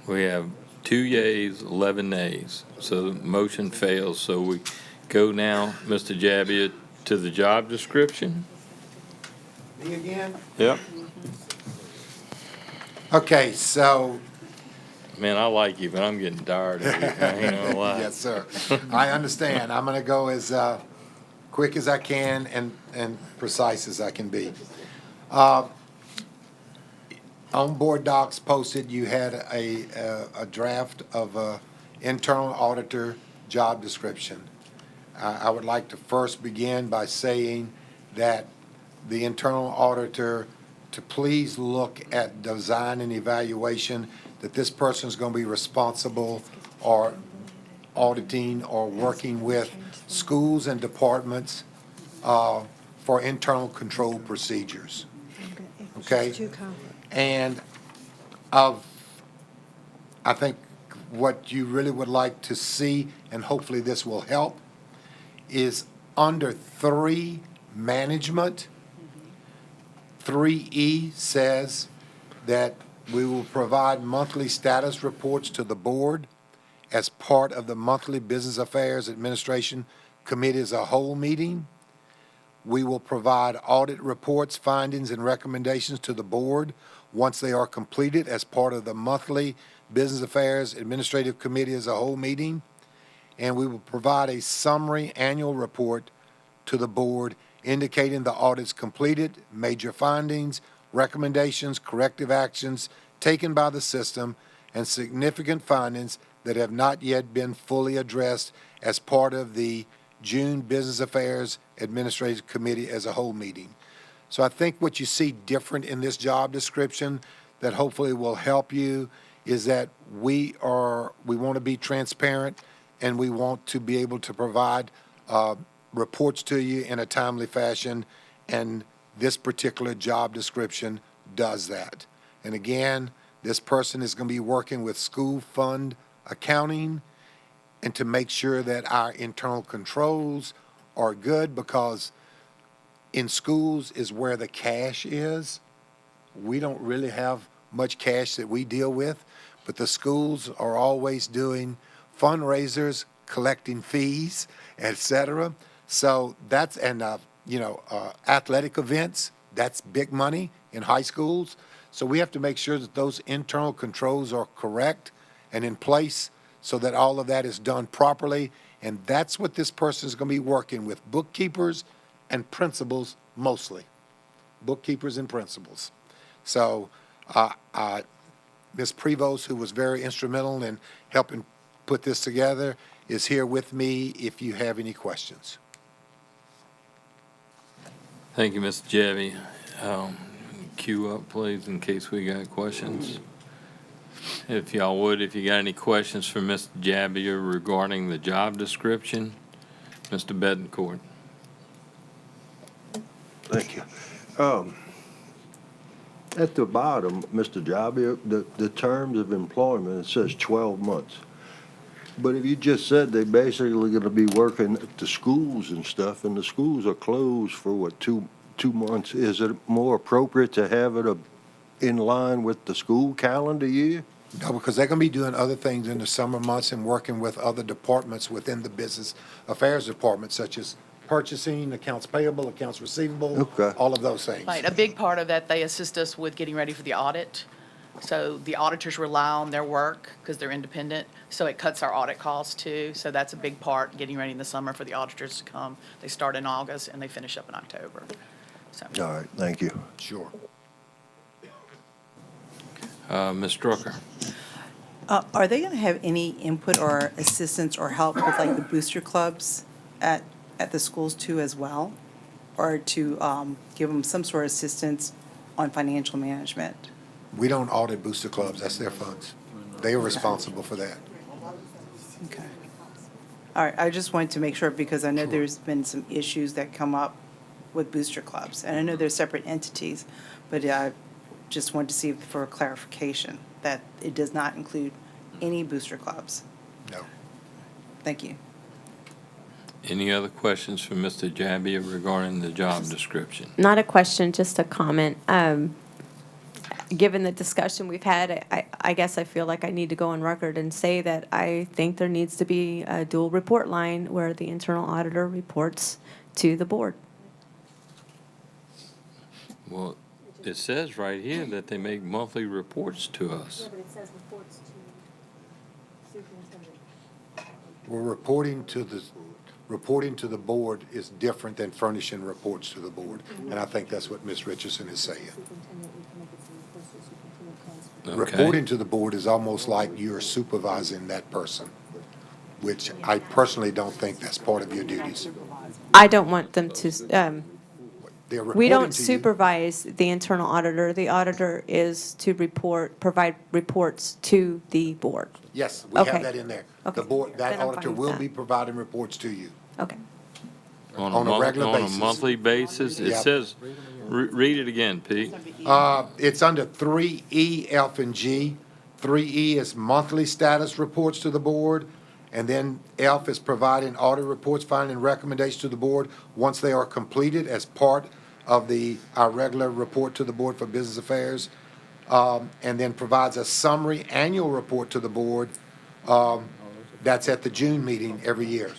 We have 2 yeas, 11 nays. So the motion fails. So we go now, Mr. Jabbia, to the job description. Me again? Yep. Okay, so, Man, I like you, but I'm getting tired of you. I ain't gonna lie. yes, sir. I understand. I'm gonna go as quick as I can and precise as I can be. On board docs posted, you had a draft of a internal auditor job description. I would like to first begin by saying that the internal auditor to please look at design and evaluation, that this person is going to be responsible or auditing or working with schools and departments for internal control procedures. Okay? And I think what you really would like to see, and hopefully this will help, is under 3, management. 3E says that we will provide monthly status reports to the board as part of the monthly Business Affairs Administration Committee as a whole meeting. We will provide audit reports, findings, and recommendations to the board once they are completed as part of the monthly Business Affairs Administrative Committee as a whole meeting. And we will provide a summary annual report to the board indicating the audits completed, major findings, recommendations, corrective actions taken by the system, and significant findings that have not yet been fully addressed as part of the June Business Affairs Administrative Committee as a whole meeting. So I think what you see different in this job description that hopefully will help you is that we want to be transparent, and we want to be able to provide reports to you in a timely fashion, and this particular job description does that. And again, this person is going to be working with school fund accounting and to make sure that our internal controls are good, because in schools is where the cash is. We don't really have much cash that we deal with, but the schools are always doing fundraisers, collecting fees, etc. So that's, and athletic events, that's big money in high schools. So we have to make sure that those internal controls are correct and in place so that all of that is done properly. And that's what this person is going to be working with, bookkeepers and principals mostly, bookkeepers and principals. So Ms. Prevost, who was very instrumental in helping put this together, is here with me if you have any questions. Thank you, Mr. Jabbie. Queue up, please, in case we got questions. If y'all would, if you got any questions for Mr. Jabbie regarding the job description, Mr. Betancourt. Thank you. At the bottom, Mr. Jabbie, the terms of employment, it says 12 months. But if you just said they basically going to be working at the schools and stuff, and the schools are closed for what, two months, is it more appropriate to have it in line with the school calendar year? No, because they're going to be doing other things in the summer months and working with other departments within the Business Affairs Department, such as purchasing, accounts payable, accounts receivable, all of those things. Right, a big part of that, they assist us with getting ready for the audit. So the auditors rely on their work because they're independent, so it cuts our audit costs too. So that's a big part, getting ready in the summer for the auditors to come. They start in August and they finish up in October. So. All right, thank you. Sure. Ms. Drucker. Are they going to have any input or assistance or help with like the booster clubs at the schools too as well? Or to give them some sort of assistance on financial management? We don't audit booster clubs. That's their funds. They are responsible for that. Okay. All right, I just wanted to make sure because I know there's been some issues that come up with booster clubs. And I know they're separate entities, but I just wanted to see for clarification that it does not include any booster clubs. No. Thank you. Any other questions for Mr. Jabbie regarding the job description? Not a question, just a comment. Given the discussion we've had, I guess I feel like I need to go on record and say that I think there needs to be a dual report line where the internal auditor reports to the board. Well, it says right here that they make monthly reports to us. But it says reports to superintendent. We're reporting to the reporting to the board is different than furnishing reports to the board. And I think that's what Ms. Richardson is saying. Okay. Reporting to the board is almost like you're supervising that person, which I personally don't think that's part of your duties. I don't want them to, They're we reporting don't to you. supervise the internal auditor. The auditor is to provide reports to the board. Yes, we have Okay. that in there. Okay. The board, that Then I'm fine auditor with will that. be providing reports to you. Okay. On a regular On a basis. monthly basis? It Yep. says, read it again, Pete. It's under 3E, F, and G. 3E is monthly status reports to the board, and then F is providing audit reports, finding recommendations to the board once they are completed as part of our regular report to the board for business affairs, and then provides a summary annual report to the board. That's at the June meeting every year.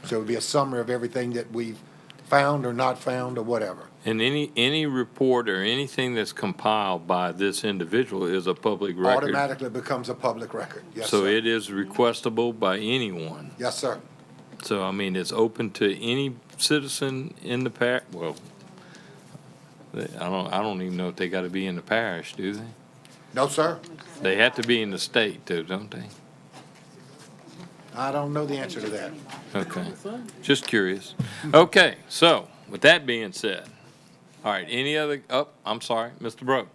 So it would be a summary of everything that we've found or not found or whatever. And any report or anything that's compiled by this individual is a public record. Automatically becomes a public record. Yes, So sir. it is requestable by anyone. Yes, sir. So, I mean, it's open to any citizen in the well, I don't even know if they gotta be in the parish, do they? No, sir. They have to be in the state too, don't they? I don't know the answer to that. Okay, just curious. Okay, so, with that being said, all right, any other, I'm sorry, Mr. Broke.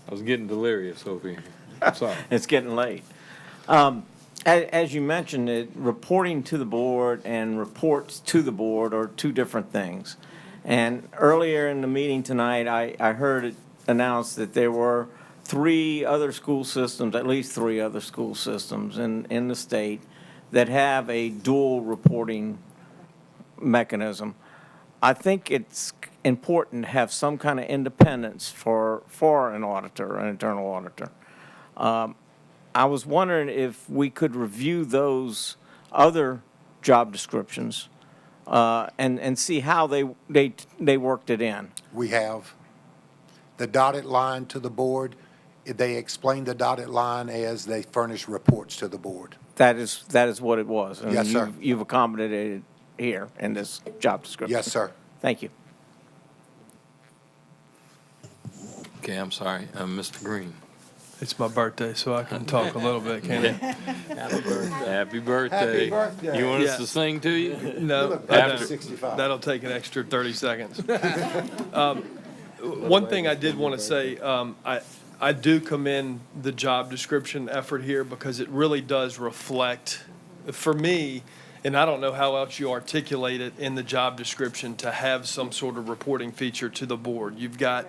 I was getting delirious over here. I'm sorry. It's getting late. As you mentioned, reporting to the board and reports to the board are two different things. And earlier in the meeting tonight, I heard it announced that there were at least three other school systems in the state that have a dual reporting mechanism. I think it's important to have some kind of independence for an auditor, an internal auditor. I was wondering if we could review those other job descriptions and see how they worked it in. We have the dotted line to the board. They explain the dotted line as they furnish reports to the board. That is what it was. And Yes, sir. You've accommodated it here in this job description. Yes, sir. Thank you. Okay, I'm sorry, Mr. Green. It's my birthday, so I can talk a little bit, can't I? Happy birthday. Happy birthday. You want us Yeah. to sing to you? No, look I better don't. than 65. That'll take an extra 30 seconds. One thing I did want to say, I do commend the job description effort here because it really does reflect, for me, and I don't know how else you articulate it in the job description, to have some sort of reporting feature to the board. You've got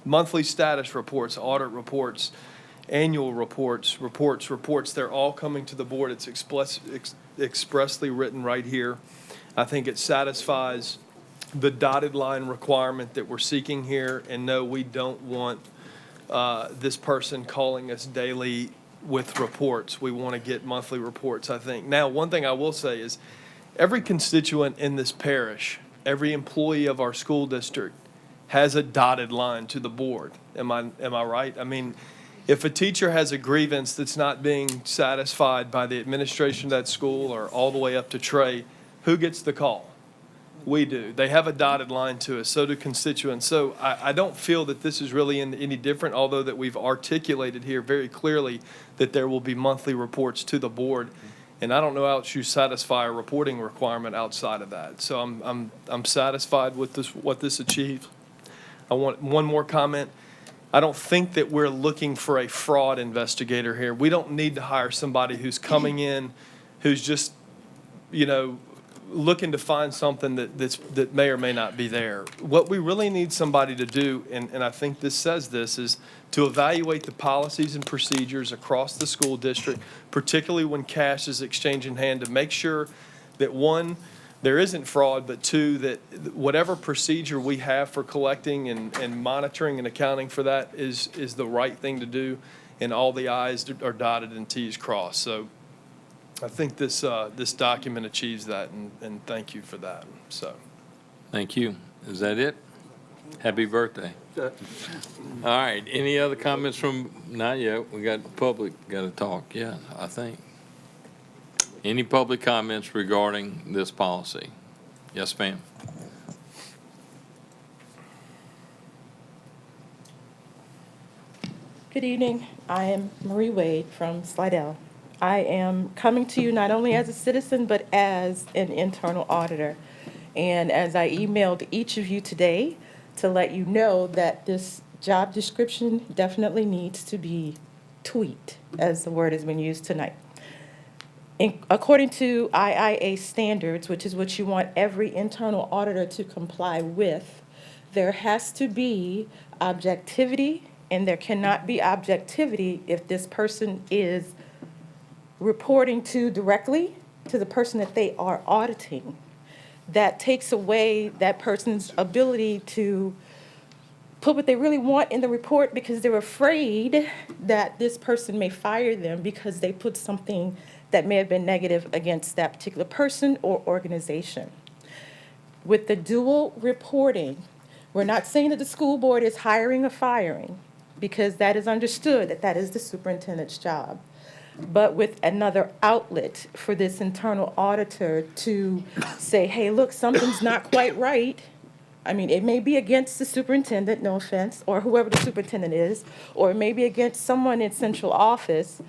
monthly status reports, audit reports, annual reports, they're all coming to the board. It's expressly written right here. I think it satisfies the dotted line requirement that we're seeking here. And no, we don't want this person calling us daily with reports. We want to get monthly reports, I think. Now, one thing I will say is every constituent in this parish, every employee of our school district has a dotted line to the board. Am I right? I mean, if a teacher has a grievance that's not being satisfied by the administration of that school or all the way up to Trey, who gets the call? We do. They have a dotted line to us, so do constituents. So I don't feel that this is really any different, although that we've articulated here very clearly that there will be monthly reports to the board. And I don't know how else you satisfy a reporting requirement outside of that. So I'm satisfied with what this achieves. I want one more comment. I don't think that we're looking for a fraud investigator here. We don't need to hire somebody who's coming in, who's just, looking to find something that may or may not be there. What we really need somebody to do, and I think this says this, is to evaluate the policies and procedures across the school district, particularly when cash is exchanged in hand, to make sure that, one, there isn't fraud, but two, that whatever procedure we have for collecting and monitoring and accounting for that is the right thing to do, and all the I's are dotted and T's crossed. So I think this document achieves that, and thank you for that. So, Thank you. Is that it? Happy birthday. All right, any other comments from, not yet, we got the public, got to talk, yeah, I think. Any public comments regarding this policy? Yes, ma'am. Good evening. I am Marie Wade from Slidell. I am coming to you not only as a citizen, but as an internal auditor. And as I emailed each of you today to let you know that this job description definitely needs to be tweaked, as the word has been used tonight. According to IIA standards, which is what you want every internal auditor to comply with, there has to be objectivity, and there cannot be objectivity if this person is reporting directly to the person that they are auditing. That takes away that person's ability to put what they really want in the report because they're afraid that this person may fire them because they put something that may have been negative against that particular person or organization. With the dual reporting, we're not saying that the school board is hiring or firing, because that is understood that that is the superintendent's job. But with another outlet for this internal auditor to say, hey, look, something's not quite right. I mean, it may be against the superintendent, no offense, or whoever the superintendent is, or it may be against someone in central office.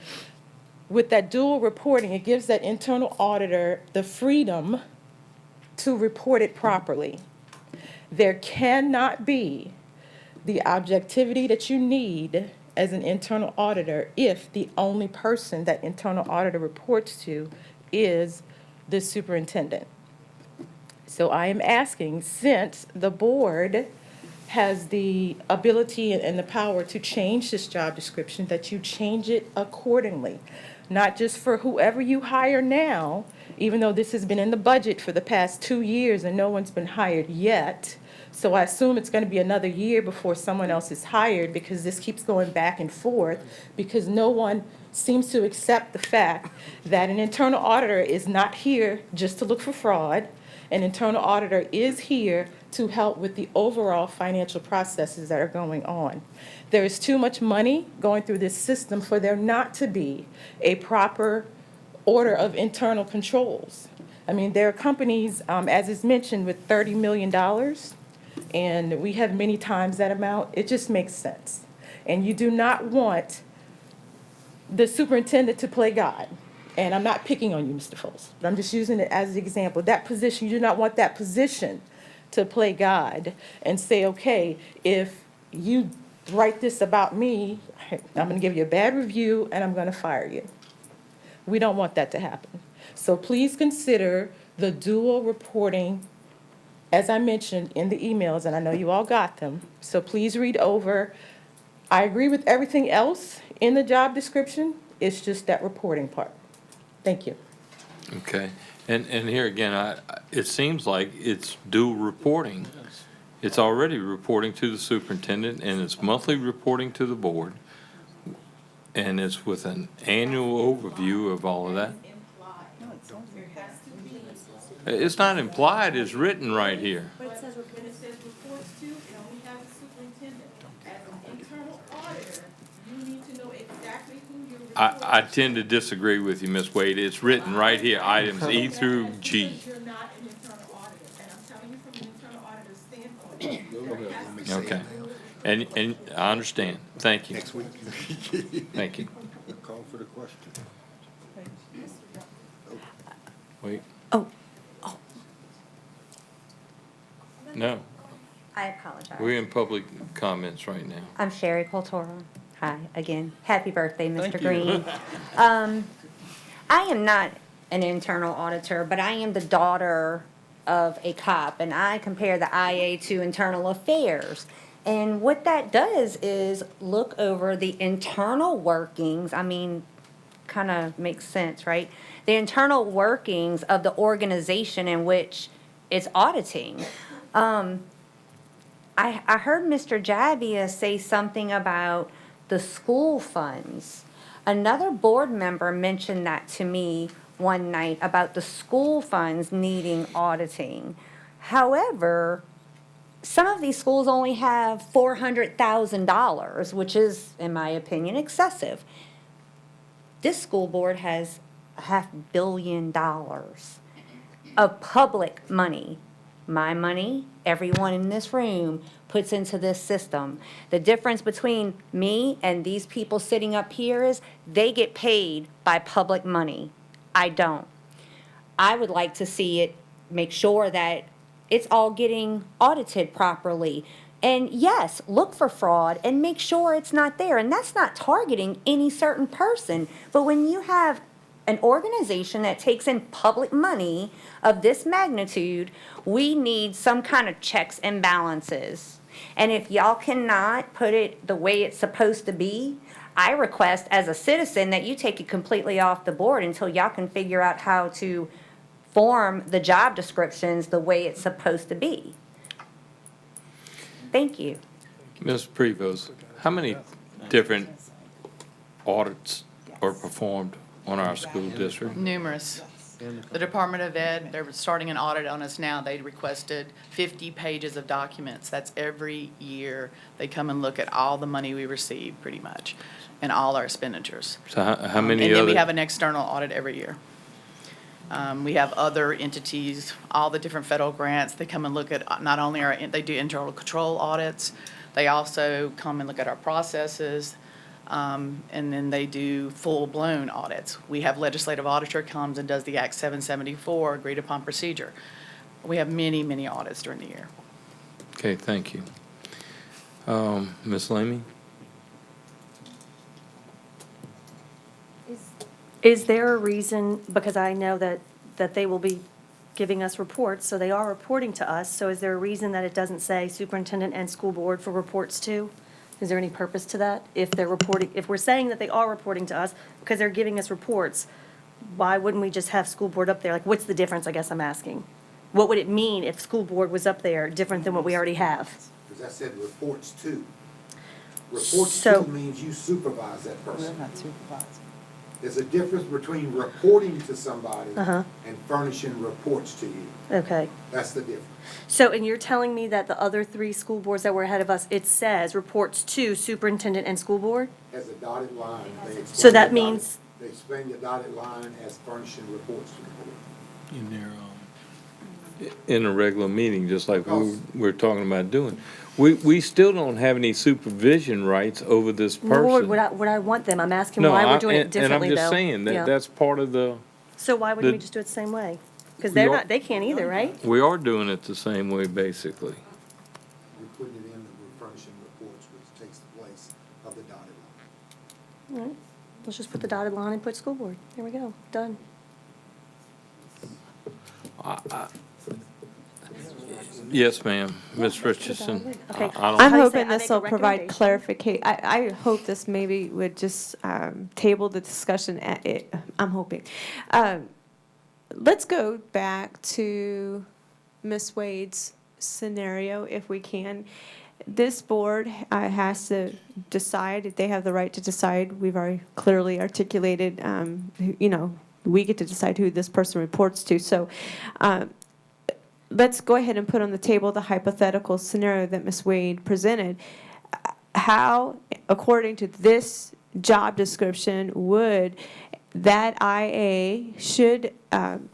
With that dual reporting, it gives that internal auditor the freedom to report it properly. There cannot be the objectivity that you need as an internal auditor if the only person that internal auditor reports to is the superintendent. So I am asking, since the board has the ability and the power to change this job description, that you change it accordingly. Not just for whoever you hire now, even though this has been in the budget for the past 2 years and no one's been hired yet. So I assume it's going to be another year before someone else is hired, because this keeps going back and forth, because no one seems to accept the fact that an internal auditor is not here just to look for fraud. An internal auditor is here to help with the overall financial processes that are going on. There is too much money going through this system for there not to be a proper order of internal controls. I mean, there are companies, as is mentioned, with $30 million, and we have many times that amount. It just makes sense. And you do not want the superintendent to play God. And I'm not picking on you, Mr. Foles, but I'm just using it as an example. That position, you do not want that position to play God and say, okay, if you write this about me, I'm going to give you a bad review and I'm going to fire you. We don't want that to happen. So please consider the dual reporting, as I mentioned in the emails, and I know you all got them. So please read over. I agree with everything else in the job description. It's just that reporting part. Thank you. Okay. And here again, it seems like it's dual reporting. It's already reporting to the superintendent, and it's monthly reporting to the board. And it's with an annual overview of all of that. It's not implied, it's written right here. But it says reports to, and only has the superintendent. As an internal auditor, you need to know exactly who you're reporting. I tend to disagree with you, Ms. Wade. It's written right here, items E through G. Because you're not an internal auditor, and I'm telling you from an internal auditor's standpoint. Okay. And I understand. Thank you. Next week. Thank you. Call for the question. Wait. Oh. No, I apologize. we're in public comments right now. I'm Sherry Coltoro. Hi, again. Happy birthday, Mr. Thank you. Green. I am not an internal auditor, but I am the daughter of a cop, and I compare the IA to internal affairs. And what that does is look over the internal workings. I mean, kind of makes sense, right? The internal workings of the organization in which it's auditing. I heard Mr. Jabia say something about the school funds. Another board member mentioned that to me one night about the school funds needing auditing. However, some of these schools only have $400,000, which is, in my opinion, excessive. This school board has $500 million of public money. My money, everyone in this room puts into this system. The difference between me and these people sitting up here is they get paid by public money. I don't. I would like to see it, make sure that it's all getting audited properly. And yes, look for fraud and make sure it's not there. And that's not targeting any certain person. But when you have an organization that takes in public money of this magnitude, we need some kind of checks and balances. And if y'all cannot put it the way it's supposed to be, I request as a citizen that you take it completely off the board until y'all can figure out how to form the job descriptions the way it's supposed to be. Thank you. Ms. Prevost, how many different audits are performed on our school district? Numerous. The Department of Ed, they're starting an audit on us now. They requested 50 pages of documents. That's every year. They come and look at all the money we receive, pretty much, and all our expenditures. So how many And then we other- have an external audit every year. We have other entities, all the different federal grants. They come and look at not only they do internal control audits, they also come and look at our processes. And then they do full-blown audits. We have legislative auditor comes and does the Act 774 agreed upon procedure. We have many, many audits during the year. Okay, thank you. Ms. Lamy? Is there a reason, because I know that they will be giving us reports, so they are reporting to us, so is there a reason that it doesn't say superintendent and school board for reports to? Is there any purpose to that? If they're reporting, if we're saying that they are reporting to us because they're giving us reports, why wouldn't we just have school board up there? Like, what's the difference, I guess I'm asking? What would it mean if school board was up there, different than what we already have? Because I said reports to. Reports So- to means you supervise that person. We're not supervising. There's a difference between reporting to somebody Uh-huh. and furnishing reports to you. Okay. That's the difference. So, and you're telling me that the other three school boards that were ahead of us, it says reports to superintendent and school board? As a dotted line. They explain So that the dotted- means- They explain the dotted line as furnishing reports to the board. In their, in a regular meeting, just like we're talking about doing. We still don't have any supervision rights over this person. Lord, would I want them? I'm asking No, why we're I- doing it and differently, though. I'm just saying Yeah. that that's part of the, So why wouldn't we the- just do it the same way? Because We they're are- not, they can't either, right? we are doing it the same way, basically. We're putting it in the furnishing reports, which takes the place of the dotted line. All right, let's just put the dotted line and put school board. There we go, done. Yes, ma'am, Ms. Richardson. Okay. I I'm don't, hoping I this make a will provide recommendation. clarification. I hope this maybe would just table the discussion at it. I'm hoping. Let's go back to Ms. Wade's scenario, if we can. This board has to decide, they have the right to decide. We've already clearly articulated, we get to decide who this person reports to. So let's go ahead and put on the table the hypothetical scenario that Ms. Wade presented. How, according to this job description, would that IA, should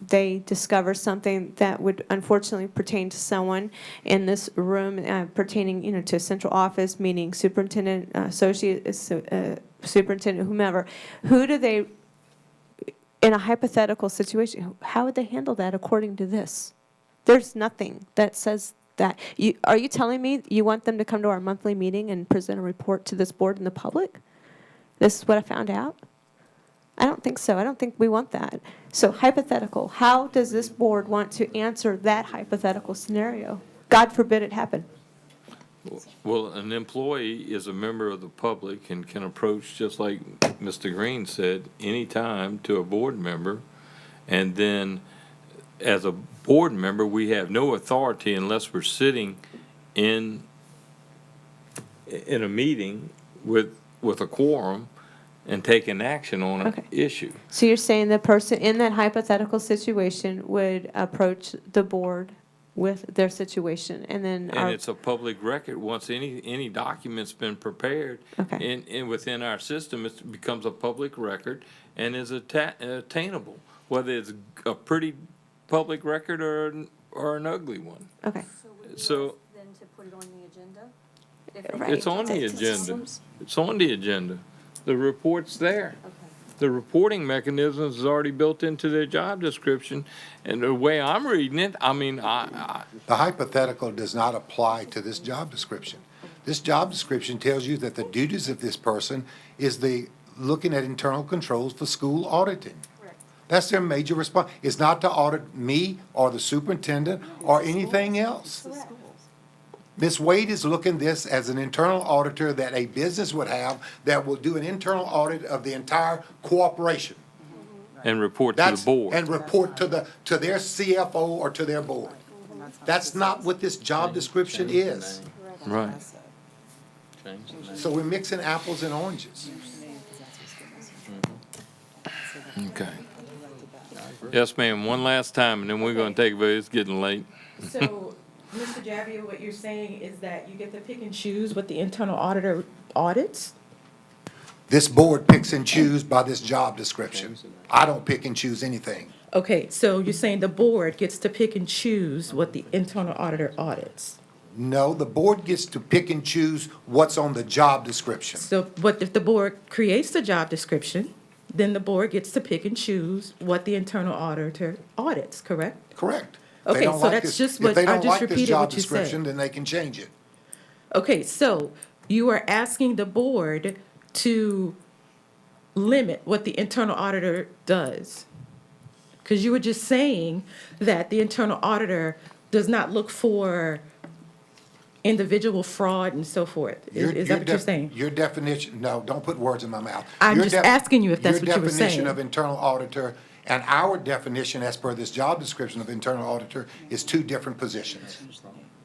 they discover something that would unfortunately pertain to someone in this room pertaining, to central office, meaning superintendent, associate, superintendent, whomever, who do they, in a hypothetical situation, how would they handle that according to this? There's nothing that says that. Are you telling me you want them to come to our monthly meeting and present a report to this board and the public? This is what I found out? I don't think so. I don't think we want that. So hypothetical, how does this board want to answer that hypothetical scenario? God forbid it happen. well, an employee is a member of the public and can approach, just like Mr. Green said, anytime to a board member. And then, as a board member, we have no authority unless we're sitting in a meeting with a quorum and taking action on an issue. So you're saying the person in that hypothetical situation would approach the board with their situation, and then And it's a public record. Once any document's been prepared Okay. in within our system, it becomes a public record and is attainable, whether it's a pretty public record or an ugly one. Okay. So Then to put it on the agenda? it's on the agenda. It's on the agenda. The report's there. The reporting mechanism is already built into their job description. And the way I'm reading it, I mean, The hypothetical does not apply to this job description. This job description tells you that the duties of this person is looking at internal controls for school auditing. That's their major response. It's not to audit me or the superintendent or anything else. Ms. Wade is looking this as an internal auditor that a business would have that will do an internal audit of the entire corporation. and report to the board. And report to their CFO or to their board. That's not what this job description is. Right. So we're mixing apples and oranges. Okay. Yes, ma'am, one last time, and then we're gonna take a vote. It's getting late. So, Mr. Javier, what you're saying is that you get to pick and choose what the internal auditor audits? This board picks and chooses by this job description. I don't pick and choose anything. Okay, so you're saying the board gets to pick and choose what the internal auditor audits? No, the board gets to pick and choose what's on the job description. So what if the board creates the job description, then the board gets to pick and choose what the internal auditor audits, correct? Correct. If they Okay, don't so like that's this- just what, I If they don't just like this repeated job what you description, said. then they can change it. Okay, so you are asking the board to limit what the internal auditor does? Because you were just saying that the internal auditor does not look for individual fraud and so forth. Is that what you're saying? Your definition, no, don't put words in my mouth. I'm Your just asking you if that's what you were Your definition saying. of internal auditor and our definition, as per this job description of internal auditor, is two different positions.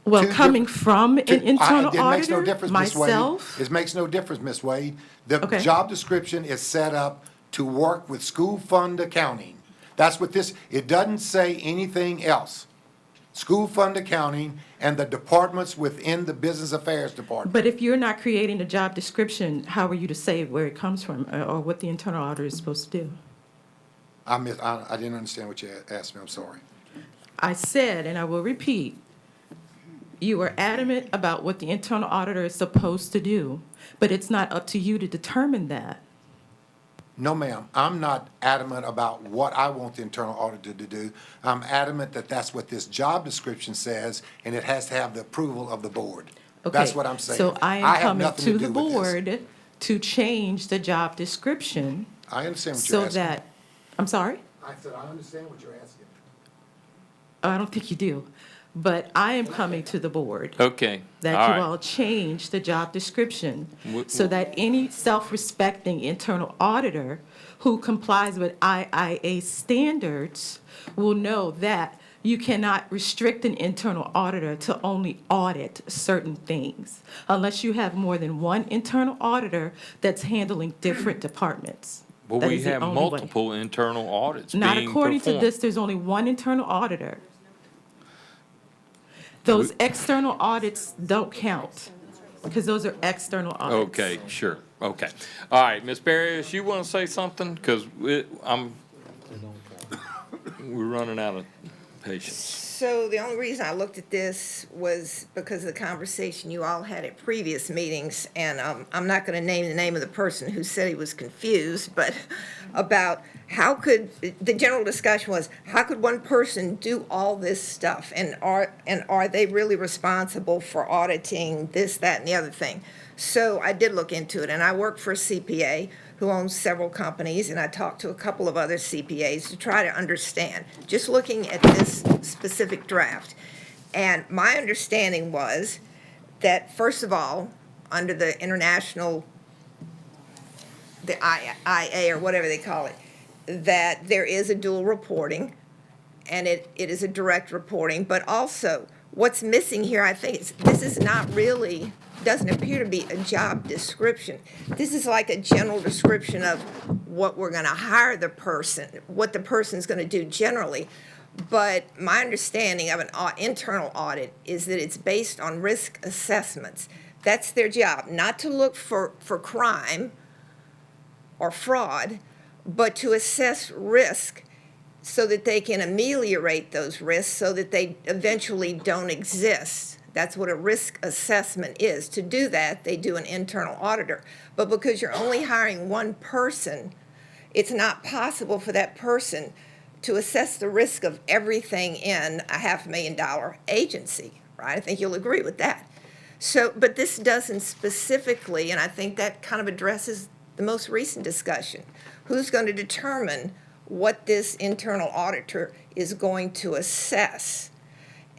Well, Two coming different- from an two- internal It makes no auditor, difference, Ms. Wade. myself? It makes no difference, Ms. Wade. The Okay. job description is set up to work with school fund accounting. That's what this, it doesn't say anything else. School fund accounting and the departments within the business affairs department. But if you're not creating a job description, how are you to say where it comes from or what the internal auditor is supposed to do? I didn't understand what you asked me, I'm sorry. I said, and I will repeat, you are adamant about what the internal auditor is supposed to do, but it's not up to you to determine that. No, ma'am, I'm not adamant about what I want the internal auditor to do. I'm adamant that that's what this job description says, and it has to have the approval of the board. That's Okay, what I'm saying. So I am have coming nothing to the do with this. board to change the job description I understand what you're so asking. that, I'm sorry? I said, I understand what you're asking. I don't think you do. But I am coming to the board Okay, that all you right. all change the job description W- so that any self-respecting internal auditor who complies with IIA standards will know that you cannot restrict an internal auditor to only audit certain things unless you have more than one internal auditor that's handling different departments. But That we is the have only way. multiple internal audits being Not performed. according to this, there's only one internal auditor. Those external audits don't count, because those are external audits. Okay, sure, okay. All right, Ms. Barrios, you want to say something? Because we're running out of patience. So the only reason I looked at this was because of the conversation you all had at previous meetings, and I'm not going to name the name of the person who said he was confused, but about how could, the general discussion was, how could one person do all this stuff? And are they really responsible for auditing this, that, and the other thing? So I did look into it, and I work for a CPA who owns several companies, and I talked to a couple of other CPAs to try to understand, just looking at this specific draft. And my understanding was that, first of all, under the international, the IA or whatever they call it, that there is a dual reporting, and it is a direct reporting, but also what's missing here, I think, is this is not really, doesn't appear to be a job description. This is like a general description of what we're going to hire the person, what the person's going to do generally. But my understanding of an internal audit is that it's based on risk assessments. That's their job, not to look for crime or fraud, but to assess risk so that they can ameliorate those risks so that they eventually don't exist. That's what a risk assessment is. To do that, they do an internal auditor. But because you're only hiring one person, it's not possible for that person to assess the risk of everything in a $500,000 agency, right? I think you'll agree with that. So, but this doesn't specifically, and I think that kind of addresses the most recent discussion. Who's going to determine what this internal auditor is going to assess?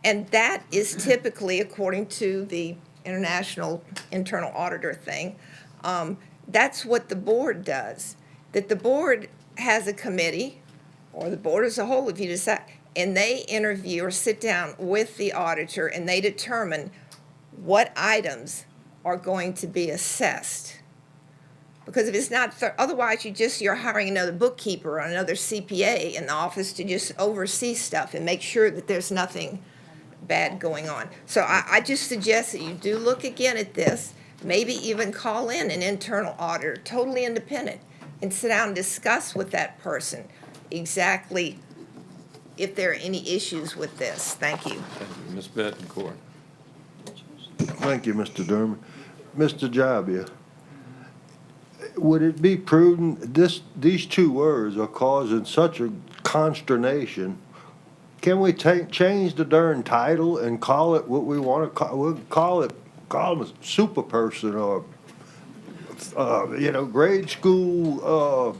And that is typically, according to the International Internal Auditor thing, that's what the board does. That the board has a committee, or the board as a whole, if you decide, and they interview or sit down with the auditor and they determine what items are going to be assessed. Because if it's not, otherwise you're hiring another bookkeeper or another CPA in the office to just oversee stuff and make sure that there's nothing bad going on. So I just suggest that you do look again at this, maybe even call in an internal auditor, totally independent, and sit down and discuss with that person exactly if there are any issues with this. Thank you. Ms. Bettencourt. Thank you, Mr. Durham. Mr. Jabia, would it be prudent, these two words are causing such a consternation. Can we change the darn title and call it what we want to call? We'll call them a super person or, grade school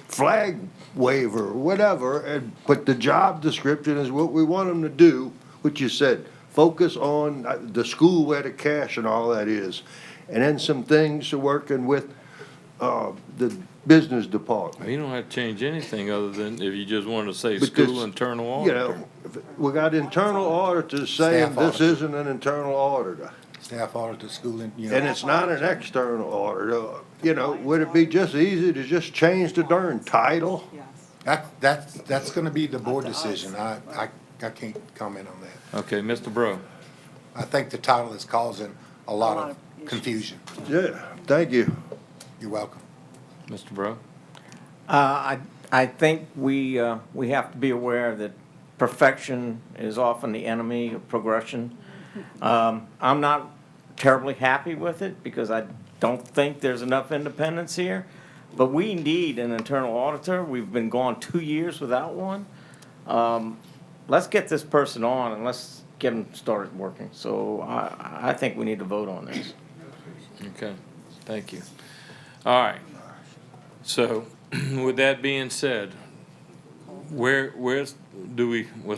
flag waver, whatever. But the job description is what we want them to do, which you said, focus on the school where the cash and all that is. And then some things to working with the business department. You don't have to change anything other than if you just want to say But school this, internal auditor. We got internal auditors saying this isn't an internal auditor. Staff auditor, school, And it's not an external auditor. Would it be just easy to just change the darn title? That's gonna be the board decision. I can't comment on that. Okay, Mr. Bro. I think the title is causing a lot of confusion. Yeah, thank you. You're welcome. Mr. Bro. I think we have to be aware that perfection is often the enemy of progression. I'm not terribly happy with it because I don't think there's enough independence here. But we need an internal auditor. We've been gone 2 years without one. Let's get this person on and let's get them started working. So I think we need to vote on this. Okay, thank you. All right. So, with that being said, what's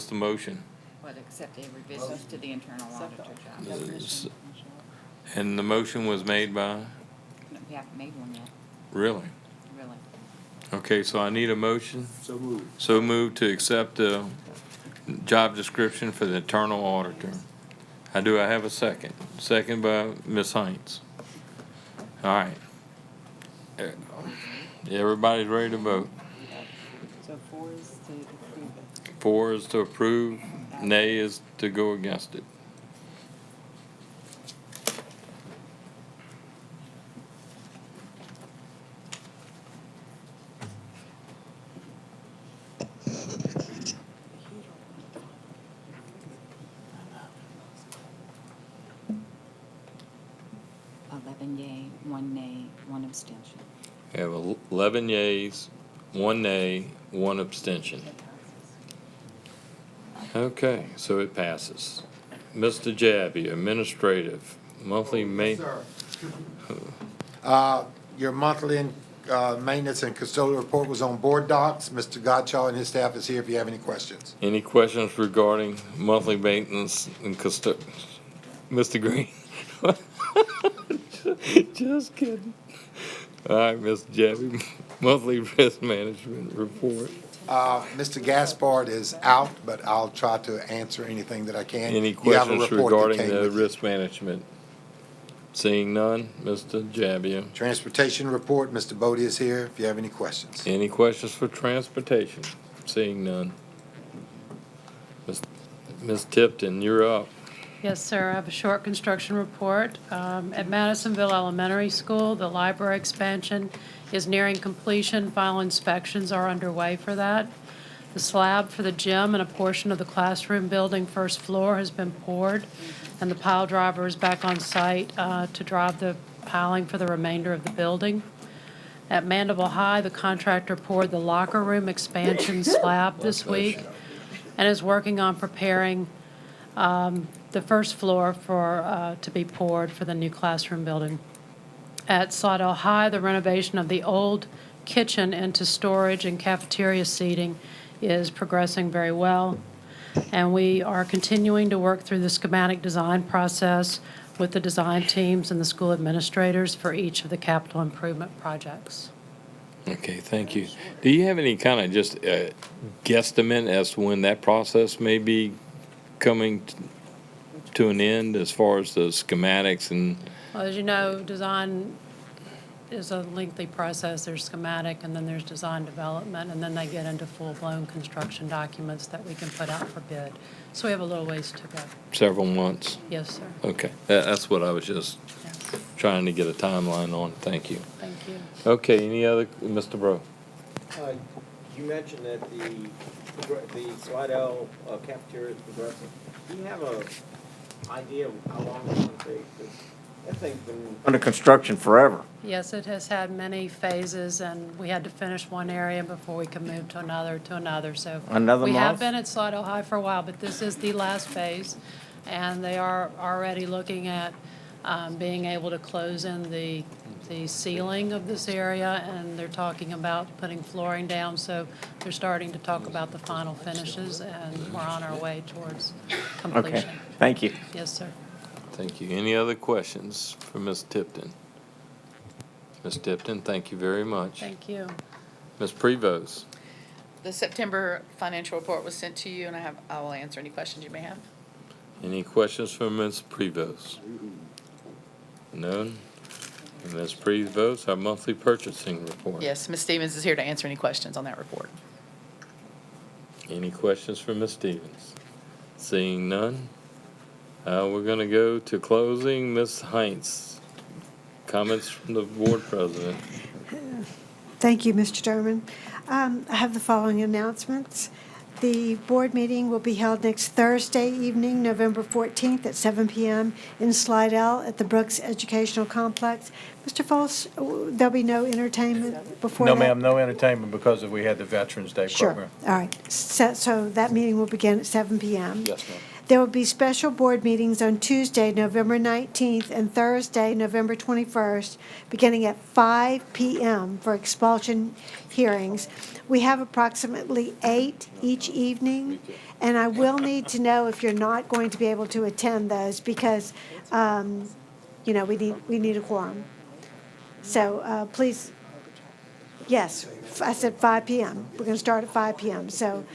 the motion? What, accept a revisions to the internal auditor job? And the motion was made by? We haven't made one yet, Really? really. Okay, so I need a motion. So moved. So moved to accept the job description for the internal auditor. I have a second? Second by Ms. Hines. All right. Everybody's ready to vote. So 4 is to approve it. 4 is to approve, nay is to go against it. Yea, 1 nay, 1 abstention. We have 11 yeas, 1 nay, 1 abstention. Okay, so it passes. Mr. Jabby, administrative, monthly Your monthly maintenance and custodial report was on board docs. Mr. Gottschall and his staff is here if you have any questions. Any questions regarding monthly maintenance and Mr. Green? Just kidding. All right, Mr. Jabby, monthly risk management report. Mr. Gaspard is out, but I'll try to answer anything that I can. Any You have a questions report that regarding came the with you. risk management? Seeing none, Mr. Jabby. Transportation report, Mr. Bodie is here if you have any questions. Any questions for transportation? Seeing none. Ms. Tipton, you're up. Yes, sir. I have a short construction report. At Madisonville Elementary School, the library expansion is nearing completion. Final inspections are underway for that. The slab for the gym and a portion of the classroom building first floor has been poured, and the pile driver is back on site to drive the piling for the remainder of the building. At Mandible High, the contractor poured the locker room expansion slab this week and is working on preparing the first floor to be poured for the new classroom building. At Slidell High, the renovation of the old kitchen into storage and cafeteria seating is progressing very well. And we are continuing to work through the schematic design process with the design teams and the school administrators for each of the capital improvement projects. Okay, thank you. Do you have any kind of just guesstimate as to when that process may be coming to an end as far as the schematics and? Well, as you know, design is a lengthy process. There's schematic, and then there's design development, and then they get into full-blown construction documents that we can put out for bid. So we have a little ways to go. Several months? Yes, sir. Okay, that's what I was just trying to get a timeline on. Thank you. Thank you. Okay, any other, Mr. Bro? You mentioned that the Slidell cafeteria is progressing. Do you have a idea of how long it's going to take? 'Cause that thing's been under construction forever. Yes, it has had many phases, and we had to finish one area before we could move to another, So Another we have month? been at Slidell High for a while, but this is the last phase, and they are already looking at being able to close in the ceiling of this area, and they're talking about putting flooring down, so they're starting to talk about the final finishes, and we're on our way towards completion. Okay, thank you. Yes, sir. Thank you. Any other questions for Ms. Tipton? Ms. Tipton, thank you very much. Thank you. Ms. Prevost? The September financial report was sent to you, and I will answer any questions you may have. Any questions for Ms. Prevost? None? Ms. Prevost, our monthly purchasing report. Yes, Ms. Stevens is here to answer any questions on that report. Any questions for Ms. Stevens? Seeing none, we're going to go to closing. Ms. Heinz, comments from the board president. Thank you, Mr. Chairman. I have the following announcements. The board meeting will be held next Thursday evening, November 14th at 7 p.m. in Slidell at the Brooks Educational Complex. Mr. Foss, there'll be no entertainment before that? No, ma'am, no entertainment because we had the Veterans Day program. Sure, all right. So that meeting will begin at 7 p.m. Yes, ma'am. There will be special board meetings on Tuesday, November 19th, and Thursday, November 21st, beginning at 5 p.m. for expulsion hearings. We have approximately 8 each evening, and I will need to know if you're not going to be able to attend those because, we need a quorum. So please, yes, I said 5 p.m. We're going to start at 5 p.m. So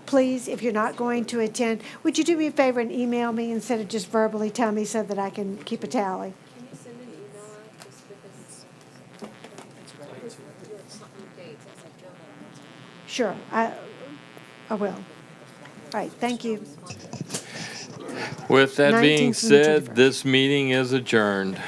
please, if you're not going to attend, would you do me a favor and email me instead of just verbally tell me so that I can keep a tally? Can you send an email out just because? Sure, I will. All right, thank you. With that being 19th and the said, 21st. this meeting is adjourned.